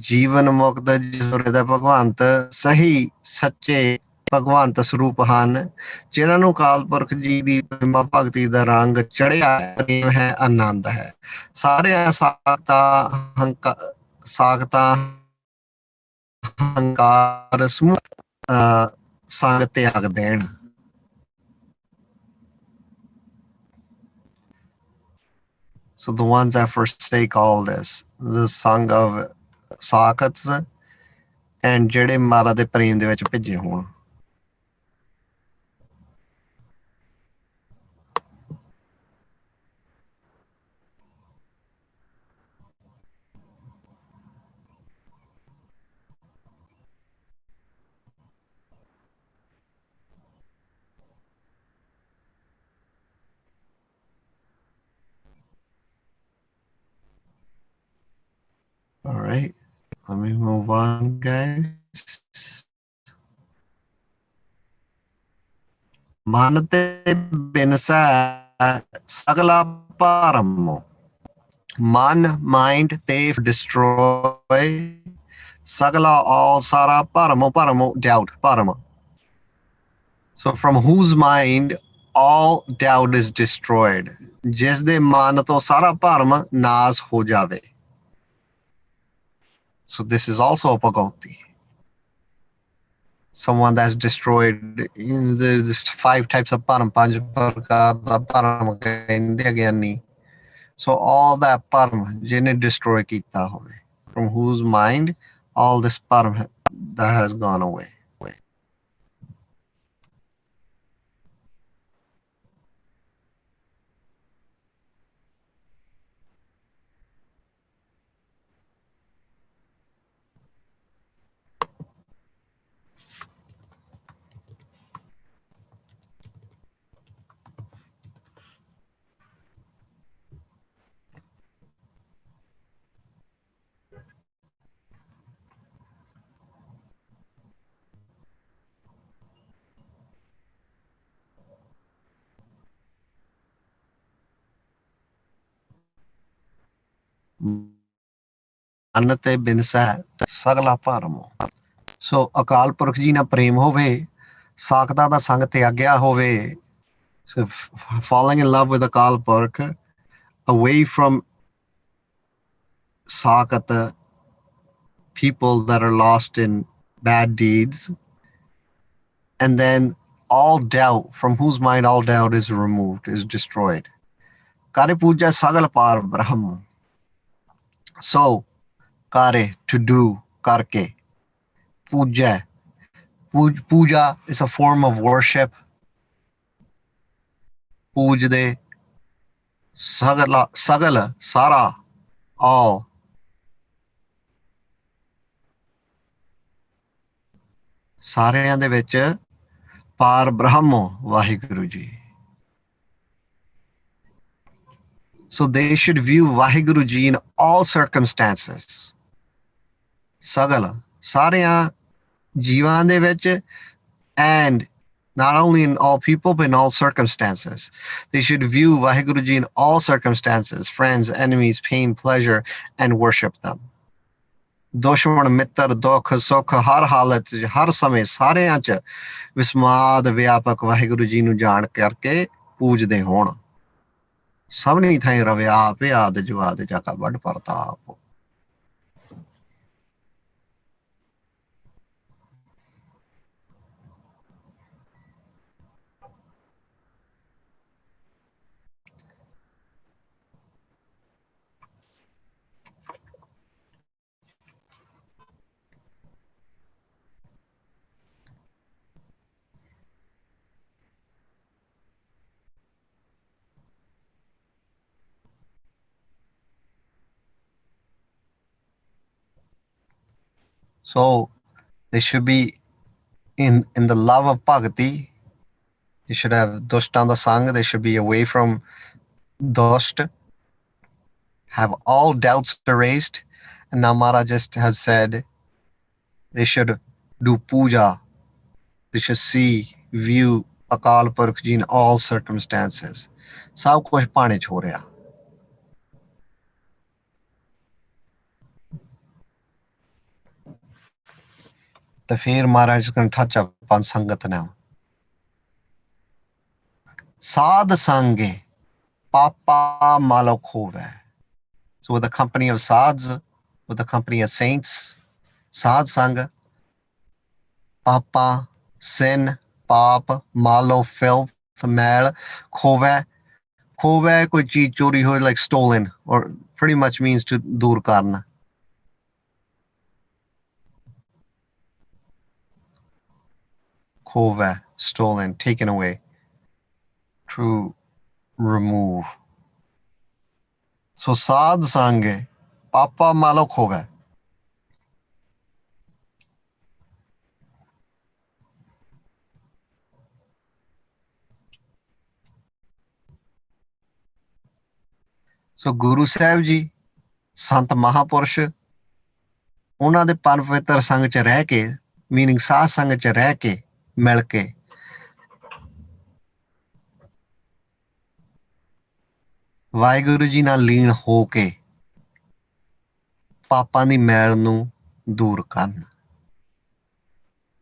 ਜੀਵਨ ਮੁਕਤ ਜਿਸੁਰੇ ਦਾ ਭਗਵੰਤ ਸਹੀ ਸੱਚੇ ਭਗਵੰਤ ਸਰੂਪ ਹਨ, ਜਿਨ੍ਹਾਂ ਨੂੰ ਅਕਾਲ ਪੁਰਖ ਜੀ ਦੀ ਪ੍ਰੇਮਾ ਭਗਤੀ ਦਾ ਰੰਗ ਚੜਿਆ ਪ੍ਰੇਮ ਹੈ, ਆਨੰਦ ਹੈ। ਸਾਰਿਆਂ ਸਾਖਤਾ ਹੰਕਾਰ ਸਮੂਹ ਸੰਗ ਤਿਆਗ ਦੇਣ। So the ones that forsake all this, the song of Sakats, and ਜਿਹੜੇ ਮਾਰਾ ਦੇ ਪ੍ਰੇਮ ਦੇ ਵਿੱਚ ਭਿੱਜੇ ਹੋਣ। Let me move on, guys. ਮਨ ਤੇ ਬਿਨਸੈ ਸਗਲਾ ਭਰਮ ਮਨ mind ਤੇ destroy sagala all sara paramo doubt paramo. So from whose mind all doubt is destroyed, ਜਿਸ ਦੇ ਮਨ ਤੋਂ ਸਾਰਾ ਭਰਮ ਨਾਸ ਹੋ ਜਾਵੇ. So this is also a pagoti. Someone that's destroyed, there's 5 types of param, panj prakar da param kehinde gyani. So all that param jine destroy kita howe, from whose mind all this param that has gone away. ਅੰਨ ਤੇ ਬਿਨਸੈ ਸਗਲਾ ਭਰਮ. ਸੋ ਅਕਾਲ ਪੁਰਖ ਜੀ ਨਾਲ ਪ੍ਰੇਮ ਹੋਵੇ, ਸਾਖਤਾ ਦਾ ਸੰਗ ਤਿਆਗਿਆ ਹੋਵੇ. So falling in love with Akal Purkh, away from Sakata, people that are lost in bad deeds, and then all doubt, from whose mind all doubt is removed, is destroyed. Kare puja sagal par brahm. So kare, to do, karke. Puja. Puja is a form of worship. Pujde. Sagala, sara, all. ਸਾਰਿਆਂ ਦੇ ਵਿੱਚ ਪਾਰ ਬ੍ਰਹਮ Waheguru ji. So they should view Vaheguru Ji in all circumstances. Sagala, ਸਾਰਿਆਂ ਜੀਵਾਂ ਦੇ ਵਿੱਚ, and not only in all people but in all circumstances. They should view Vaheguru Ji in all circumstances, friends, enemies, pain, pleasure, and worship them. ਦੁਸ਼ਮਣ ਮਿੱਤਰ ਦੁੱਖ ਸੁੱਖ ਹਰ ਹਾਲਤ ਹਰ ਸਮੇਂ ਸਾਰਿਆਂ 'ਚ ਵਿਸਮਾਦ ਵਿਆਪਕ ਵਾਹਿਗੁਰੂ ਜੀ ਨੂੰ ਜਾਣ ਕਰਕੇ ਪੂਜਦੇ ਹੋਣ. ਸਭਨੀ ਥਾਈਂ ਰਵਿਆ ਆਪੇ ਆਦ ਜੁਆਦ ਜਾ ਕਾ ਵੱਡ ਪ੍ਰਤਾਪ. So they should be in the love of bhakti. They should have dushtan the sang. They should be away from dust. Have all doubts erased. And now Maharaj just has said they should do puja. They should see, view Akal Purkh Ji in all circumstances. ਸਭ ਕੁਝ ਪਾਣੇ 'ਚ ਹੋ ਰਿਹਾ. ਤੇ ਫਿਰ ਮਹਾਰਾਜ can touch upon ਸੰਗਤ now. ਸਾਧ ਸੰਗੇ ਪਾਪਾ ਮਾਲੋ ਖੋਵੈ. So with the company of sadhs, with the company of saints, sadh sang, papa, sin, paap, malo, filth, ਮੈਲ, ਖੋਵੈ. ਖੋਵੈ ਕੋਈ ਚੀਜ਼ ਚੋਰੀ ਹੋਏ, like stolen, or pretty much means to ਦੂਰ ਕਰਨਾ. Khova, stolen, taken away, to remove. So sadh sange, papa malo khova. So Guru Sahib Ji, Sant Mahapurush, ਉਹਨਾਂ ਦੇ ਪਵਿੱਤਰ ਸੰਗ 'ਚ ਰਹਿ ਕੇ, ਮੀਨਿੰਗ ਸਾਧ ਸੰਗ 'ਚ ਰਹਿ ਕੇ, ਮਿਲ ਕੇ, ਵਾਹਿਗੁਰੂ ਜੀ ਨਾਲ ਲੀਨ ਹੋ ਕੇ ਪਾਪਾਂ ਦੀ ਮੈਲ ਨੂੰ ਦੂਰ ਕਰਨ.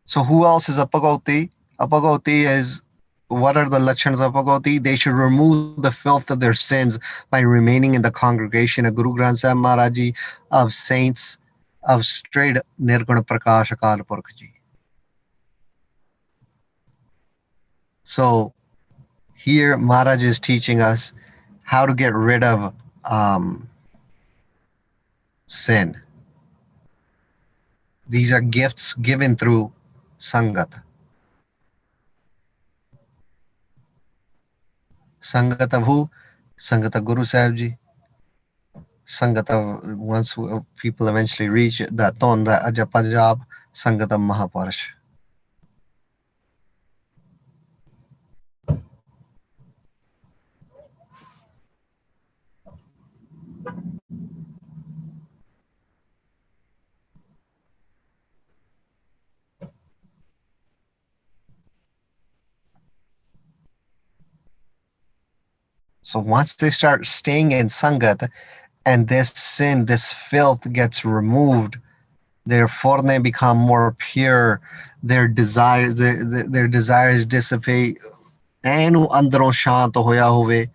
So who else is a pagoti? A pagoti is, what are the lakshanas of pagoti? They should remove the filth of their sins by remaining in the congregation of Guru Granth Sahib Maharaj Ji, of saints, of straight Nirguna Prakash Akal Purkh Ji. So here Maharaj is teaching us how to get rid of sin. These are gifts given through Sangat. Sangat of who? Sangat of Guru Sahib Ji. Sangat of, once people eventually reach that ton, that Ajapajab, Sangat of Mahapurush. So once they start staying in Sangat and this sin, this filth gets removed, therefore they become more pure, their desires dissipate, and ਅੰਦਰੋਂ ਸ਼ਾਂਤ ਹੋਇਆ ਹੋਵੇ,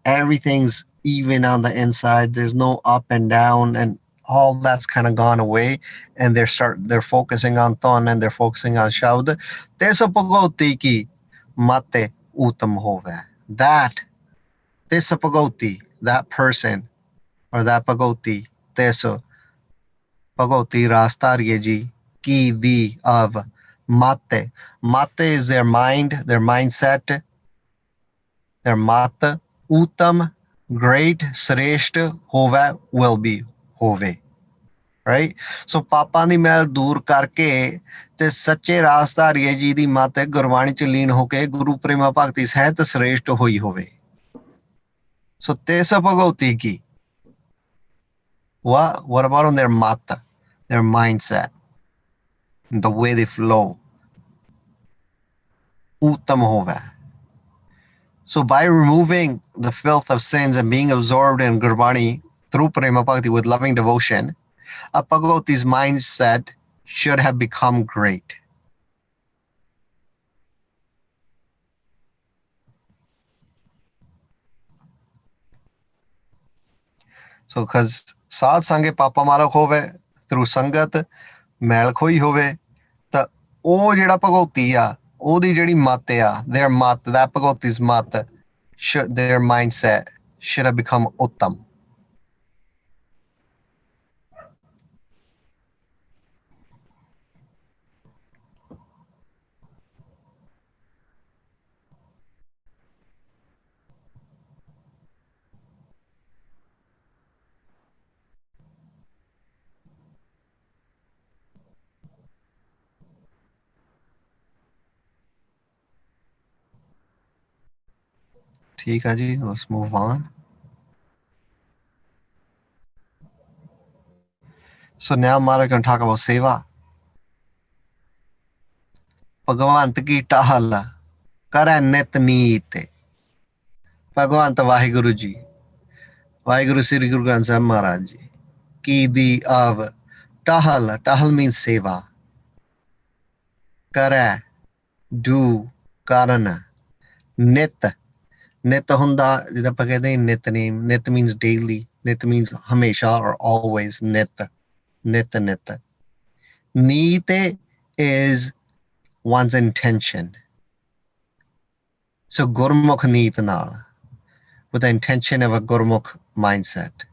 everything's even on the inside, there's no up and down, and all that's kind of gone away, and they're focusing on ton, and they're focusing on shabd. This pagoti ki mate uttam hove. That this pagoti, that person or that pagoti, this pagoti rastarye ji ki di of mate. Mate is their mind, their mindset, their mata. Uttam, great, sreshta, hove, will be hove. Right? So ਪਾਪਾਂ ਦੀ ਮੈਲ ਦੂਰ ਕਰਕੇ ਤੇ ਸੱਚੇ ਰਾਸਧਾਰੀਏ ਜੀ ਦੀ ਮੱਤ ਗੁਰਬਾਣੀ ਚ ਲੀਨ ਹੋ ਕੇ ਗੁਰੂ ਪ੍ਰੇਮਾ ਭਗਤੀ ਸਹਿਤ ਸ੍ਰੇਸ਼ਟ ਹੋਈ ਹੋਵੇ. So ਤੇਸ Bhagauti Ki? What about on their mata, their mindset, the way they flow? Uttam hove. So by removing the filth of sins and being absorbed in Gurbani through Prema Bhakti with loving devotion, a Bhagavati's mindset should have become great. So because Sad Sange Papa Malak hove, through Sangat, ਮੈਲ ਖੋਈ ਹੋਵੇ, ਤਾਂ ਉਹ ਜਿਹੜਾ ਭਗਉਤੀ ਆ, ਉਹਦੀ ਜਿਹੜੀ ਮੱਤ ਆ, their mat, that ਭਗਉਤੀ's mat, their mindset should have become uttam. ठीक है जी, let's move on. So now Mara going to talk about seva. Bhagwant ਕੀ ਟਾਹਲ ਕਰੈ ਨਿਤ ਨੀਤ. ਭਗਵੰਤ ਵਾਹਿਗੁਰੂ ਜੀ, ਵਾਹਿਗੁਰੂ ਸ੍ਰੀ ਗੁਰੂ ਗ੍ਰੰਥ ਸਾਹਿਬ ਮਹਾਰਾਜ ਜੀ ਕੀ ਦੀ of ਟਾਹਲ. ਟਾਹਲ means seva. ਕਰੈ, do, ਕਰਨ. ਨਿਤ, ਨਿਤ ਹੁੰਦਾ ਜਿੱਦਾਂ ਆਪਾਂ ਕਹਿੰਦੇ ਨਿਤਨੇਮ. ਨਿਤ means daily, ਨਿਤ means ਹਮੇਸ਼ਾ or always. ਨਿਤ, ਨਿਤ, ਨਿਤ. ਨੀਤ is one's intention. So gurmukh neet naal, with the intention of a gurmukh mindset.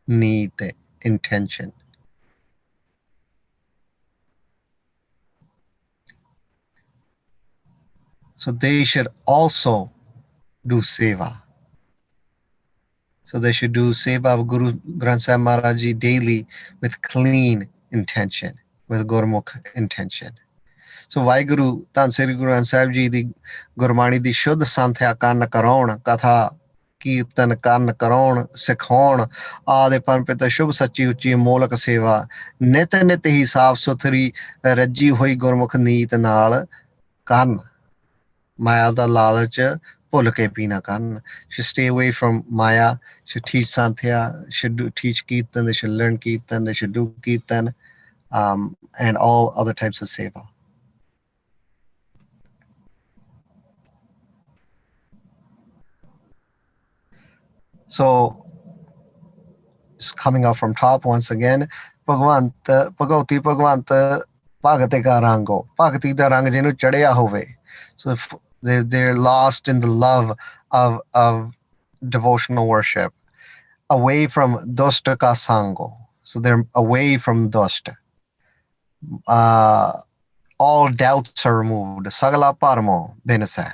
Neet, intention. So they should also do seva. So they should do seva of Guru Granth Sahib Maharaj Ji daily with clean intention, with gurmukh intention. So Vaheguru Dhan Sri Guru Granth Sahib Ji ਦੀ ਗੁਰਬਾਣੀ ਦੀ ਸ਼ੁੱਧ ਸੰਥਿਆ ਕੰਨ ਕਰਾਉਣ, ਕਥਾ ਕੀਰਤਨ ਕਰਨ ਕਰਾਉਣ ਸਿਖਾਉਣ ਆਦੇ ਪਰਮਪਿਤ ਸ਼ੁਭ ਸੱਚੀ ਉੱਚੀ ਮੋਲਕ ਸੇਵਾ ਨਿਤ ਨਿਤ ਹੀ ਸਾਫ ਸੁਥਰੀ ਰੱਜੀ ਹੋਈ ਗੁਰਮੁਖ ਨੀਤ ਨਾਲ ਕਰਨ ਮਾਇਆ ਦਾ ਲਾਲਚ ਭੁੱਲ ਕੇ ਪੀਣਾ ਕਰਨ should stay away from maya, should teach santhya, should teach kirtan, they should learn kirtan, they should do kirtan, and all other types of seva. So just coming up from top once again, Bhagwant ਭਗਉਤੀ ਭਗਵੰਤ ਭਗਤ ਕਾ ਰੰਗੋ ਭਗਤੀ ਦਾ ਰੰਗ ਜਿਹਨੂੰ ਚੜਿਆ ਹੋਵੇ. So if they're lost in the love of devotional worship, away from dosta ka sango. So they're away from dosta. All doubts are removed. Sagala parmo benasa.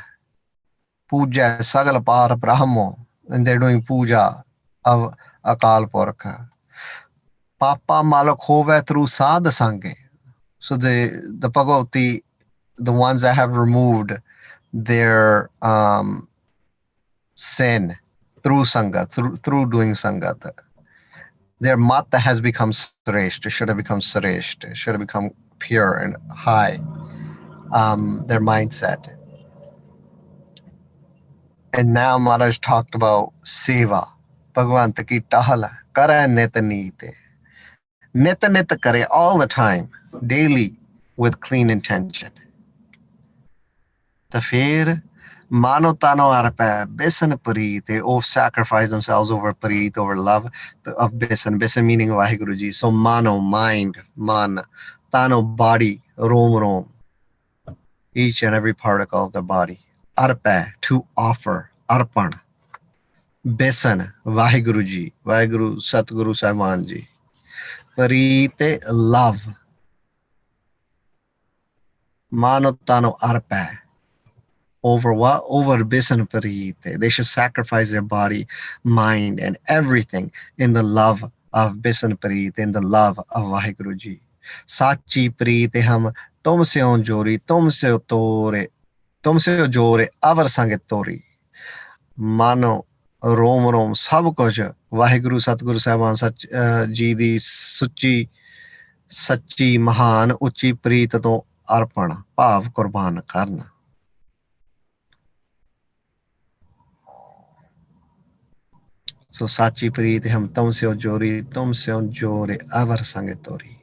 Puja sagala par brahmo. And they're doing puja of Akal Purakha. Papa malak hove through sadha sange. So the Bhagavati, the ones that have removed their sin through Sangha, through doing Sangha. Their mata has become Sareshta, should have become Sareshta, should have become pure and high, their mindset. And now Maharaj talked about Seva. Bhagavanta ki tahala, kara neta nite. Neta neta kare all the time, daily, with clean intention. The fear Mano Tano Arapa, Besan Pari, they all sacrifice themselves over Parit, over love of Besan, Besan meaning Vahiguruji. So Mano, mind, Man, Tano, body, Rom, each and every particle of the body. Arpa, to offer, Arpan, Besan, Vahiguruji, Vahiguru, Satguru Saimanji. Parite, love. Mano Tano Arpa. Over what? Over Bisan Parite. They should sacrifice their body, mind, and everything in the love of Bisan Parite, in the love of Vahiguruji. Sachi Parite ham tumse on jori, tumse jore, avar sange tori. Mano Rom, sab kuch Vahiguru Satguru Sahib Sach ji di suchi, sachi, mahan, uchi Preet to arpan, bhav kurban karna. So Sachi Preet hum tumse jori, tumse jore avar sange tori.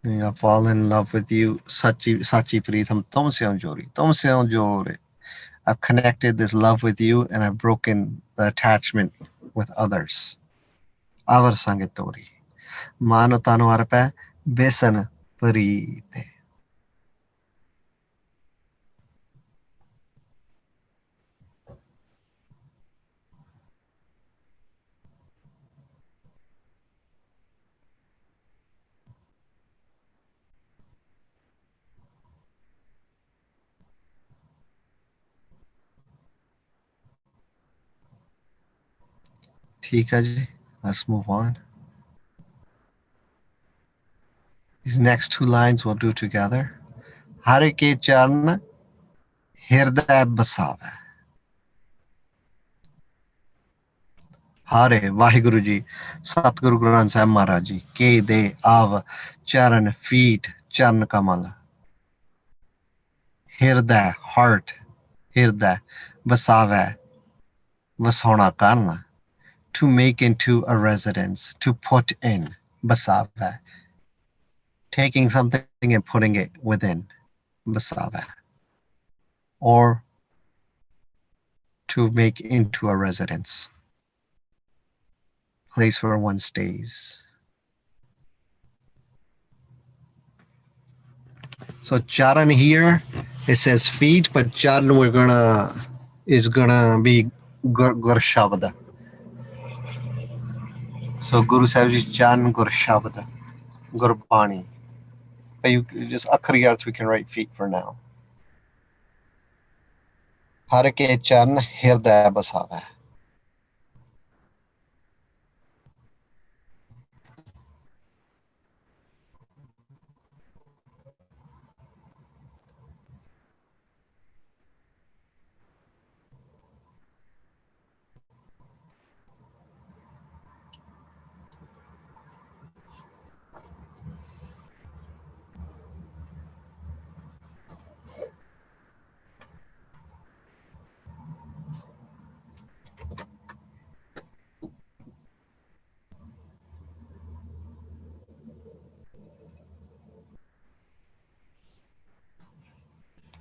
I fall in love with you, Sachi Preet hum tumse jori, tumse jore. I've connected this love with you and I've broken the attachment with others. Avar sange tori. Mano tano arpa besan Preet. Theek hai ji, let's move on. These next two lines we'll do together. Hare ke charan hirday basave. Hare Vaheguru Ji, Satguru Granth Sahib Maharaj Ji, Ke De Av Charan Feet Charan Kamal. Hirday, heart, Hirday, Vasave, Vasona Karna. To make into a residence, to put in, Basave. Taking something and putting it within, Basave. Or to make into a residence, place where one stays. So charan here, it says feet, but charan is gonna be gur shabda. So Guru Sahib Ji's charan gur shabda, gurbani. But you just akhri arth we can write feet for now. Har ke charan hirday basava.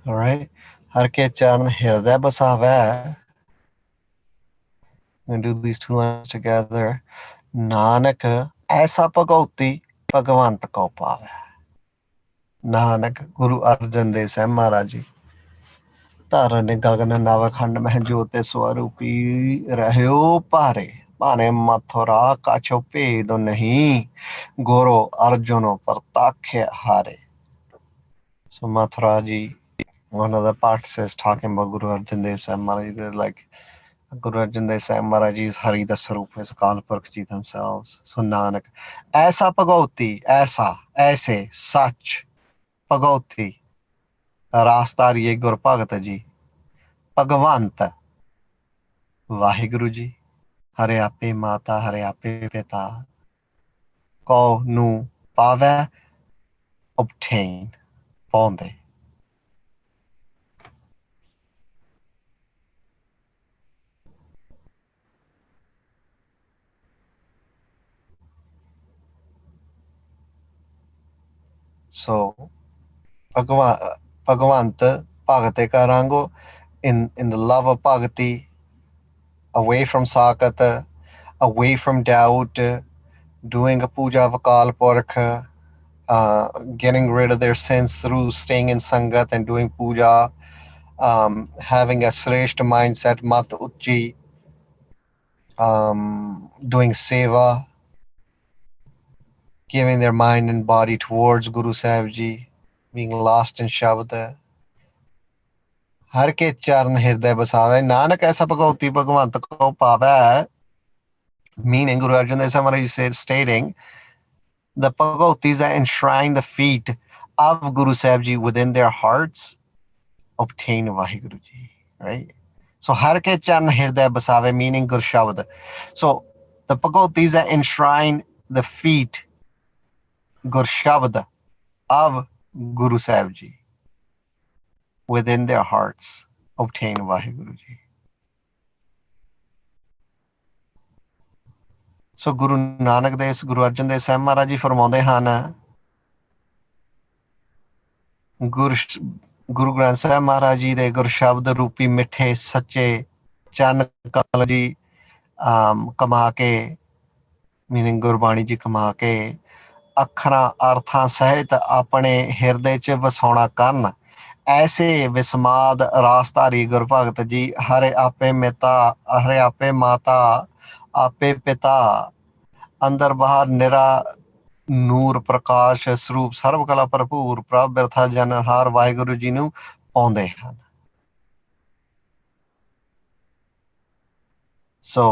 All right. हर के चरण हृदय बसावे. I'm going to do these two lines together. Nanak aisa pagauti Bhagavant ko paave. Nanak Guru Arjan Dev Sahib Maharaj Ji. ਧਾਰਨ ਗਗਨ ਨਵਖੰਡ ਮਹਿ ਜੋਤ ਸਵਰੂਪੀ ਰਹਿਓ ਭਾਰੇ ਭਾਣੇ ਮਥੁਰਾ ਕਾਛੋ ਭੇਦ ਨਹੀਂ ਗੁਰੂ ਅਰਜੁਨ ਪ੍ਰਤਾਖ ਹਾਰੇ. So Mathura ji, one of the parts is talking about Guru Arjan Dev Sahib Maharaj. They're like Guru Arjan Dev Sahib Maharaj ji is Hari the Sarup, is Akal Purkh ji themselves. So Nanak, aisa pagauti, aisa, aise, sach, pagauti, ਰਾਸਤਾਰੀਏ ਗੁਰ ਭਗਤ ਜੀ ਭਗਵੰਤ ਵਾਹਿਗੁਰੂ ਜੀ ਹਰੇ ਆਪੇ ਮਾਤਾ ਹਰੇ ਆਪੇ ਪਿਤਾ ਕੋ ਨੂੰ ਪਾਵੈ obtain ਪਾਉਂਦੇ. So Bhagwant ਭਗਤੇ ਕਰਾਂਗੋ in the love of bhakti, away from sakat, away from doubt, doing a puja of Akal Purkh, getting rid of their sins through staying in sangat and doing puja, having a shreshth mindset, mat uchi, doing seva, giving their mind and body towards Guru Sahib Ji, being lost in Shabd. हर के चरण हृदय बसावे नानक ऐसा भगवती भगवंत को पावे. Meaning Guru Arjan Dev Maharaj said, stating the bhagavatis that enshrine the feet of Guru Sahib Ji within their hearts obtain Vaheguru Ji, right? So har ke charan hriday basave, meaning Gur Shabd. So the bhagavatis that enshrine the feet Gur Shabd of Guru Sahib Ji within their hearts obtain Vaheguru Ji. So Guru Nanak Dev, Guru Arjan Dev Sahib Maharaj Ji ਫਰਮਾਉਂਦੇ ਹਨ, ਗੁਰੂ ਗ੍ਰੰਥ ਸਾਹਿਬ ਮਹਾਰਾਜ ਜੀ ਦੇ ਗੁਰਸ਼ਬਦ ਰੂਪੀ ਮਿੱਠੇ ਸੱਚੇ ਚੰਨ ਕਮਲ ਜੀ ਕਮਾ ਕੇ, meaning Gurbani ਜੀ ਕਮਾ ਕੇ ਅੱਖਰਾਂ ਅਰਥਾਂ ਸਹਿਤ ਆਪਣੇ ਹਿਰਦੇ 'ਚ ਵਸਾਉਣਾ ਕਰਨ. ऐसे विस्माद रासधारी गुरु भगत जी हरे आपे मिता हरे आपे माता आपे पिता अंदर बाहर निरा ਨੂਰ ਪ੍ਰਕਾਸ਼ ਸਰੂਪ ਸਰਬ ਕਲਾ ਭਰਪੂਰ ਪ੍ਰਭ ਬਿਰਥਾ ਜਨਹਾਰ ਵਾਹਿਗੁਰੂ ਜੀ ਨੂੰ ਪਾਉਂਦੇ ਹਨ. So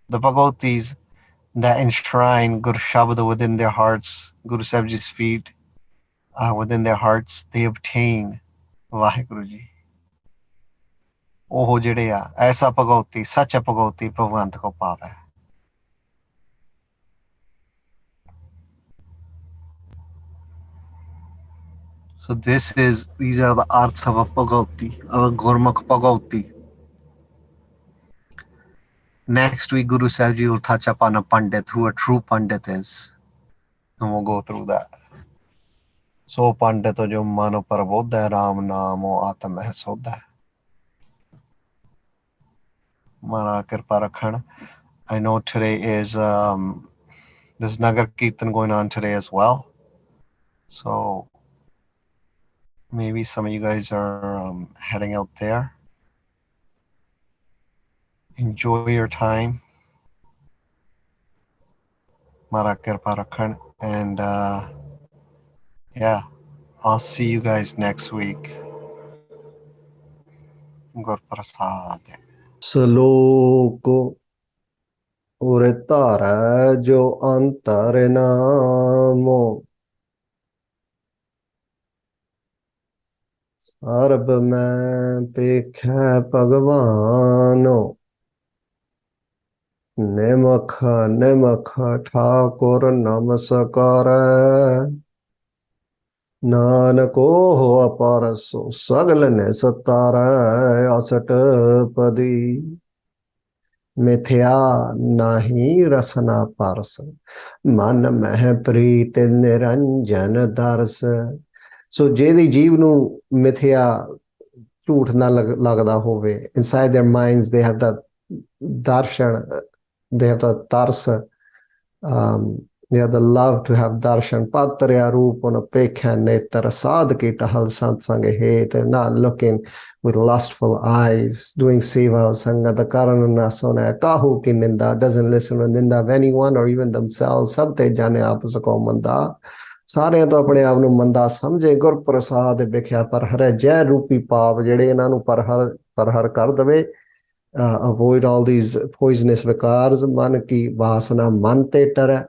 the bhagavatis that enshrine Guru Shabad within their hearts, Guru Sahib Ji's feet, within their hearts, they obtain Waheguru ji. ਉਹ ਜਿਹੜੇ ਆ ਐਸਾ ਭਗਉਤੀ ਸੱਚ ਭਗਉਤੀ ਭਗਵੰਤ ਕੋ ਪਾਵੈ. So these are the arts of a Bhagavati, of a Gurmukh Bhagavati. Next week, Guru Sahib Ji will touch upon a Pandit, who a true Pandit is. And we'll go through that. So Pandit jo mano prabodh hai, Ram naam o atam hai sodh hai. Mara kirpa rakhan. I know today is, there's Nagar Kirtan going on today as well. So maybe some of you guys are heading out there. Enjoy your time. Mara kirpa rakhan. And yeah, I'll see you guys next week. Gur Prasad. ਸ਼ਲੋਕ ਉਰੇ ਧਾਰੈ ਜੋ ਅੰਤਰ ਨਾਮੋ ਸਰਬ ਮੈਂ ਪੇਖੈ ਭਗਵਾਨੋ ਨਿਮਖ ਨਿਮਖ ਠਾਕੁਰ ਨਮਸਕਾਰੈ ਨਾਨਕੋ ਅਪਾਰ ਸੋ ਸਗਲ ਨੇ ਸਤਾਰੈ ਅਸਟਪਦੀ ਮਿਥਿਆ ਨਾਹੀ ਰਸਨਾ ਪਰਸ ਮਨ ਮਹਿ ਪ੍ਰੀਤ ਨਿਰੰਜਨ ਦਰਸ. ਸੋ ਜਿਹਦੀ ਜੀਵ ਨੂੰ ਮਿਥਿਆ ਝੂਠ ਨਾ ਲੱਗਦਾ ਹੋਵੇ। Inside their minds they have that darshan, they have that tarsa, they have the love to have darshan. Patarya rupana pekha netar sadh ki tahal sant sange het, not looking with lustful eyes, doing seva sangha the karan na sona kahu ki ninda, doesn't listen to ninda of anyone or even themselves. Sab te jane apas ko manda, ਸਾਰਿਆਂ ਤੋਂ ਆਪਣੇ ਆਪ ਨੂੰ ਮੰਦਾ ਸਮਝੇ, ਗੁਰ ਪ੍ਰਸਾਦ ਵਿਖਿਆ ਪਰ ਹਰੈ ਜੈ ਰੂਪੀ ਪਾਪ ਜਿਹੜੇ ਇਹਨਾਂ ਨੂੰ ਪਰਹਰ ਕਰ ਦਵੇ। Avoid all these poisonous vicars, man ki vasana man te tara,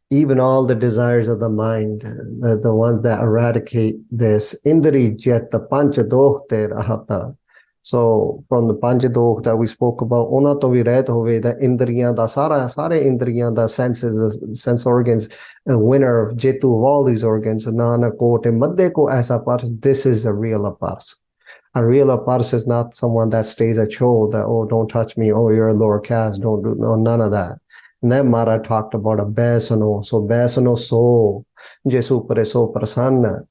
even all the desires of the mind, the ones that eradicate this. Indri jet the panch dokh te rahata. So from the panch dokh that we spoke about, ਉਹਨਾਂ ਤੋਂ ਵੀ ਰਹਿਤ ਹੋਵੇ, the ਇੰਦਰੀਆਂ ਦਾ ਸਾਰੇ ਇੰਦਰੀਆਂ ਦਾ senses, sense organs, a winner of jetu of all these organs, nanak kote madde ko aisa pars. This is a real pars. A real pars is not someone that stays at show that, oh, don't touch me, oh, you're a lower caste, don't do, no, none of that. And then Mara talked about a besano. So besano so jesu pare so prasanna.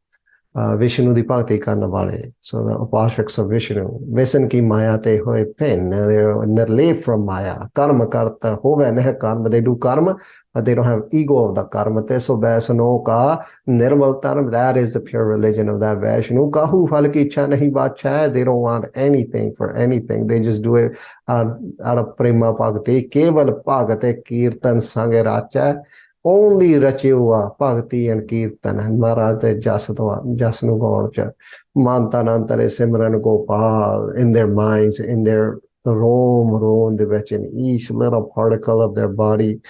Vishnu di bhakti karne wale. So the upashaks of Vishnu. Vesan ki maya te hoye pen. They're nirlep from maya. Karma karta hove neh karma. They do karma, but they don't have ego of the karma. Te so Vaisano ka nirmal dharma. That is the pure religion of that Vaishnu. Kahu phal ki ichha nahi bacha. They don't want anything for anything. They just do it out of prema bhakti. Keval bhagate kirtan sange racha. Only Rachiva, Bhakti and Kirtan, and Maharaj Jasnu Gorcha, Mantanantare Simran Gopal, in their minds, in their roam, in each little particle of their body,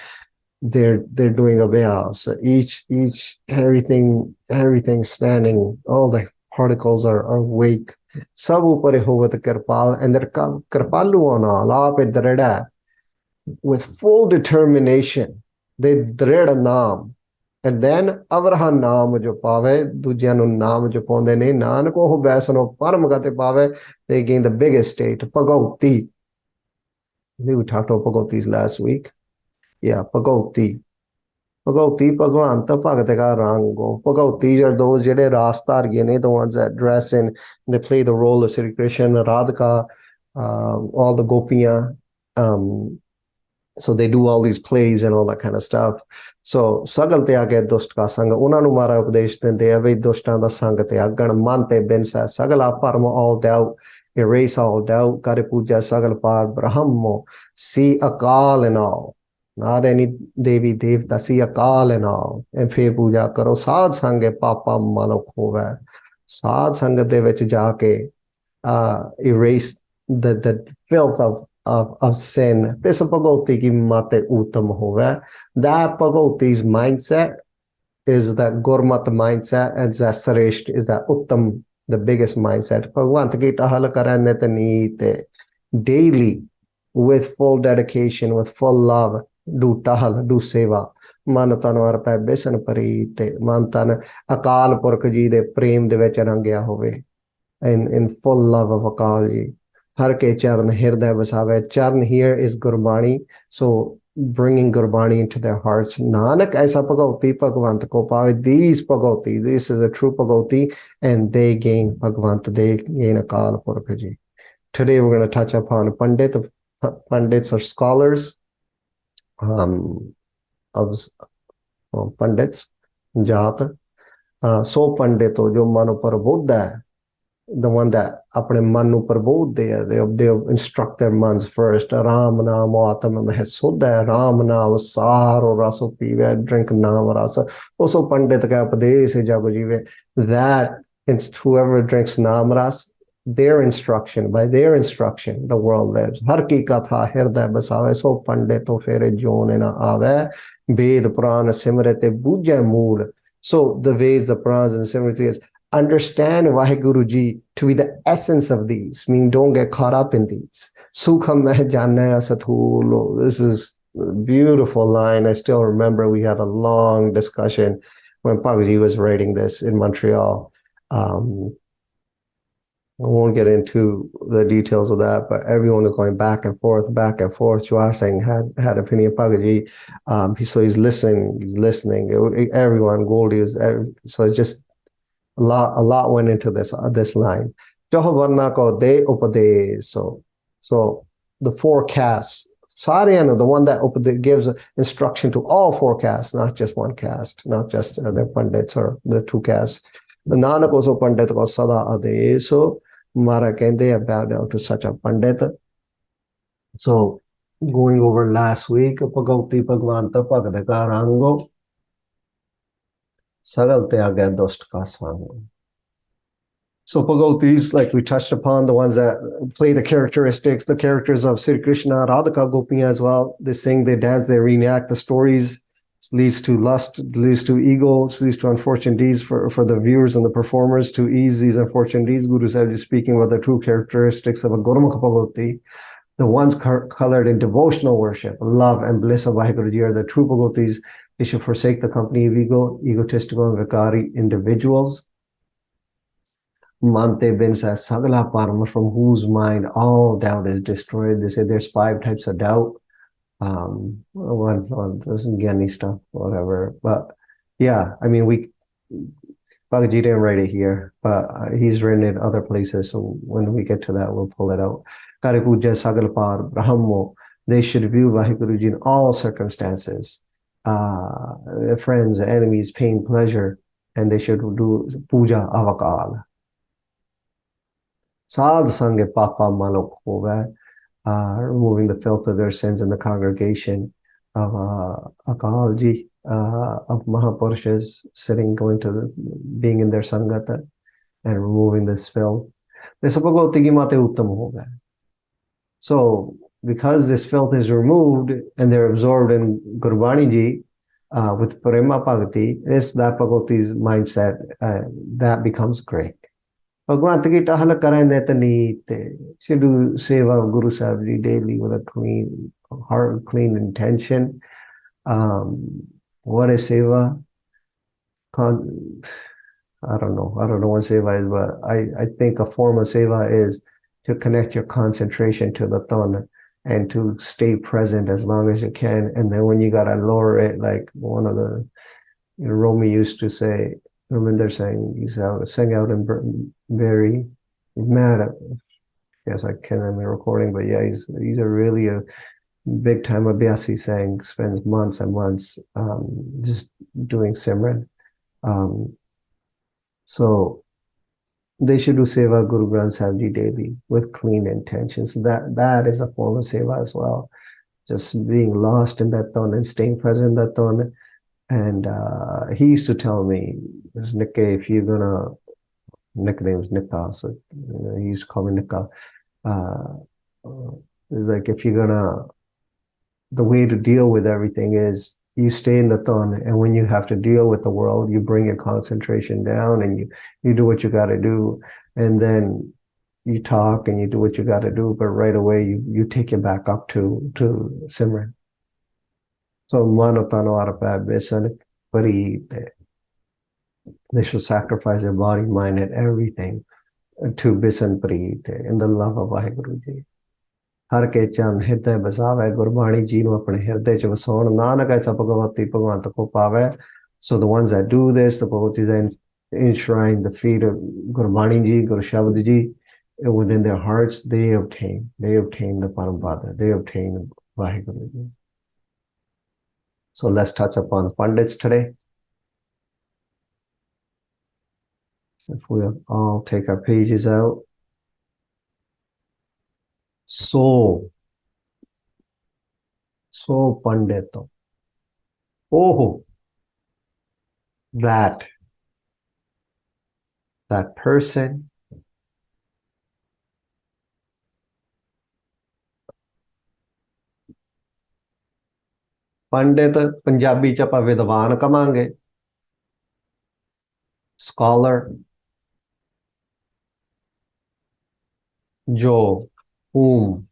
they're doing a vyas. Everything standing, all the particles are awake. Sabu Pare Hovat Kirpal, and they're Kirpaluana, La with full determination. They dred a naam, and then avraha naam jo pave, dujya nu naam jo ponde ne, nanak oh vaisano param gate pave, they gain the biggest state, pagoti. We talked about pagotis last week. Yeah, pagoti. Pagoti, Bhagavanta, Bhagateka Rango. Pagotis are those jede rastargine, the ones that dress in, they play the role of Sri Krishna, Radhika, all the Gopiya. So they do all these plays and all that kind of stuff. So sagal tyage dusht ka sang, una nu mara upadesh dende ave dushtan da sang tyagan mante bensa sagala parma, all doubt, erase all doubt, kare puja sagal par brahmo, see akal and all, not any devi devta, see akal and all, and fe puja karo sad sange papa mano khove, sad sangat de vich jaake erase the filth of sin. This pagoti ki mate uttam hove. That pagoti's mindset is that gurmat mindset, and that sareshth is that uttam, the biggest mindset. Bhagwant ki tahal karanne tanite daily with full dedication, with full love. Do tahal, do seva. Man tanwar pe besan parite. Man tan akal purkh ji de prem de vich rangya hove. In full love of Akal ji. Har ke charan hirday vasave. Charan here is Gurbani. So bringing Gurbani into their hearts. Nanak aisa pagoti Bhagavant ko pave. These pagoti, this is a true pagoti, and they gain Bhagavant, they gain Akal Purkh ji. Today we're going to touch upon Pandits or scholars of Pandits, Jat. So Pandito jo mano par Buddha, the one that apne manu par they instruct their mans first. Ram naam atma meh sudha, Ram naam saro raso pive, drink naam rasa. Also Pandit ka upadesh jab jive, that whoever drinks naam ras, by their instruction, the world lives. Har ki katha hirday basave. So Pandito fere jone na ave, Ved Purana Simrite Bujya Mool. So the Veds, the Puranas, and the Simritis understand Vaheguru Ji to be the essence of these. I mean, don't get caught up in these. Sukham meh janaya sathulo. This is a beautiful line. I still remember we had a long discussion when Pagaji was writing this in Montreal. I won't get into the details of that, but everyone is going back and forth. Jwar Singh had opinion Pagaji. So he's listening. Everyone, Goldie is, so it's just a lot went into this line. Chahavarna ko de upade. So the four castes. Saryana, the one that gives instruction to all four castes, not just one caste, not just their pandits or the two castes. The Nanak also pandit ko sada ade. So Mara kende bow down to such a pandit. So going over last week, Pagauti Pagvanta Pagdaka Rango, Sagal Tyagya Dost Ka Sango. So Pagotis, like we touched upon, the ones that play the characteristics, the characters of Sri Krishna, Radhika Gopiya as well. They sing, they dance, they reenact the stories. This leads to lust, leads to ego, leads to unfortunate deeds for the viewers and the performers to ease these unfortunate deeds. Guru Sahib is speaking about the true characteristics of a Gurmukh Pagoti, the ones colored in devotional worship, love and bliss of Vaheguru are the true Pagotis. They should forsake the company of egotistical and vikari individuals. Mante bin says, Sagala Parama, from whose mind all doubt is destroyed. They say there's 5 types of doubt. One this is Gyani stuff, whatever. But yeah, I mean, Bhagavad didn't write it here, but he's written it other places. So when we get to that, we'll pull it out. Karipuja Sagalpar Brahmo, they should view Vahiguruji in all circumstances. Friends, enemies, pain, pleasure, and they should do puja avakal. Sad sange papa malok hoga, removing the filth of their sins in the congregation of Akalji, of Mahapurushas, being in their Sangata and removing this filth. So, because this filth is removed and they're absorbed in Gurbani Ji with Prema Bhakti, that Bhagavati's mindset, that becomes great. Bhagwan kita hala karan netani should do seva of Guru Sahib Ji daily with a clean heart, clean intention. What is seva? I don't know. I don't know what seva is, but I think a form of seva is to connect your concentration to the thana and to stay present as long as you can. And then when you gotta lower it, like one of the Romy used to say, Raminder sang, he's out, sang out in very mad at, yes, I can't remember recording, but yeah, he's a really a big time Abhyasi sang, spends months and months just doing Simran. So they should do Seva Guru Granth Sahib Ji daily with clean intentions. That is a form of Seva as well. Just being lost in that thought and staying present in that thought. And he used to tell me, Nikke, if you're gonna, nickname is Nikka, so he used to call me Nikka. It's like if you're gonna, the way to deal with everything is you stay in the thon, and when you have to deal with the world, you bring your concentration down and you do what you got to do, and then you talk and you do what you got to do, but right away you take it back up to Simran. So manotano arapa besan pari, they should sacrifice their body, mind, and everything to Bisan Preet in the love of Vaheguru Ji. हर के चरण हृदय बसावे गुरबाणी जी ਨੂੰ ਆਪਣੇ ਹਿਰਦੇ ਚ ਵਸਾਉਣ ਨਾਨਕ ਐਸਾ ਭਗਵਤੀ ਭਗਵੰਤ ਕੋ ਪਾਵੇ. So the ones that do this, the devotees that enshrine the feet of Gurbani Ji, Guru Shabad Ji within their hearts, they obtain the Parampata, they obtain Vaheguru Ji. So let's touch upon Pandits today. If we all take our pages out. So Pandito. Oh, that person पंडित पंजाबी च ਆਪਾਂ ਵਿਦਵਾਨ ਕਵਾਂਗੇ scholar जो whom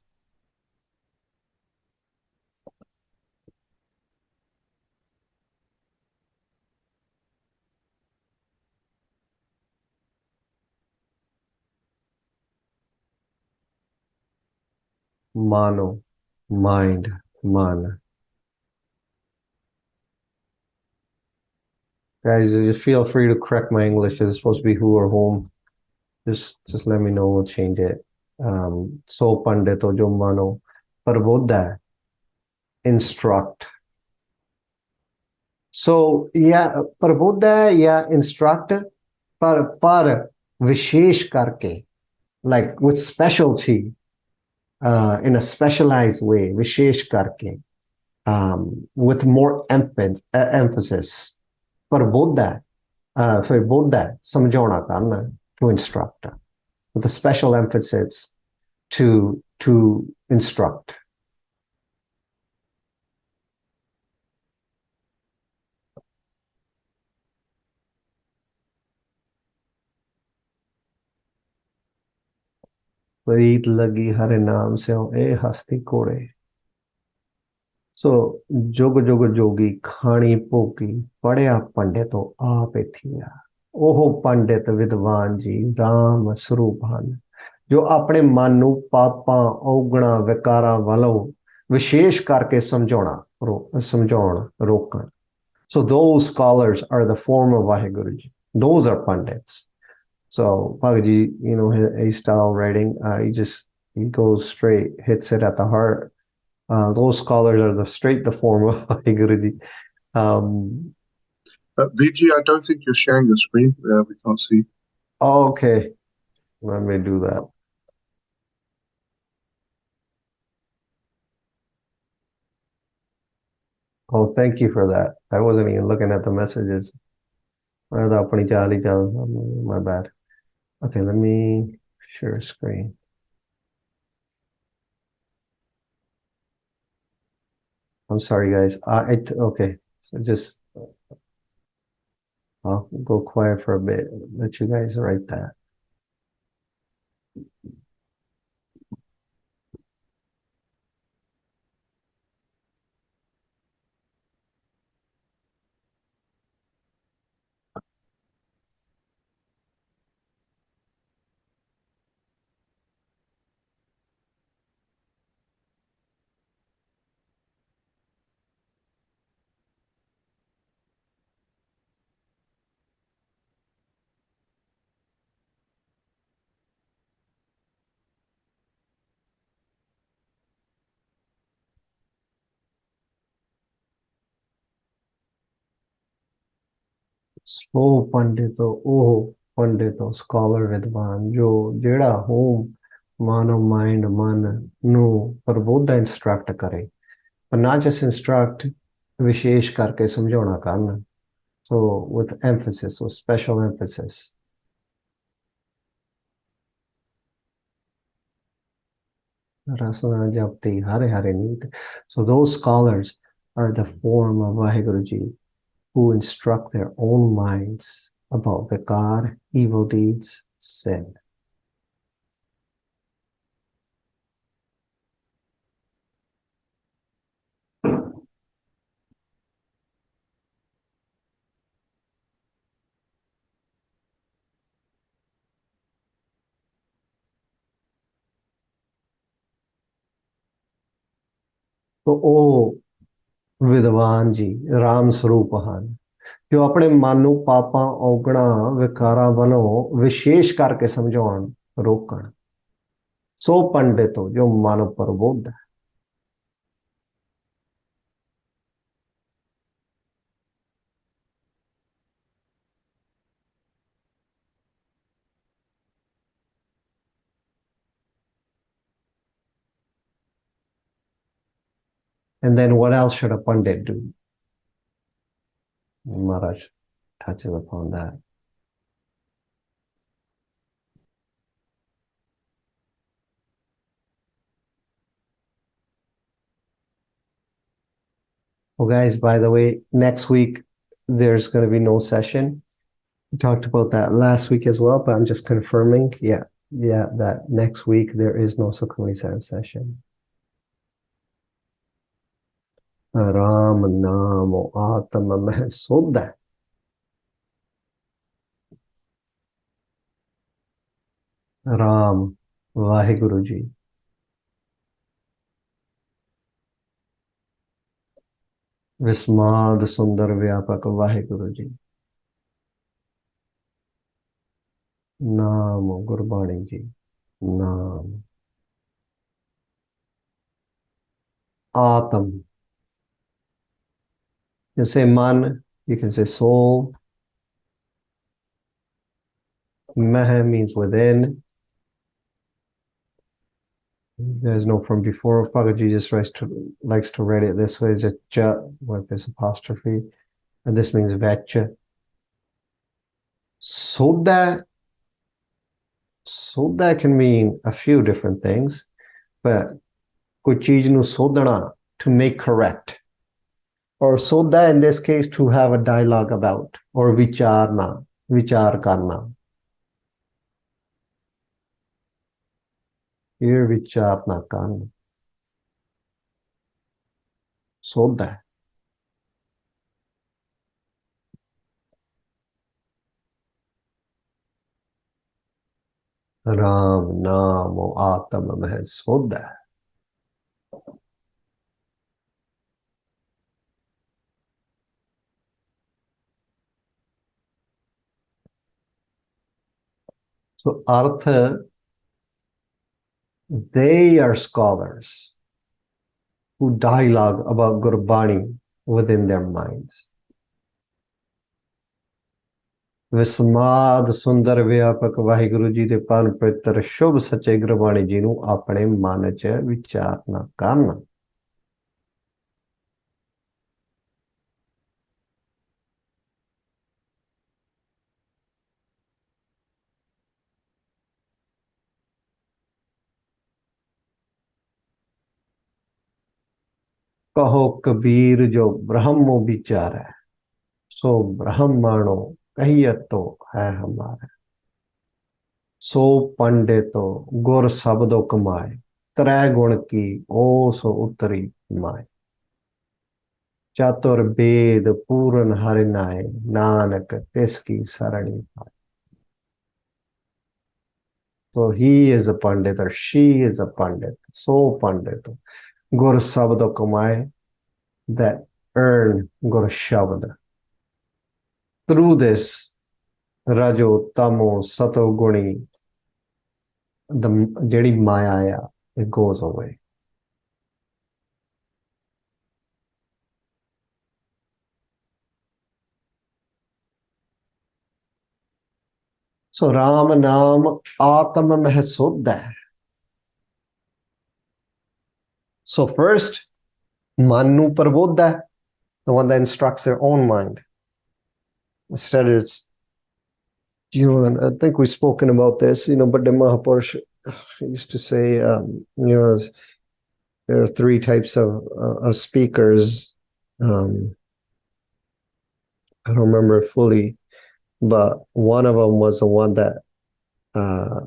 mano, mind, man. Guys, just feel free to correct my English. It's supposed to be who or whom. just let me know, we'll change it. So पंडित हो जो मानो प्रबुद्ध है, instruct. So yeah, प्रबुद्ध है या instruct, पर विशेष करके, like with specialty, in a specialized way, विशेष करके, with more emphasis. प्रबुद्ध है, फिर बुद्ध है, समझाना करना, to instruct, with a special emphasis to instruct. प्रीत लगी हरे नाम से हो ए हस्ती कोड़े। सो जुग जुग जोगी खानी भोगी, पढ़िया पंडित आप थिया। ओहो पंडित विद्वान जी राम स्वरूप ਹਨ, ਜੋ ਆਪਣੇ ਮਨ ਨੂੰ ਪਾਪਾਂ ਔਗਣਾ ਵਿਕਾਰਾਂ ਵੱਲੋਂ ਵਿਸ਼ੇਸ਼ ਕਰਕੇ ਸਮਝਾਉਣ ਰੋਕਣ। So those scholars are the form of Vaheguru Ji. Those are pandits. So Bhagaji, you know, his style writing, he goes straight, hits it at the heart. Those scholars are the form of Vaheguru Ji. VG, I don't think you're sharing the screen. We can't see. Oh, okay, let me do that. Oh, thank you for that. I wasn't even looking at the messages. My bad. Okay, let me share screen. I'm sorry, guys. Okay. So just I'll go quiet for a bit. Let you guys write that. ਸੋ ਪੰਡਿਤੋ ਉਹ ਪੰਡਿਤੋ scholar ਵਿਦਵਾਨ ਜੋ ਜਿਹੜਾ home ਮਾਨੋ ਮਾइंड ਮਨ ਨੂੰ ਪ੍ਰਬੋਧ ਇੰਸਟਰਕਟ ਕਰੇ, ਪਰ not just instruct, ਵਿਸ਼ੇਸ਼ ਕਰਕੇ ਸਮਝਾਉਣਾ ਕਰਨ, so with emphasis, with special emphasis. Rasana Japti Hare Hare Neet. So those scholars are the form of Vaheguru Ji, who instruct their own minds about vikar, evil deeds, sin. तो ਉਹ ਵਿਦਵਾਨ ਜੀ ਰਾਮ ਸਰੂਪ ਹਨ, ਜੋ ਆਪਣੇ ਮਨ ਨੂੰ ਪਾਪਾਂ ਔਗਣਾ ਵਿਕਾਰਾਂ ਵੱਲੋਂ ਵਿਸ਼ੇਸ਼ ਕਰਕੇ ਸਮਝਾਉਣ ਰੋਕਣ। ਸੋ ਪੰਡਿਤੋ ਜੋ ਮਨ ਪ੍ਰਬੁੱਧ ਹੈ। And then what else should a pandit do? Maharaj touches upon that. Well, guys, by the way, next week there's going to be no session. We talked about that last week as well, but I'm just confirming. Yeah, that next week there is no Sukhmani session. Ram Namo Atma Meh Sodha. Ram Vaheguru Ji. Vismad Sundar Vyapak Vaheguru Ji. नाम गुरबाणी जी, नाम। आत्म, जैसे मन, you can say soul. Meh means within. There's no from before. Pagaji just likes to write it this way, just ja with this apostrophe. And this means vetcha. Soda, soda can mean a few different things, but koi cheez nu sodana, to make correct. Or soda in this case, to have a dialogue about, or vicharna, vichar karna. Here vicharna karna. Soda. Ram नाम आत्म में सोदा। So Artha, they are scholars who dialogue about Gurbani within their minds. विस्माद सुंदर व्यापक वाहिगुरु जी दे परम पवित्र शुभ सच्चे गुरबाणी जी नू अपने मन च विचारना करना। कहो कबीर जो ब्रह्म विचार है, सो ब्रह्मणो कहियत तो है हमारा। सो पंडितो गुर शब्दो कमाए, त्रै गुण की ओ सो उत्तरी माए। चातुर वेद पूर्ण हरि नाय, नानक तिसकी सरणी पाए। So he is a pandit or she is a pandit, so pandit. Gur sabdo kamai, that earn gur shabd. Through this, Rajo, Tamo, Sato, Guni, the Jedi Maya, it goes away. So Ram Naam Atma Meh Suddha. So first, Manu Prabodha, the one that instructs their own mind. Instead, it's, and I think we've spoken about this, but the Mahapurush used to say, there are three types of speakers. I don't remember it fully, but one of them was the one that uh,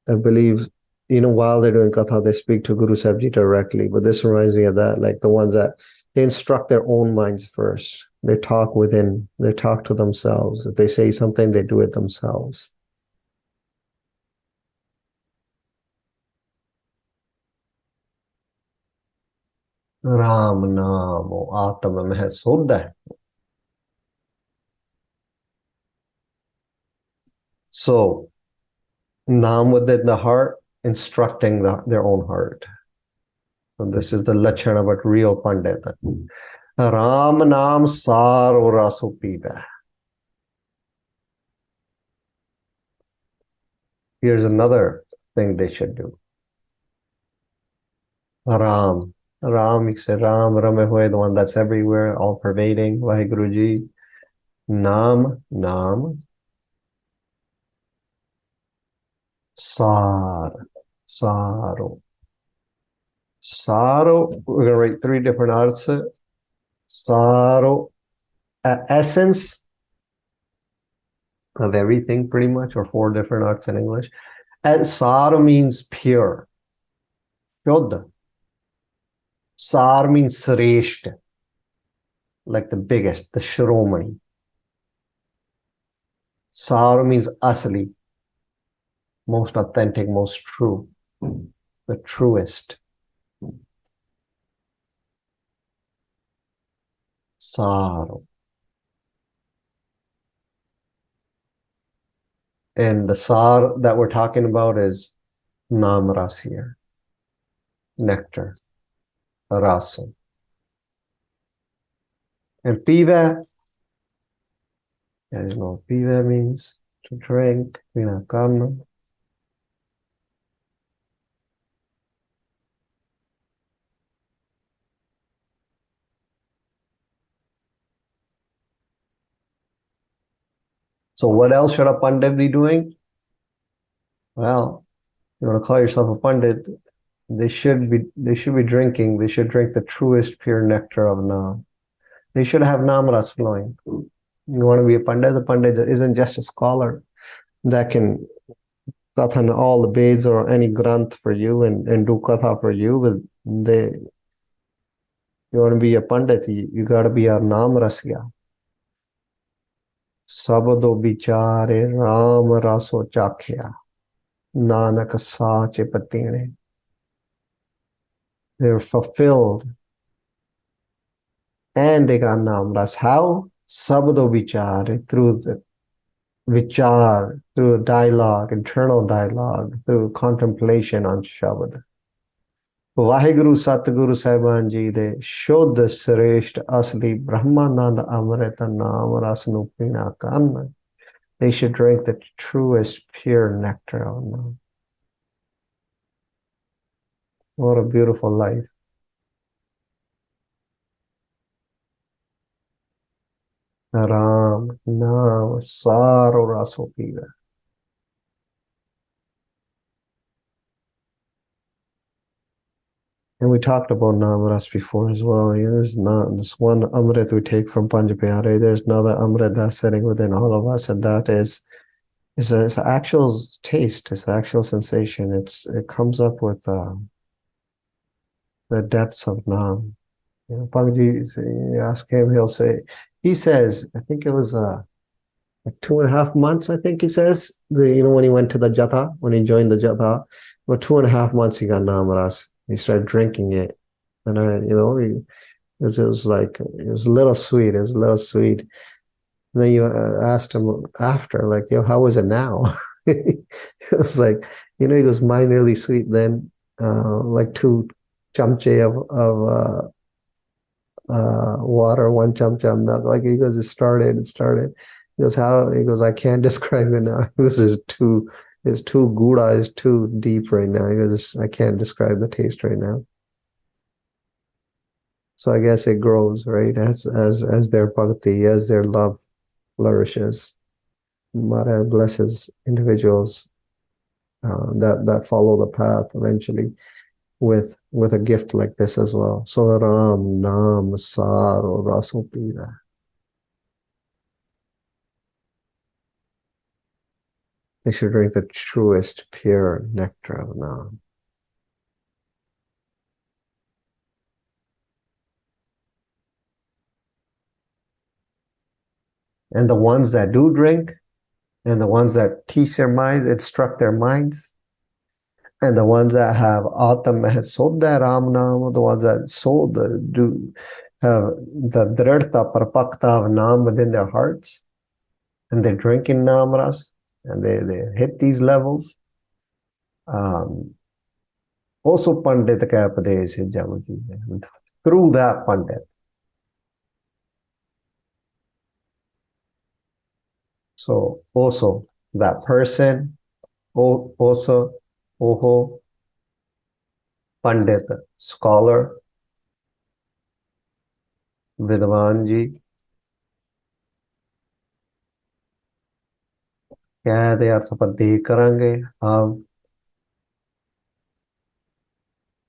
I believe, while they're doing katha, they speak to Guru Sahib Ji directly. But this reminds me of that, like the ones that they instruct their own minds first. They talk within, they talk to themselves. If they say something, they do it themselves. Ram naam atma meh sodha. So, naam within the heart, instructing their own heart. So this is the lachana of a real pandit. Ram naam sar or rasu piba. Here's another thing they should do. Ram. Ram, you say Ram, Rame Hoye, the one that's everywhere, all pervading, Vaheguru Nam, Nam. Sar, Saro. Saro, we're going to write three different arts. Saro, essence of everything, pretty much, or four different arts in English. And Saro means pure. Shuddha. Sar means Sreshta, like the biggest, the Shiromani. Sar means Asli, most authentic, most true, the truest. Saro. And the sar that we're talking about is nam ras here, nectar, rasa. And piva, you know what piva means, to drink, karma. So what else should a pandit be doing? Well, you want to call yourself a pandit, they should be drinking, they should drink the truest pure nectar of Nam. They should have Nam Ras flowing. You want to be a pandit isn't just a scholar that can kathan all the Veds or any granth for you and do katha for you, but you want to be a pandit, you got to be a Nam Rasya. Sabado bichare Ram Raso Chakhya. Nanak Sache Patine. They're fulfilled and they got namras. How? Sabdo Vichar, through the Vichar, through dialogue, internal dialogue, through contemplation on Shabad. Vaheguru Satguru Sahib Ji de Shuddh Sreshth Asli Brahmananda Amrita Nam Rasnupina Kanna. They should drink the truest pure nectar of Nam. What a beautiful life. Ram, Nam, Saro Raso Piva. And we talked about Namras before as well. You know, there's not this one Amrit we take from Panjapyare. There's another Amrit that's sitting within all of us, and that is it's an actual taste, it's an actual sensation. It comes up with the depths of Nam. You know, Panji, you ask him, he says, I think it was like 2.5 months, I think he says, when he went to the Jatha, when he joined the Jatha, about 2.5 months he got Namras. He started drinking it. And it was a little sweet. It was a little sweet. And then you asked him after, like, yo, how is it now? It was like, he goes, mine really sweet then, like 2 chamche of water, 1 chamcha milk. Like, he goes, it started. He goes, how? He goes, I can't describe it now. He goes, it's too gouda, is too deep right now. He goes, I can't describe the taste right now. So I guess it grows, right? As their bhakti, as their love flourishes. Maharaj blesses individuals that follow the path eventually with a gift like this as well. So Ram, Nam, Saro, Rasopira. They should drink the truest pure nectar of Nam. And the ones that do drink, and the ones that teach their minds, instruct their minds, and the ones that have Atam Sodha Ram Nam, the ones that do have the Drirta Parapakta of Nam within their hearts, and they're drinking Nam Ras, and they hit these levels. Also Pandit ka Upadesh hai through that Pandit. So also that person, also Oho, Pandit, scholar, Vidwan ji, क्या है अर्थ पर देख करेंगे अब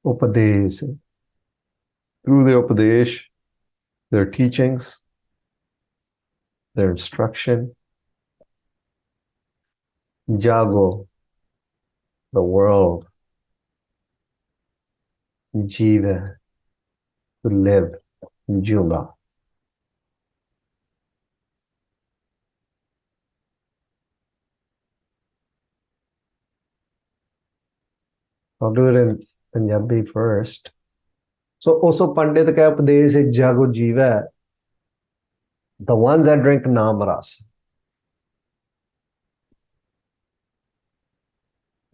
उपदेश through their upadesh, their teachings, their instruction, jago, the world, jiva, to live, jula. I'll do it in Punjabi first. So also Pandit ka upadesh is jago jiva, the ones that drink Nam Ras.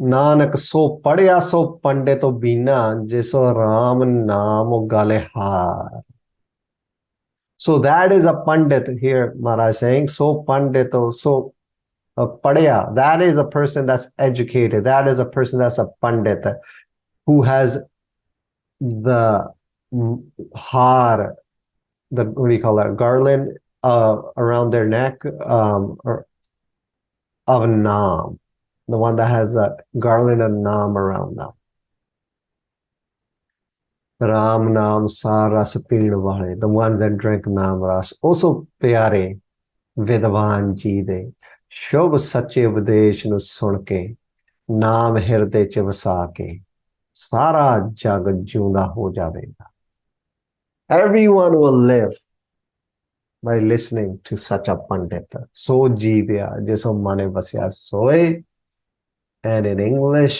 Nanak सो पढ़िया सो पंडित बीना जिसो राम नाम गाले हार. So that is a pandit here, Maharaj saying, so pandito, so padya, that is a person that's educated. That is a person that's a pandit who has the har, the, what do you call that, garland around their neck or of Nam, the one that has a garland of Nam around them. Ram Nam Sa Ras Peen Wale, the ones that drink Nam Ras. Also Pyare, ਵਿਦਵਾਨ ਜੀ ਦੇ ਸ਼ੁਭ ਸੱਚੇ ਉਪਦੇਸ਼ ਨੂੰ ਸੁਣ ਕੇ ਨਾਮ ਹਿਰਦੇ ਚ ਵਸਾ ਕੇ ਸਾਰਾ ਜਗ ਜਿਉਂਦਾ ਹੋ ਜਾਵੇਗਾ. Everyone will live by listening to such a pandit. ਸੋ ਜੀਵਿਆ ਜਿਸੋ ਮਨੇ ਵਸਿਆ ਸੋਏ. And in English,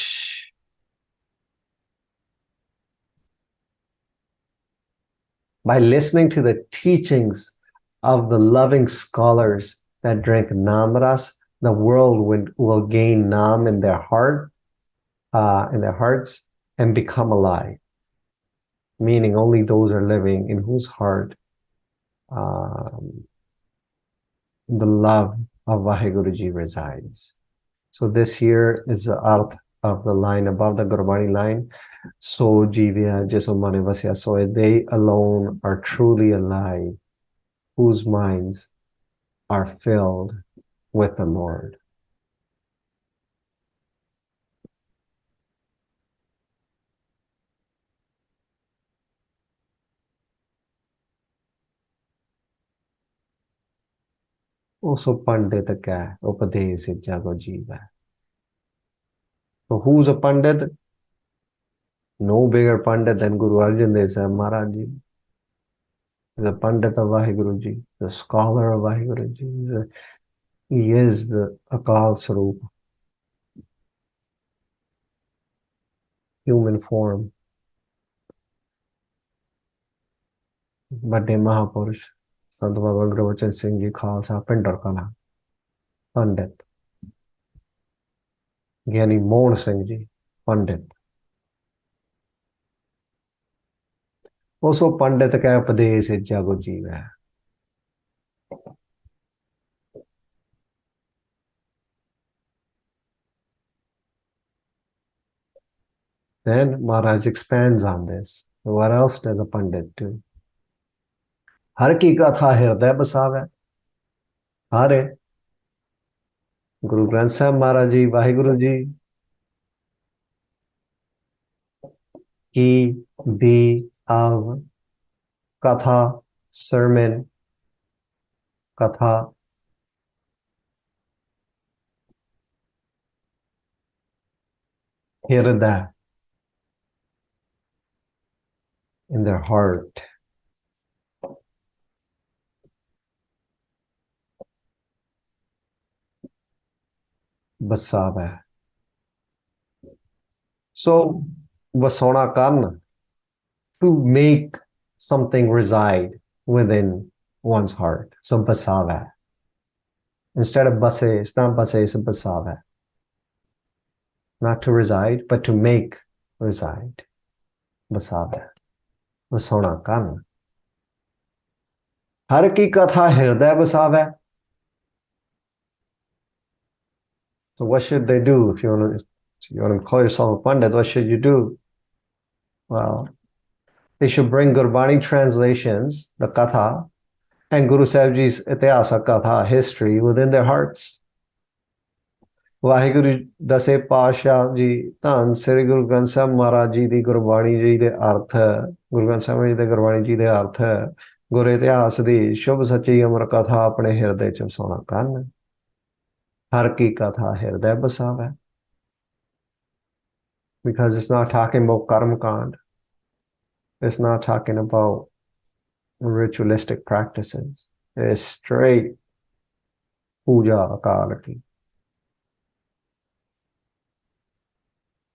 by listening to the teachings of the loving scholars that drink Namras, the world will gain Nam in their hearts, and become alive. Meaning only those are living in whose heart the love of Vaheguruji resides. So this here is the arth of the line above the Gurbani line. So jivya jiso mane vasya soy, they alone are truly alive, whose minds are filled with the Lord. Also Pandit ka upadesh jago jiva. So who's a Pandit? No bigger Pandit than Guru Arjan Dev Sahib Maharaj Ji. He's a Pandit of Vaheguruji, the scholar of Vaheguruji. He is the Akal Sarup, human form. Bade Mahapurush, Sant Baba Gurbachan Singh Ji Khalsa Pindar Kala, Pandit. Gyani Mohan Singh Ji, Pandit. Also Pandit ka upadesh jago jiva. Then Maharaj expands on this. What else does a Pandit do? Har ki katha hirday basawe. Hare. Guru Granth Sahib Maharaj Ji, Vaheguru Ji ki the of katha, sermon, katha, hirday, in their heart. Basawe. So, vasona karna, to make something reside within one's heart. So basawe. Instead of base, it's not base, it's basawe. Not to reside, but to make reside. Basawe. Vasona karna. Har ki katha hirday basawe. So what should they do? If you want to call yourself a Pandit, what should you do? Well, they should bring Gurbani translations, the Katha, and Guru Sahib Ji's Itihasa Katha, history, within their hearts. Vaheguru Dase Pasha Ji, Tan, Sri Guru Granth Sahib Maharaj Ji di Gurbani Ji de Artha, Guru Granth Sahib Ji de Gurbani Ji de Artha, Guru Itihas di Shubh Sachi Amar Katha apne hirday ch sona kan. Har ki katha hirday basawe. Because it's not talking about karma kand. It's not talking about ritualistic practices. It's straight puja akal ki.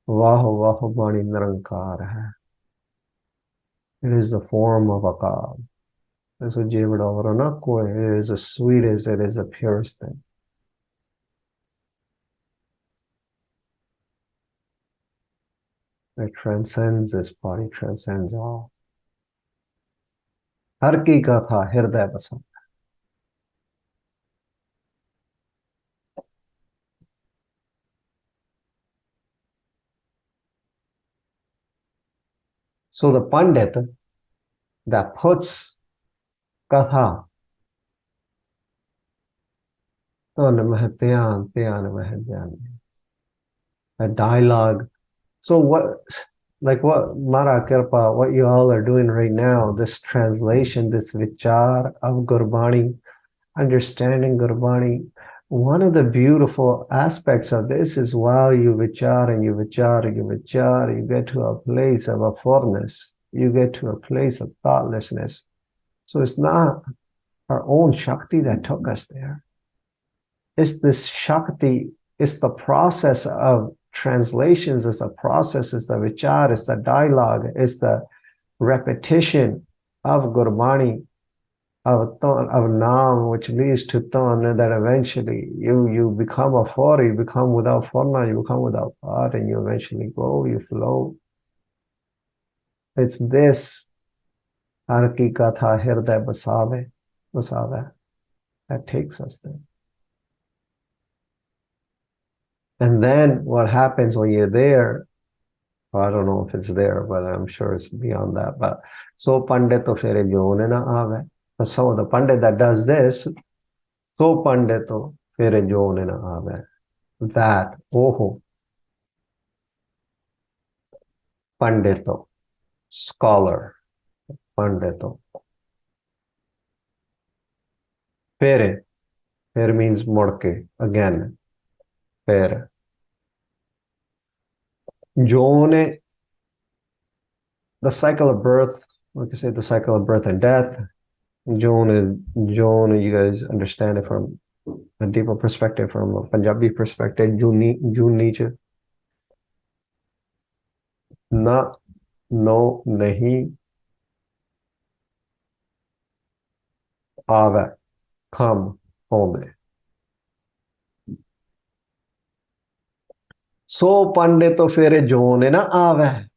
Vaho vaho bani nirankar hai. It is the form of akal. It is the sweetest, it is the purest thing. It transcends, this body transcends all. हर की कथा हृदय बसा. So the Pandit that puts katha, a dialogue. So what, like what Mara Kirpa, what you all are doing right now, this translation, this vichar of Gurbani, understanding Gurbani, one of the beautiful aspects of this is while you vichar and you vichar and you vichar, you get to a place of a fullness, you get to a place of thoughtlessness. So it's not our own Shakti that took us there. It's this Shakti, it's the process of translations, it's the process, it's the vichar, it's the dialogue, it's the repetition of Gurbani, of Naam, which leads to Tan, and that eventually you become a Far, you become without Farna, you become without thought, and you eventually go, you flow. It's this Har ki katha hirday basave, that takes us there. And then what happens when you're there, well, I don't know if it's there, but I'm sure it's beyond that. But so Pandit to fere jone na aave. But so the Pandit that does this, so Pandit to fere jone na aave. That, oh, Pandito, scholar, Pandito. Fere, fere means morke, again, fere. Jone, the cycle of birth, like I say, the cycle of birth and death. Jone, you guys understand it from a deeper perspective, from a Punjabi perspective. June na, no, nahi, aave, come, onde. So Pandito fere jone na aave.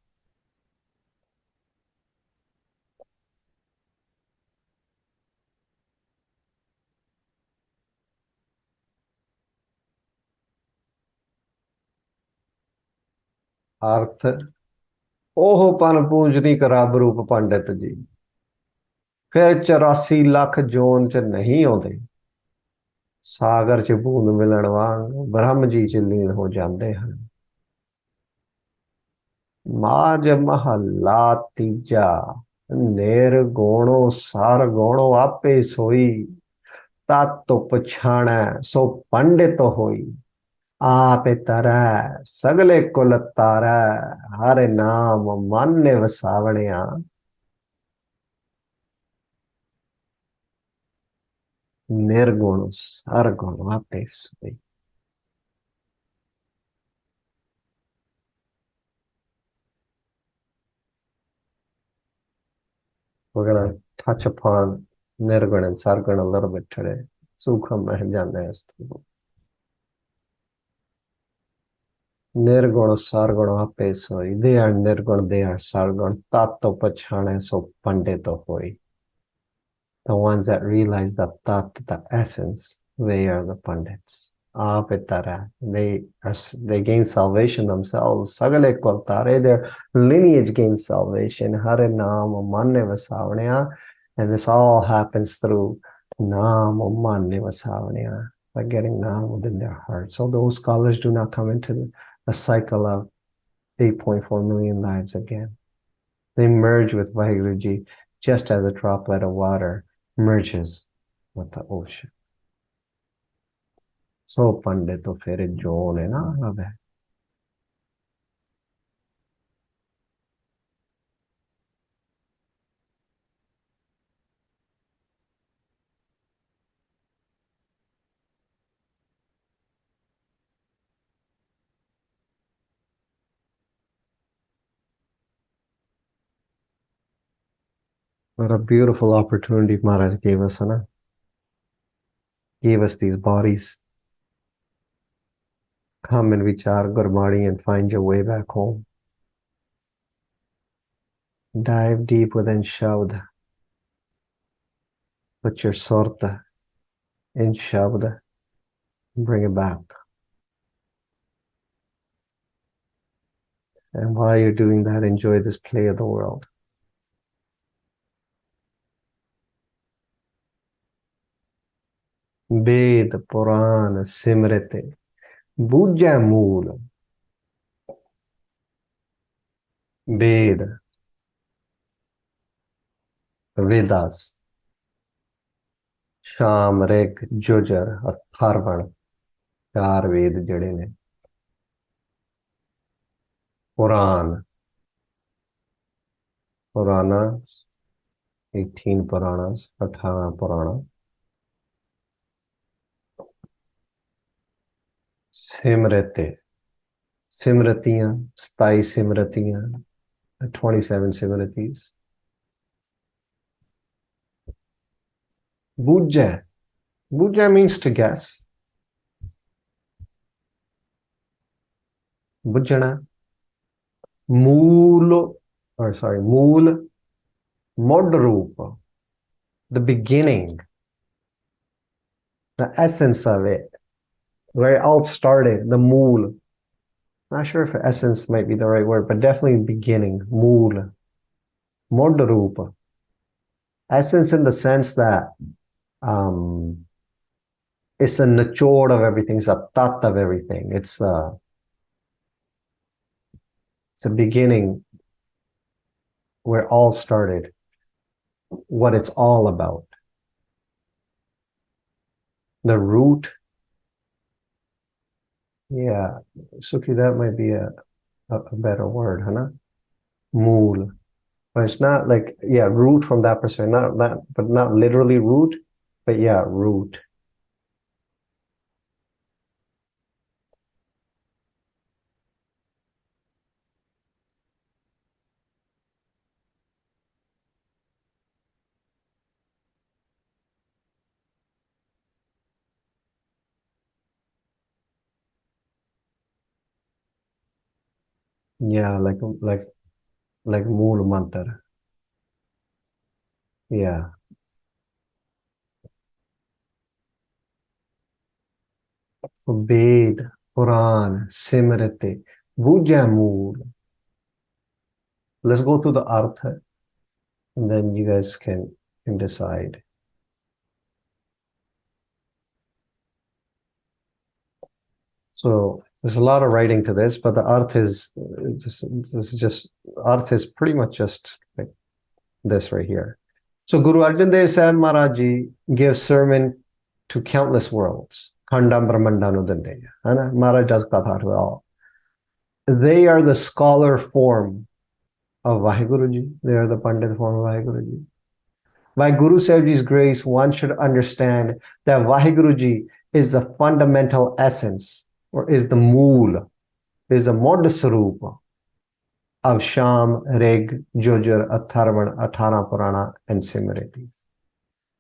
अर्थ ओह पन पूजनी रब रूप पंडित जी फिर 84 lakh zone च नहीं आते सागर च बूंद मिलन वांग ब्रह्म जी च लीन हो जाते हैं माज महला तीजा निर्गुणो सार गुणो आपे सोई तत्व पछाणै सो पंडित होई आप तरह सगले कुल तारै हर नाम मन वसावणिया निर्गुण सरगुण आपे सोई. We're going to touch upon Nirgun and Sargun a little bit today. Sukham Mahajanayasthu. Nirgun Sargun Ape Soi. They are Nirgun, they are Sargun. Tato Pachane so Pandito Hoi. The ones that realize that Tat, the essence, they are the Pandits. Apetara. They gain salvation themselves. Sagale Koltare, their lineage gains salvation. Hare Nam Manne Vasavanya. And this all happens through Nam Manne Vasavanya, by getting Nam within their heart. So those scholars do not come into the cycle of 8.4 million lives again. They merge with Vaheguruji just as a droplet of water merges with the ocean. So Pandito fere jone na ave. What a beautiful opportunity Maharaj gave us, Anna. Gave us these bodies. Come and vichar Gurbani and find your way back home. Dive deep within Shabd. Put your surta in Shabd. Bring it back. And while you're doing that, enjoy this play of the world. Ved, Puran, Simrite, Buja Mool, Ved, Vedas, Sham, Rig, Jujar, Atharvan, चार वेद जड़े ने पुराण पुराना 18 पुराणास 18 पुराणा सिमरते सिमरतियां 27 सिमरतियां 27 सिमरतीज बुझे बुझे means to guess बुझना मूल or sorry मूल mod रूप the beginning the essence of it where it all started the mool. Not sure if essence might be the right word, but definitely beginning, mool, modrupa. Essence in the sense that it's a nichod of everything, it's a tat of everything. It's a beginning where it all started, what it's all about. The root, yeah, Suki, that might be a better word, huh? Mool. But it's not like, yeah, root from that perspective, but not literally root, but yeah, root. Yeah, like mool mantra. Yeah. Ved, Puran, Simriti, Bujamul. Let's go through the Artha and then you guys can decide. So there's a lot of writing to this, but the Artha is Artha is pretty much just like this right here. So Guru Arjan Dev Sahib Maharaj Ji gives sermon to countless worlds. Khandam Brahmandanu Dandeya. Maharaj does katha to all. They are the scholar form of Vaheguruji. They are the Pandit form of Vaheguruji. By Guru Sahib Ji's grace, one should understand that Vaheguruji is the fundamental essence, or is the mool, is the Modsarupa of Sham, Rig, Jujur, Atharvan, Athana Purana, and Simritis.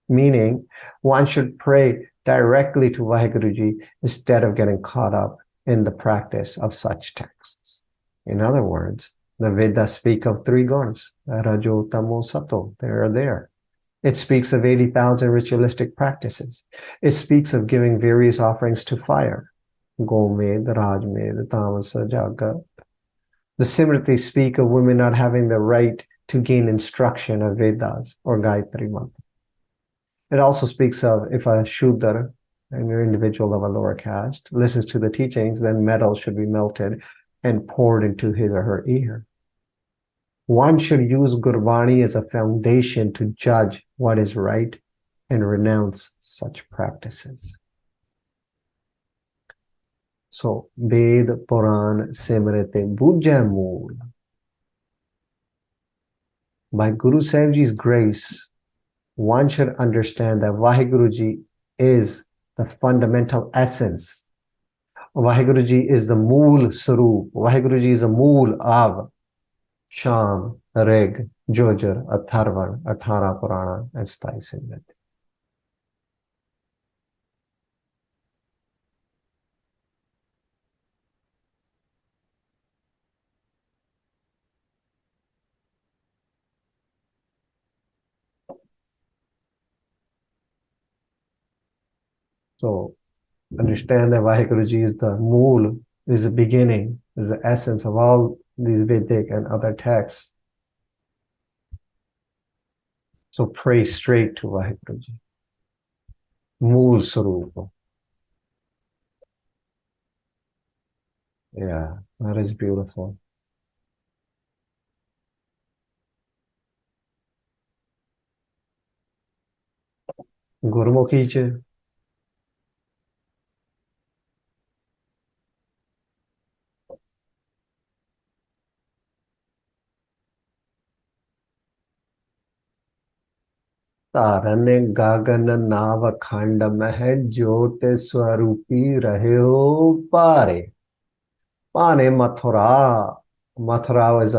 Meaning, one should pray directly to Vaheguruji instead of getting caught up in the practice of such texts. In other words, the Vedas speak of 3 guns, Rajo, Tamo, Sato. They are there. It speaks of 80,000 ritualistic practices. It speaks of giving various offerings to fire. Gomed, Rajmed, Tamasa, Jaga. The Simritis speak of women not having the right to gain instruction of Vedas or Gayatri Mantra. It also speaks of if a Shudra, an individual of a lower caste, listens to the teachings, then metal should be melted and poured into his or her ear. One should use Gurbani as a foundation to judge what is right and renounce such practices. So, Ved, Puran, Simrite, Bujamul. By Guru Sahib Ji's grace, one should understand that Vaheguruji is the fundamental essence. Vaheguruji is the mool sarup. Vaheguruji is the mool of Sham, Rig, Jojur, Atharvan, Athara Purana, and Stai Simriti. So understand that Vaheguru Ji is the mool, is the beginning, is the essence of all these Vedic and other texts. So pray straight to Vaheguru Ji. Mool Sarupa. Yeah, that is beautiful. Gurmukhi ਚ ਧਾਰਨ ਗगन नाव खंड मह ज्योत स्वरूपी रहयो पारे. Pane Mathura. Mathura is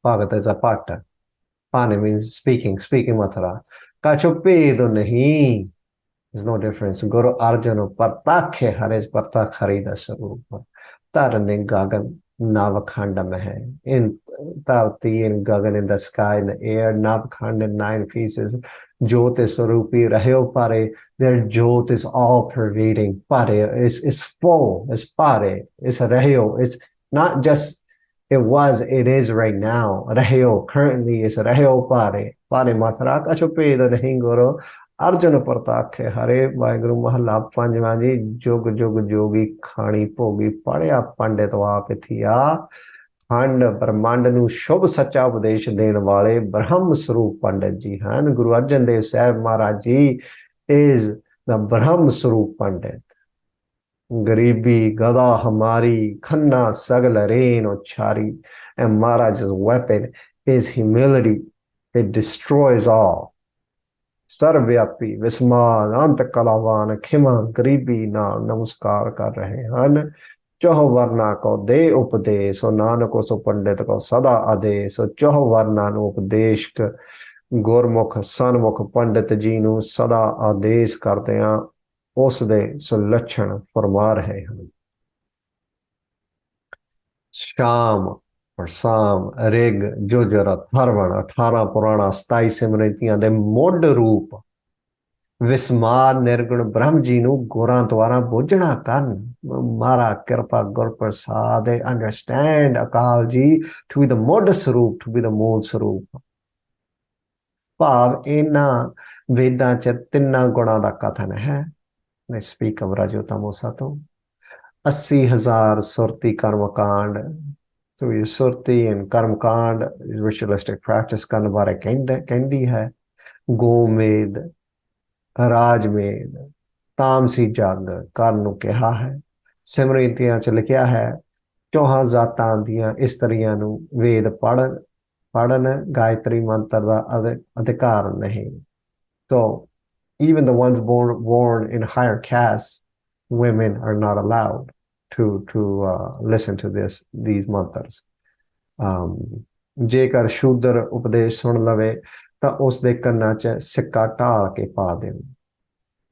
Bhagat is a pata. Pane means speaking Mathura. Kachupedo nahi. There's no difference. Guru Arjuna Partakhe Hares Partak Harida Sarupa. Tarane Gagan Navakhanda Mehe. In Tarti in Gagan in the sky, in the air, Navakhanda in 9 pieces. Jyot is Sarupi, Rahyo Pare. Their Jyot is all pervading. Pare is full, it's Pare, it's Rahyo. It's not just it was, it is right now. Rahyo currently is Rahyo Pare. Pare Mathra Kachupe the Hingoro. Arjuna Partakhe Hare Vaheguru Mahalla Panjwa ji Jog Jog Jogi Khani Pogi Padya Panditwa Pithiya Khand Brahmand nu Shubh Sacha Upadesh Den Wale Brahm Swarup Pandit ji Han. Guru Arjan Dev Sahib Maharaj ji is the Brahm Swarup Pandit. Garibi Gada Hamari Khanna Sagal Rain Ochari. And Maharaj's weapon is humility. It destroys all. सर्वव्यापी विस्माद अंत कलावान खिमा गरीबी नाल नमस्कार कर रहे हैं. चौह वर्णा को दे उपदेश नानको सो पंडित को सदा आदेश. चौह वर्णा उपदेश गुरमुख सन्मुख पंडित जी नू सदा आदेश करते हैं. उस दे सुलक्षण फरमा रहे हैं. शाम और साम रिग जुजरत हरवण 18 पुराणा 27 सिमरतियां दे मुੱਢ रूप विस्माद निर्गुण ब्रह्म जी नू गुरां द्वारा बुझना करन. मारा कृपा गुर प्रसाद. अंडरस्टैंड अकाल जी टू बी द मुੱਢ स्वरूप, टू बी द मूल स्वरूप. भाव इन्हां वेदां च 3 गुणां दा कथन है. मैं स्पीक ऑफ राजोतमोसा तो 80,000 सुरती कर्मकांड. So your surti and karm kand, ritualistic practice ਕਰਨ ਬਾਰੇ ਕਹਿੰਦੀ ਹੈ. ਗੋਮੇਦ, ਰਾਜਮੇਦ, ਤਾਮਸੀ ਜਗ ਕਰਨ ਨੂੰ ਕਿਹਾ ਹੈ. ਸਿਮਰਤੀਆਂ ਚ ਲਿਖਿਆ ਹੈ 4 ਜਾਤਾਂ ਦੀਆਂ ਇਸਤਰੀਆਂ ਨੂੰ ਵੇਦ ਪੜਨ ਗਾਇਤਰੀ ਮੰਤਰ ਦਾ ਅਧਿਕਾਰ ਨਹੀਂ. So even the ones born in higher castes, women are not allowed to listen to these mantras. ਜੇਕਰ ਸ਼ੂਦਰ ਉਪਦੇਸ਼ ਸੁਣ ਲਵੇ ਤਾਂ ਉਸ ਦੇ ਕੰਨਾਂ 'ਚ ਸਿੱਕਾ ਢਾਲ ਕੇ ਪਾ ਦੇਣ.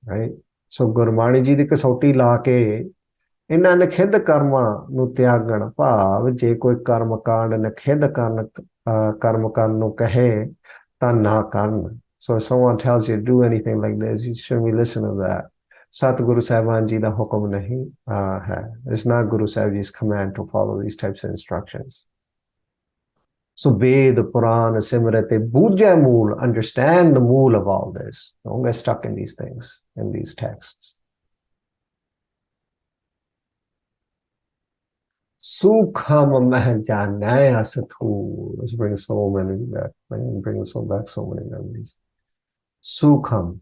ਰਾਈਟ. ਸੋ ਗੁਰਬਾਣੀ ਜੀ ਦੀ ਕਸੌਟੀ ਲਾ ਕੇ ਇਹਨਾਂ ਨਿਖਿੱਧ ਕਰਮਾਂ ਨੂੰ ਤਿਆਗਣ. ਭਾਵ ਜੇ ਕੋਈ ਕਰਮ ਕਾਂਡ ਨਿਖਿੱਧ ਕਰਮ ਕਰਨ ਨੂੰ ਕਹੇ ਤਾਂ ਨਾ ਕਰਨ. So if someone tells you to do anything like this, you shouldn't be listening to that. Satguru Sahib Ji da hukum nahi hai. It's not Guru Sahib Ji's command to follow these types of instructions. So Ved, Puran, Simrati, Bujya Mool, understand the mool of all this. Don't get stuck in these things, in these texts. Sukham Mahajanaya Sathu. Let's bring so many back. Bring back so many memories. Sukham.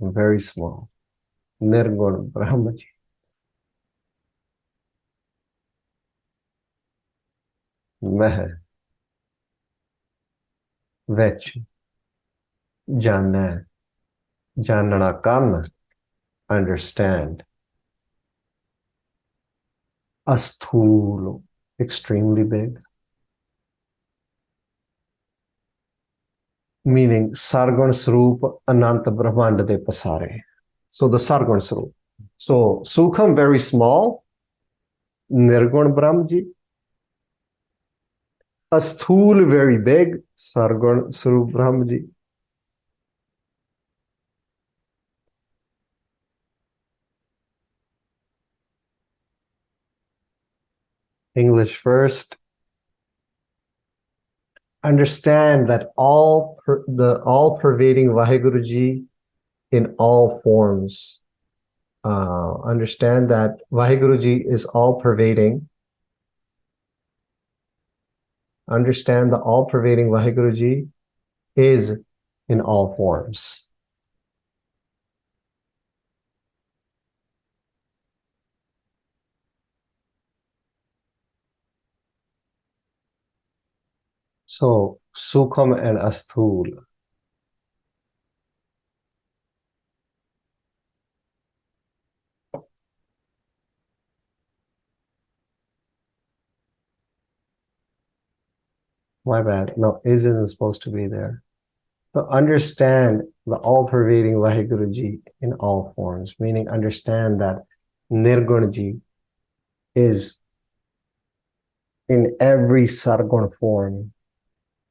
Very small. Nirgun Brahmaji. Meh. Vech. Janna. Janna karna. Understand. Asthulu. Extremely big. Meaning Sargun Swarup Ananta Brahmanda de Pasare. So the Sargun Swarup. So Sukham very small. Nirgun Brahmji. Asthul, very big, Sargun Sarup Brahmaji. English first. Understand that the all-pervading Vaheguruji in all forms. Understand that Vaheguruji is all-pervading. Understand the all-pervading Vaheguruji is in all forms. So, Sukham and Asthul. My bad. No, isn't supposed to be there. So understand the all-pervading Vaheguruji in all forms, meaning understand that Nirgunji is in every Sargun form.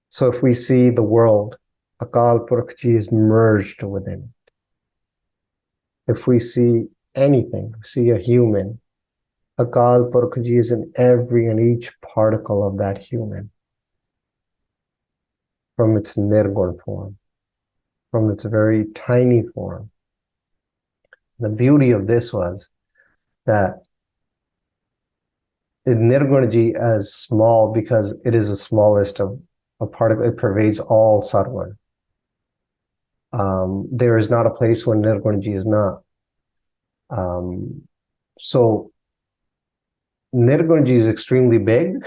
So if we see the world, Akal Purkh Ji is merged within it. If we see anything, see a human, Akal Purkh Ji is in every and each particle of that human, from its Nirgun form, from its very tiny form. The beauty of this was that Nirgunji as small because it is the smallest of a particle, it pervades all Sargun. There is not a place where Nirgunji is not. So Nirgunji is extremely big.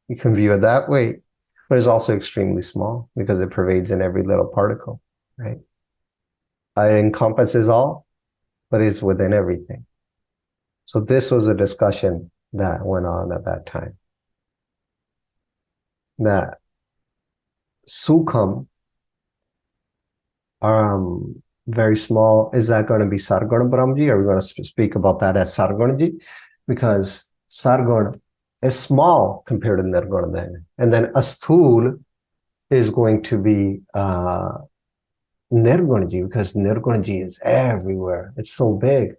You can view it that way, but it's also extremely small because it pervades in every little particle, right? It encompasses all, but it's within everything. So this was a discussion that went on at that time. That Sukham, very small, is that going to be Sarguna Brahmaji? Are we going to speak about that as Sargunaji? Because Sarguna is small compared to Nirguna then. And then Asthul is going to be Nirgunaji because Nirgunaji is everywhere. It's so big.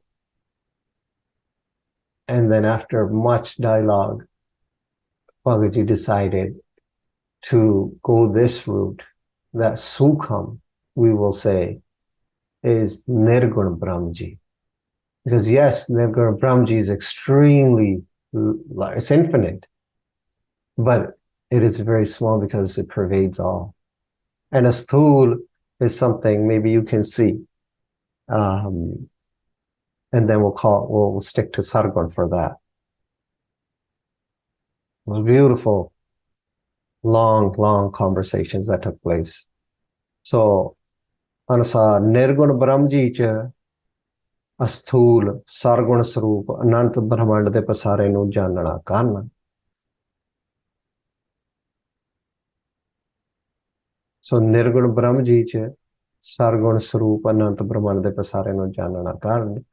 And then after much dialogue, Bhagaji decided to go this route, that Sukham, we will say, is Nirguna Brahmaji. Because yes, Nirguna Brahmaji is extremely, it's infinite, but it is very small because it pervades all. And Asthul is something maybe you can see. And then we'll stick to Sargun for that. It was beautiful, long conversations that took place. So, Anasa Nirguna Brahmaji cha Asthul Sargun Sarup Anant Brahmand de Pasare nu Janana Karna. So Nirguna Brahmaji cha Sargun Sarup Anant Brahmand de Pasare nu Janana Karna.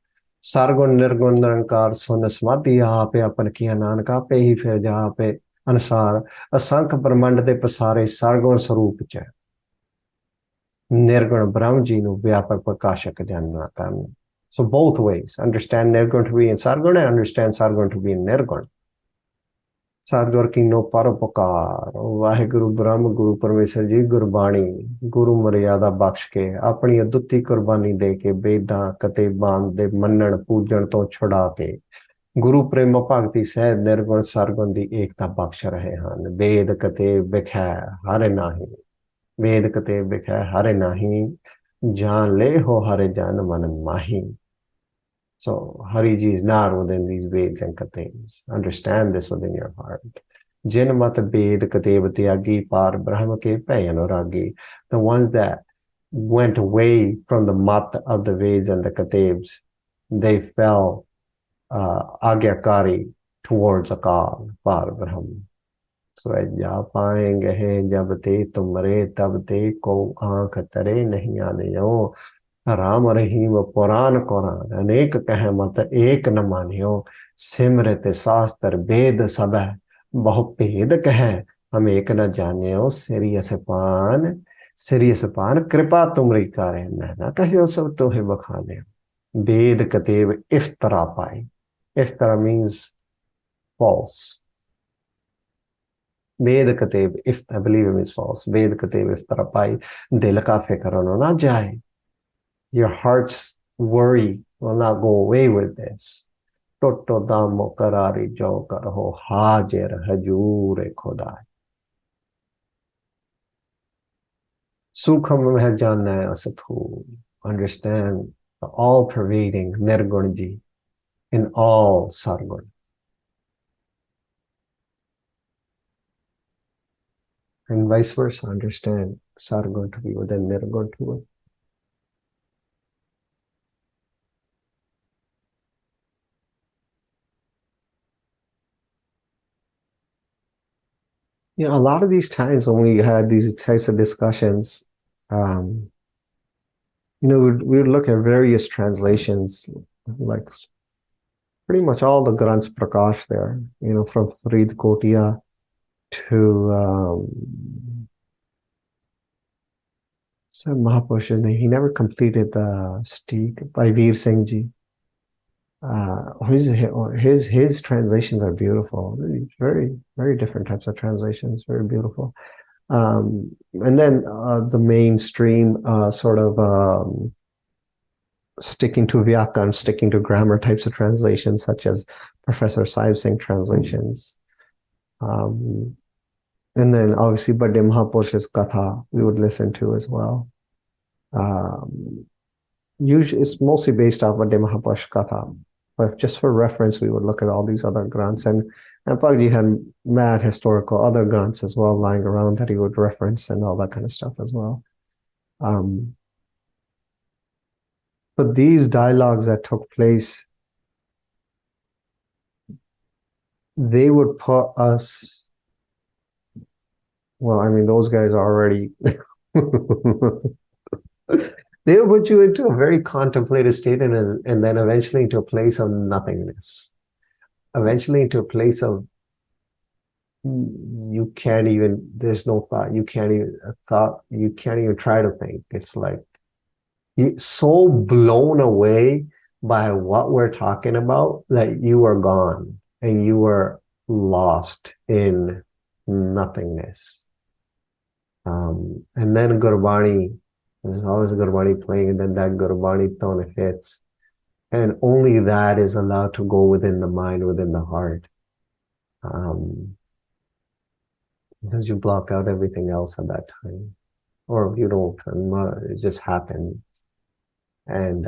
Sargun Nirgun Nirankar Sun Samadhi Ape Apan Kiya Nanaka Pe Hi Fir Jaha Pe Anusar Asank Brahmand de Pasare Sargun Sarup cha Nirgun Brahmaji nu Vyapak Prakashak Janana Karna. So both ways, understand Nirgun to be in Sargun and understand Sargun to be in Nirgun. Sargun ki no paropakar, Vaheguru Brahma Guru Parmeshwar Ji Gurbani, Guru Maryada Baksh ke, apni adutti Qurbani de ke, Vedaਂ Kateਬਾਂ de ਮੰਨਣ ਪੂਜਣ ਤੋਂ ਛੁਡਾ ਕੇ, Guru Prema Bhakti ਸਹਿਤ Nirgun Sargun ਦੀ ਏਕਤਾ ਬਖਸ਼ ਰਹੇ ਹਨ। ਵੇਦ ਕਤੇ ਵਿਖੈ ਹਰਿ ਨਾਹੀ, ਵੇਦ ਕਤੇ ਵਿਖੈ ਹਰਿ ਨਾਹੀ, ਜਾਣ ਲੈ ਹੋ ਹਰਿ ਜਨ ਮਨ ਮਾਹੀ. So Hariji is not within these Veds and Kates. Understand this within your heart. Jin mat Ved Katev Tyagi Par Brahma Ke Payanuragi. The ones that went away from the mat of the Veds and the Katevs, they fell Agyakari towards Akal Par Brahma. So ja paenge hai jab te tumre tab te ko aankh tare nahi aane. Ram Rahim पुराण कुरान अनेक कह मत एक न मानियो, सिमरत शास्त्र वेद सब बहु भेद कह हम एक न जानियो सिरियस पान कृपा तुमरी करे न कहियो सब तोहे बखाने वेद कतेब इफ्तरा पाई इफ्तरा मीन्स false वेद कतेब if I believe it means false वेद कतेब इफ्तरा पाई दिल का फिक्र ना जाए your heart's worry will not go away with this टोटो दामो करारी जो करो हाजिर हजूर खुदा Sukham Mahajana Asathu. Understand the all-pervading Nirgunji in all Sargun. And vice versa, understand Sargun to be within Nirgun too. Yeah, a lot of these times when we had these types of discussions, we would look at various translations, like pretty much all the Granth Prakash there, from Farid Kotia to Mahapurush. He never completed the Steek by Veer Singh Ji. His translations are beautiful. Very, very different types of translations, very beautiful. And then the mainstream sort of sticking to Vyakan, sticking to grammar types of translations, such as Professor Sahib Singh translations. And then obviously Bade Mahapurush's Katha we would listen to as well. Usually it's mostly based off Bade Mahapurush Katha. But just for reference, we would look at all these other grants. And Pagji had mad historical other grants as well lying around that he would reference and all that kind of stuff as well. But these dialogues that took place, they would put us, well, I mean, those guys are already, they will put you into a very contemplative state and then eventually into a place of nothingness. Eventually into a place of you can't even, there's no thought. You can't even try to think. It's like you're so blown away by what we're talking about that you are gone and you are lost in nothingness. And then Gurbani, there's always Gurbani playing, and then that Gurbani tone hits. And only that is allowed to go within the mind, within the heart. Because you block out everything else at that time. Or you don't, it just happened. And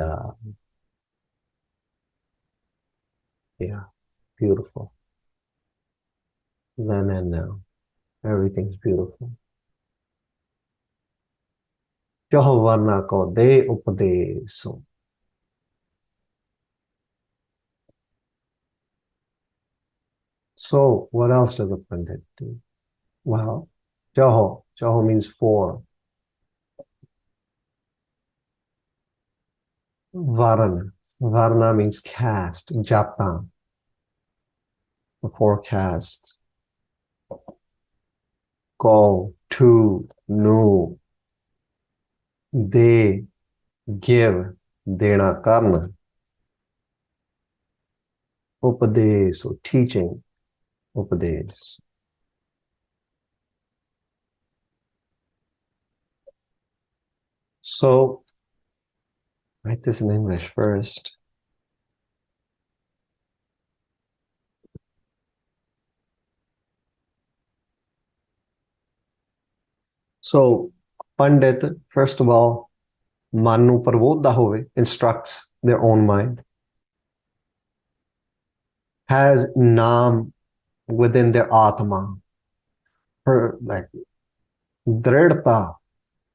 yeah, beautiful. Then and now, everything's beautiful. Jahavarna ko de upadeso. So what else does a Pandit do? Well, Jaho means for. Varna means cast, japa, the forecast. Go, to, no. De, give, dena karna. Upade, so teaching, upades. So, write this in English first. So, Pandit, first of all, Manu Parvodha Hove instructs their own mind, has Naam within their Atma, her like Dridta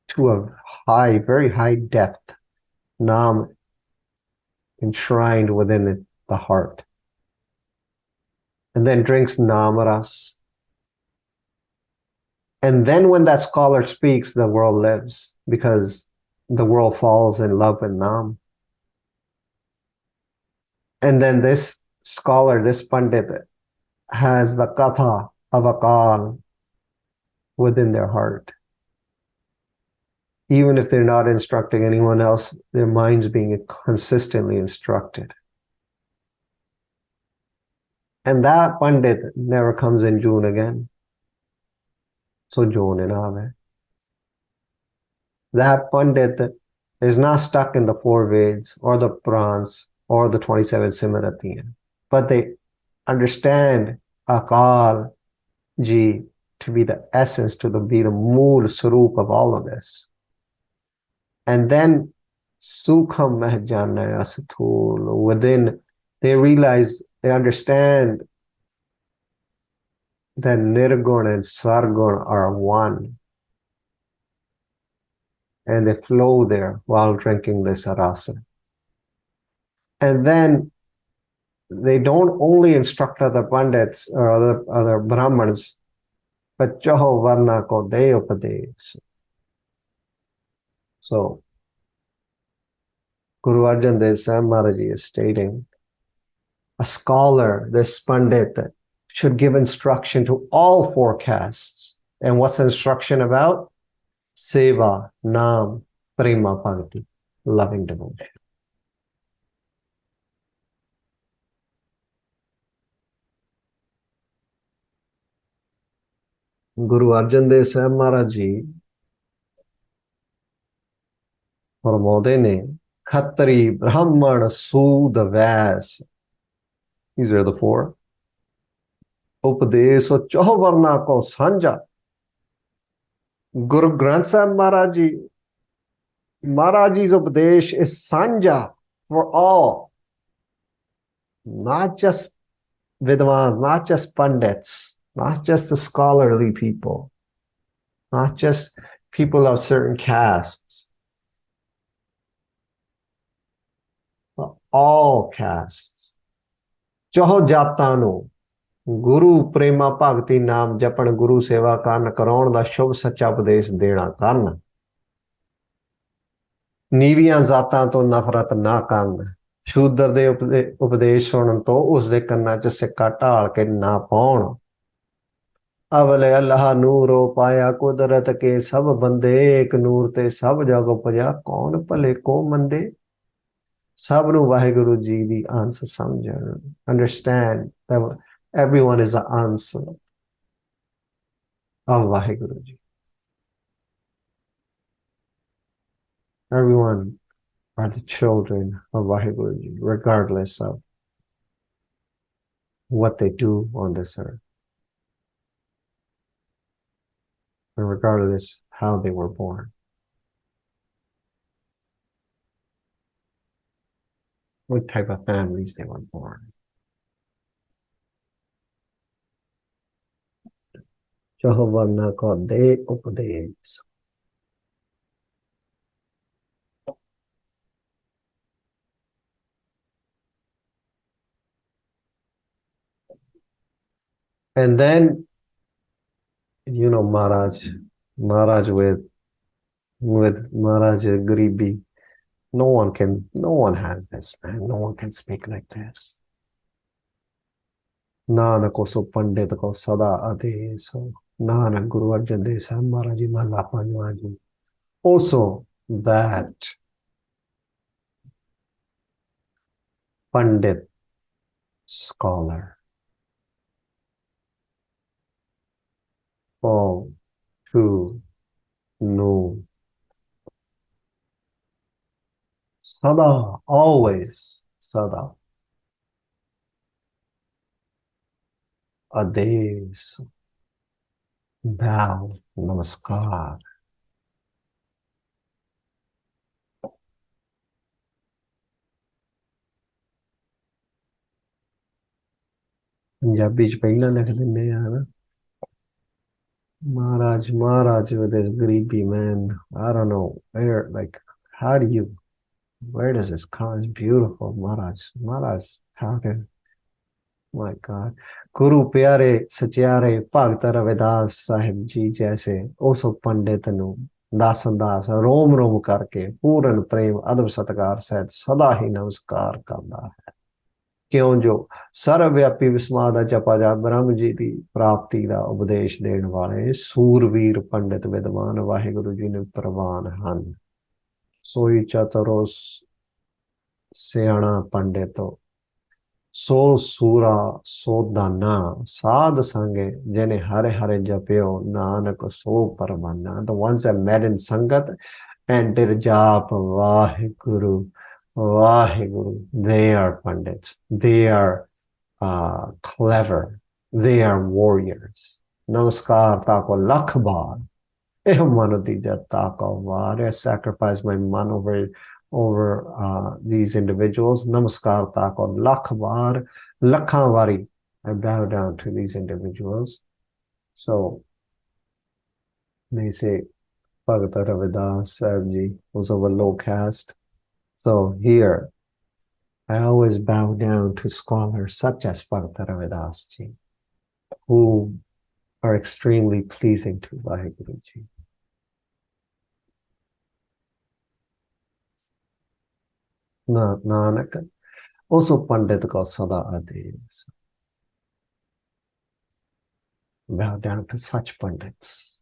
to a high, very high depth, Naam enshrined within the heart. And then drinks Namaras. And then when that scholar speaks, the world lives because the world falls in love with Nam. And then this scholar, this Pandit, has the Katha of Akal, within their heart. Even if they're not instructing anyone else, their mind's being consistently instructed. And that Pandit never comes in June again. So June in Ave. That Pandit is not stuck in the four Veds or the Purans or the 27 Simratiyan, but they understand Akal Ji to be the essence, to be the mool sarup of all of this. And then Sukham Mahjanaya Sathul, within, they realize, they understand that Nirgun and Sargun are one. And they flow there while drinking this rasa. And then they don't only instruct other Pandits or other Brahmins, but Chaho Varna ko de upadesh. So Guru Arjan Dev Sahib Maharaj is stating, a scholar, this Pandit, should give instruction to all four castes. And what's the instruction about? Seva, Nam, Prema Bhakti, loving devotion. Guru Arjan Dev Sahib Maharaj Ji फरमाते ने Khatri, Brahman, Sud, Vas. These are the four. Upadesh or Chovarna ko Sanja. Guru Granth Sahib Maharaj Ji, Maharaj Ji's Upadesh is Sanja for all. Not just Vidwans, not just Pandits, not just the scholarly people, not just people of certain castes, but all castes. Chaho Jatanu, Guru Prema Bhakti Naam Japan Guru Seva Karna Karaun da Shubh Sacha Upadesh Dena Karna. ਨੀਵੀਆਂ ਜ਼ਾਤਾਂ ਤੋਂ ਨਫ਼ਰਤ ਨਾ ਕਰਨ, ਸ਼ੂਦਰ ਦੇ ਉਪਦੇਸ਼ ਸੁਣਨ ਤੋਂ ਉਸਦੇ ਕੰਨਾਂ 'ਚ ਸਿੱਕਾ ਢਾਲ ਕੇ ਨਾ ਪਾਉਣ। ਅਵਲੇ ਅੱਲਾਹ ਨੂਰੋ ਪਾਇਆ ਕੁਦਰਤ ਕੇ ਸਭ ਬੰਦੇ, ਇੱਕ ਨੂਰ ਤੇ ਸਭ ਜਗ ਉਪਜਾ ਕੌਣ ਭਲੇ ਕੋ ਮੰਦੇ। ਸਭ ਨੂੰ ਵਾਹਿਗੁਰੂ ਜੀ ਦੀ ਅੰਸ਼ ਸਮਝਣ। Understand that everyone is the answer of Waheguru ji. Everyone are the children of Vaheguru Ji, regardless of what they do on this earth, and regardless how they were born, what type of families they were born. Jahavarna ko de upadesh. And then, you know, Maharaj with Maharaj Garibi, no one has this, man. No one can speak like this. Nanak ko so Pandit ko sada adeso. Nanak Guru Arjan Dev Sahib Maharaj Ji Mahla Panjwa Ji. Also that Pandit scholar. All to know. Sada, always Sada. Ades, bow, namaskar. Punjabi 'ਚ ਪਹਿਲਾਂ ਲਿਖ ਦਿੰਦੇ ਆ ਨਾ। Maharaj with his Garibi, man. I don't know where, like, where does this come? It's beautiful, Maharaj, how can, my God. Guru Pyare, Satyare, Bhakt Ravidas Sahib Ji jaise, also Pandit nu, dasan das, rom karke, Puran Prem, Adab Satkar Sahit, Sada hi namaskar karda hai. ਕਿਉਂ ਜੋ ਸਰਵਵਿਆਪੀ ਵਿਸਮਾਦ ਦਾ ਜਪਾ ਜਾ ਬ੍ਰਹਮ ਜੀ ਦੀ ਪ੍ਰਾਪਤੀ ਦਾ ਉਪਦੇਸ਼ ਦੇਣ ਵਾਲੇ ਸੂਰਵੀਰ ਪੰਡਿਤ ਵਿਦਵਾਨ ਵਾਹਿਗੁਰੂ ਜੀ ਨੇ ਪ੍ਰਵਾਨ ਹਨ। ਸੋਈ ਚਤੁਰੋ ਸਿਆਣਾ ਪੰਡਿਤੋ ਸੋ ਸੂਰਾ ਸੋ ਦਾਨਾ ਸਾਧ ਸੰਗੇ ਜਿਹਨੇ ਹਰੇ ਹਰੇ ਜਪਿਓ ਨਾਨਕ ਸੋ ਪਰਮਾਨਾ। The ones that met in Sangat and did jap Vaheguru, Vaheguru, they are pandits. They are clever. They are warriors. Namaskar tako lakh baar. Eh manodija tako var. I sacrifice my man over these individuals. Namaskar tako lakh baar. Lakhan vari. I bow down to these individuals. So they say Bhagata Ravidas Sahib Ji was of a low caste. So here I always bow down to scholars such as Bhagata Ravidas Ji, who are extremely pleasing to Vaheguru Ji. Nanak, also Pandit ko sada ades. Bow down to such Pandits.